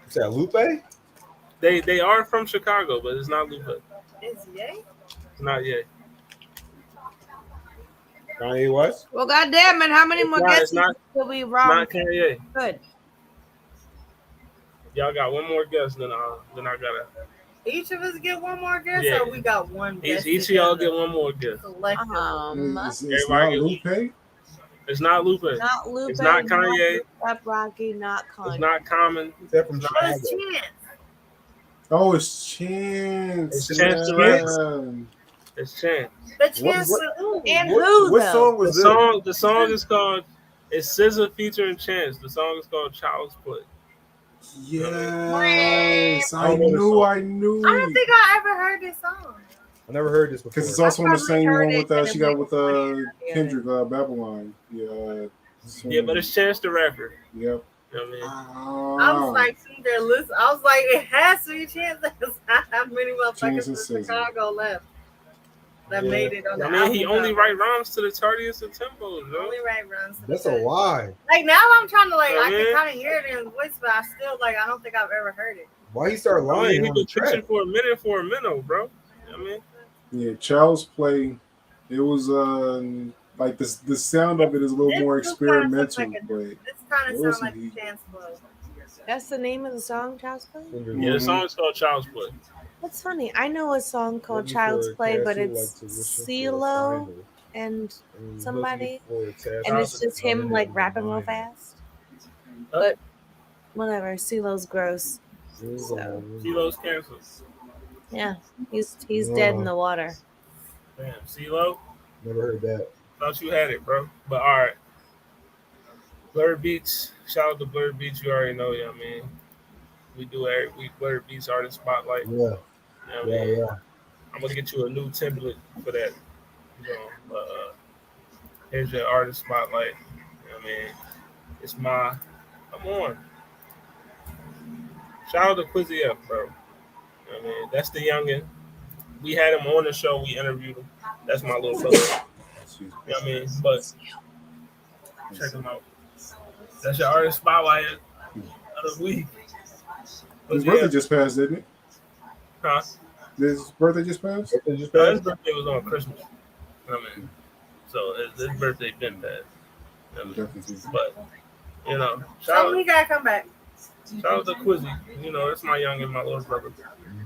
Is that Lupe? They are from Chicago, but it's not Lupe. It's Ye? It's not yet. Kanye West? Well, goddamn it! How many more It's guesses not- will we It's wrong? not Kanye. Good. Y'all got one more guess, then I gotta. Each of us get one more guess, Yeah. or we got one guess? Each of y'all get one more guess. Collectively. It's not Lupe. It's not Lupe. Not Lupe. It's not Kanye. Not Rocky. Not Kanye. It's not Common. They're from It's not- Chicago. It's Chance. Oh, it's Chance. It's Chance the Rapper. Yeah. It's Chance. But Chance what- who? And who What though? song The was this? song is called. It's SZA featuring Chance. The song is called Child's Play. Yes, I I don't know knew. I don't think I ever heard this song. I never heard this before. Because it's also on the probably same heard one it with in she got with like 20 years. Kendrick Babylon. Yeah, Yeah, but it's Chance the Rapper. Yep. You know what I mean? I was like sitting there listening. I was like, it has to be Chance. How many motherfuckers from Chicago left that made it on the I mean, he album only cover? write rhymes to the tardiest of tempos, bro. Only write runs. to the That's a back. lie. Like now, I'm trying to like, I Yeah. can kind of hear it in his voice, but I still like, I don't think I've ever heard it. Why he start I lying mean, he on the was pitching track? for a minute, bro. You know what I mean? Yeah, Child's Play. It was like the sound of it is a little This more just kinda sounds experimental, like but This kind It of was sounds like indeed. a Chance flow. That's the name of the song, Child's Play? Yeah, the song is called Child's Play. That's funny. I know a song called Looking Child's for a Play, but castle, it's like to wishing for a CeeLo final. and And somebody, looking for a task and it's to just him find like in rapping real mind. fast. But whatever, CeeLo's gross. So CeeLo's canceled. yeah, he's dead in the water. Damn, CeeLo? Never heard that. Thought you had it, bro. But all right. Blurred Beats. Shout out to Blurred Beats. You already know, I mean. We do every week Blurred Beats Artist Spotlight. Yeah. You know what I mean? Yeah. I'm gonna get you a new template for that. You know, but here's your artist spotlight. You know what I mean? It's my come on. Shout out to Quizzy F, bro. You know what I mean? That's the youngin'. We had him on the show, we interviewed him. That's my little brother. You know what I mean? But check him out. That's your artist spotlight of the week. his Quizzy birthday F. just passed, didn't it? Huh? His birthday just passed? His birthday was on Christmas. You know what I mean? So his birthday been bad. You know what I mean? But you know, Tell him he gotta come back. shout out to Quizzy. You know, it's my young and my little brother.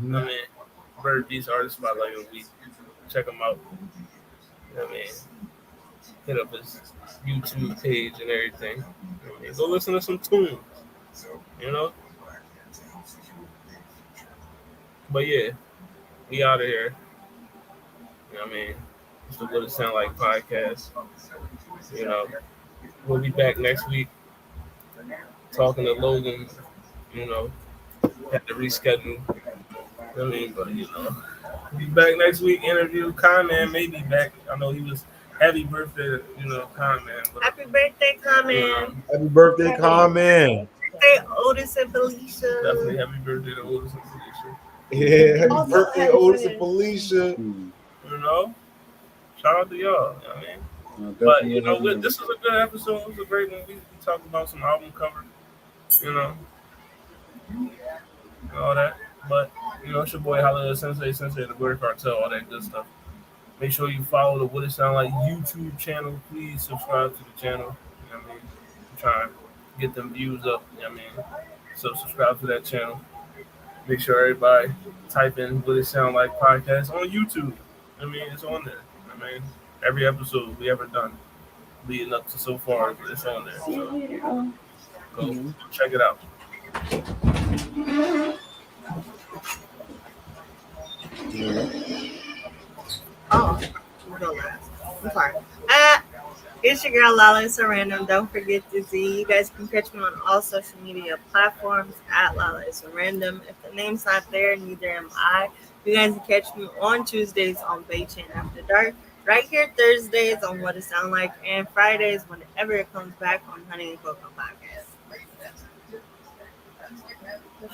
You know what I mean? Bird Beats Artist Spotlight of the week. Check him out. You know what I mean? Hit up his YouTube page and everything. You know what I mean? Go listen to some tunes. You know? But yeah, we out of here. You know what I mean? It's the What It Sound Like podcast. You know, we'll be back next week talking to Logan. You know, had to reschedule. You know what I mean? But, you know, we'll be back next week. Interview. Conman may be back. I know he was happy birthday, you know, Conman. But, Happy birthday, Common. Happy birthday, Common. Birthday, Otis and Felicia. Definitely happy birthday to Otis and Felicia. Yeah, happy birthday, Otis and Felicia. You know? Shout out to y'all. You know what I mean? But, Definitely you know, happy this was a good episode. It was a great one. We talked about some album cover, you know, and all that. But, you know, it's your boy Hollywood Sensei, the Bird Cartel, all that good stuff. Make sure you follow the What It Sound Like YouTube channel. Please subscribe to the channel. You know what I mean? I'm trying to get them views up. You know what I mean? So subscribe to that channel. Make sure everybody type in What It Sound Like podcast on YouTube. I mean, it's on there. I mean, every episode we ever done leading up to so far, it's on there. So go check it out. Oh, we're going last. I'm sorry. It's your girl Lala. It's a random. Don't forget to see. You guys can catch me on all social media platforms at Lala. It's a random. If the name's not there, neither am I. You guys can catch me on Tuesdays on Bay Chain After Dark. Right here Thursdays on What It Sound Like, and Fridays whenever it comes back on Honey and Cocoa Podcast.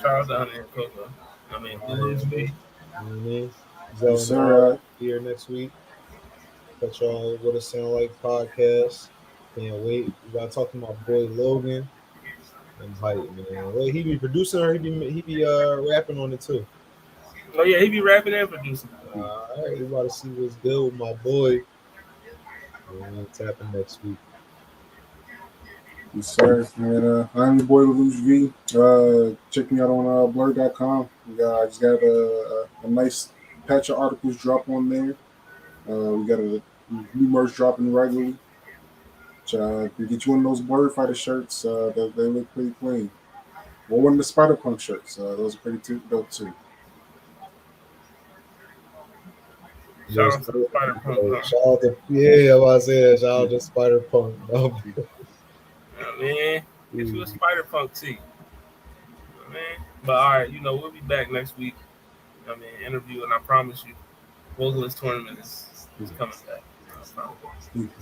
Shout out to Honey and Cocoa. I mean, Blues me. Yes, sir. Here next week. Catch y'all What It Sound Like podcast. Can't wait. We gotta talk to my boy Logan. Invite man. Wait, he be producing or he be rapping on it too. Oh yeah, he be rapping and producing. All right, we about to see what's good with my boy. We'll tap in next week. Yes, sir. And I'm your boy Lelouch V. Check me out on blur.com. I just got a nice patch of articles drop on there. We got a new merch dropping regularly. Can get you one of those Blur Fighter shirts. They look pretty clean. Or one of the Spider Punk shirts. Those are pretty dope too. Shout out to Spider Punk. Shout out to I was say that. Shout out to Spider Punk. Man, get you a Spider Punk tee. Man, but all right, you know we'll be back next week. I mean, interview, and I promise you, Vocalist Tournament is coming back.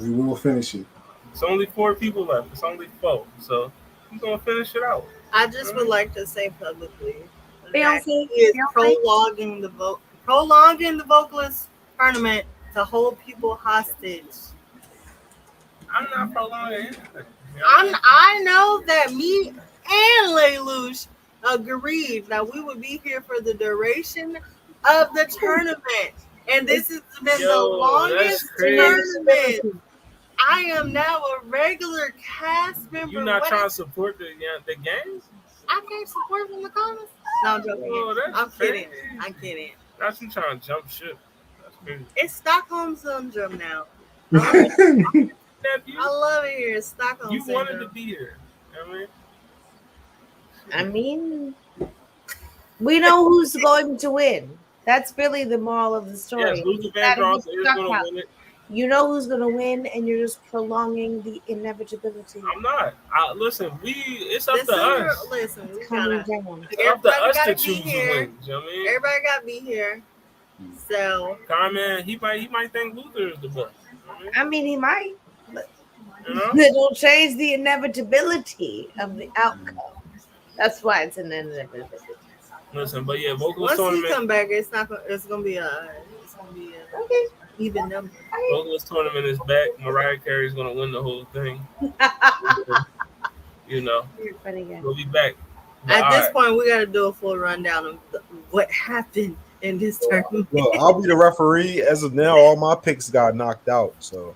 We will finish it. It's only 4 people left. It's only 4. So he's gonna finish it out. I just would like to say publicly that Beyonce, he is Beyonce. prolonging the vocalist tournament to hold people hostage. I'm not prolonging anything. You know? I know that me and Lelouch agreed that we would be here for the duration of the tournament, and this has been the longest tournament. I am now a regular cast member. You're not trying to support the games? I can't support from the comments. No, I'm joking. Oh, that's I'm kidding. crazy. I'm kidding. That's you trying to jump ship. That's crazy. It's Stockholm Syndrome now. Nephew, I love it here. It's Stockholm you Syndrome. wanted to be here. You know what I mean, we know who's going to win. That's really the moral of the story. Yes, Luther Gotta Vandross be is stuck going out. to win it. You know who's going to win, and you're just prolonging the inevitability. I'm not. Listen, it's up This to is us. listen, we Coming gotta. down. It's up to Everybody us to gotta be choose who here. wins. You know what I mean? Everybody got to be here. So Carmen, he might think Luther is the best. You know what I mean, he might. I mean? You know? It will change the inevitability of the outcome. That's why it's an inevitability. Listen, but yeah, vocalist once he tournament. come back, it's gonna be a Okay. even number. Vocalist tournament is back. Mariah Carey's gonna win the whole thing. You know, You're funny guy. we'll be back. But At this alright. point, we got to do a full rundown of what happened in this tournament. Look, I'll be the referee. As of now, all my picks got knocked out, so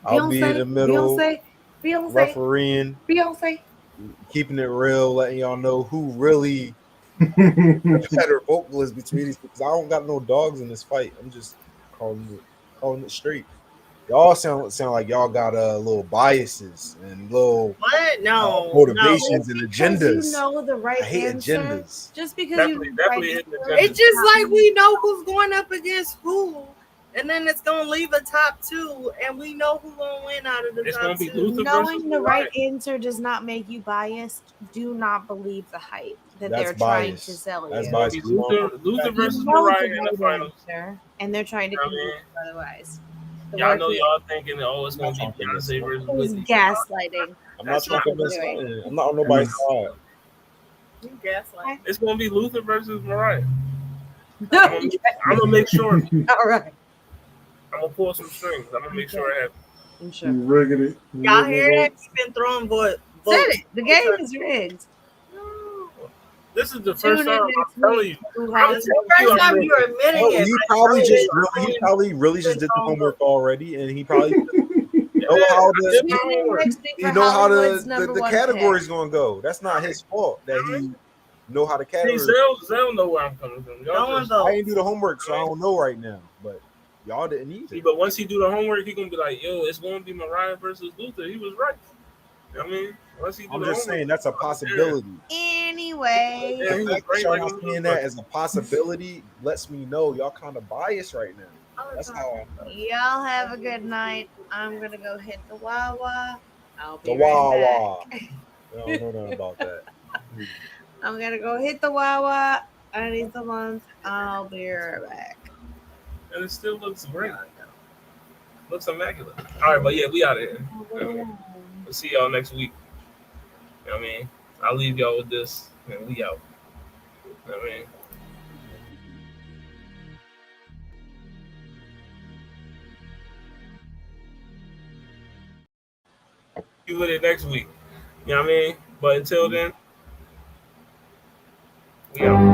I'll be in the middle, Beyonce, refereeing, Beyonce. keeping it real, letting y'all know who really better vocalist between these, because I don't got no dogs in this fight. I'm just calling it straight. Y'all sound like y'all got little biases and little What? No. motivations and Because agendas. you know the right I hate answer. agendas. Just because Definitely you hit the No. agenda. It's just like we know who's going up against who, and then it's gonna leave a top 2, and we know who's gonna win out of the It's top gonna be 2. Luther versus knowing the Mariah. right answer does not make you biased. Do not believe the hype that That's they're trying bias. to sell That's you. bias. Luther You versus know Mariah the in the right finals. answer, and they're trying to I convince mean, you otherwise. The Y'all word know is- y'all thinking that it's gonna be Beyonce versus It was Whitney. gaslighting. I'm not That's trying to not convince right. nothing. I'm not on nobody's side. You gaslight. It's gonna be Luther versus Mariah. I'm All gonna make sure. right. I'm gonna pull some strings. I'm gonna make sure it happens. I'm sure. Rigging it. Y'all hear that? He's been throwing votes. Said it. The game is rigged. This is the Tune first in time next I'm telling you. week. Who I'm has telling First you, time I'm you're admitting Oh, it. he I probably know just it. he probably really just did the homework already, and he probably know Yeah, how I did the my Tune in homework. next week he for know how Hollywood's the number one category's gonna go. That's not his fault that he know how the See, category. Zell know where I'm coming from. No Y'all one just, I votes. ain't do the homework, so I don't know right now. But y'all didn't see, either. but once he do the homework, he gonna be like, "Yo, it's gonna be Mariah versus Luther." He was right. You know what I mean, once he do I'm the just homework, saying that's a possibility. Anyway, Yeah, he The was fact that great. y'all Like, not seeing that as a possibility lets me know y'all kind of biased right now. That's how I know. y'all have a good night. I'm gonna go hit the Wawa. I'll be The right Wawa. back. I don't know nothing about that. I'm gonna go hit the Wawa. I need some lunch. I'll be right back. and it still looks great. Looks immaculate. All right, but yeah, we out of here. We'll see y'all next week. You know what I mean? I'll leave y'all with this, and we out. You know what I mean? You with it next week. You know what I mean? But until then, we out.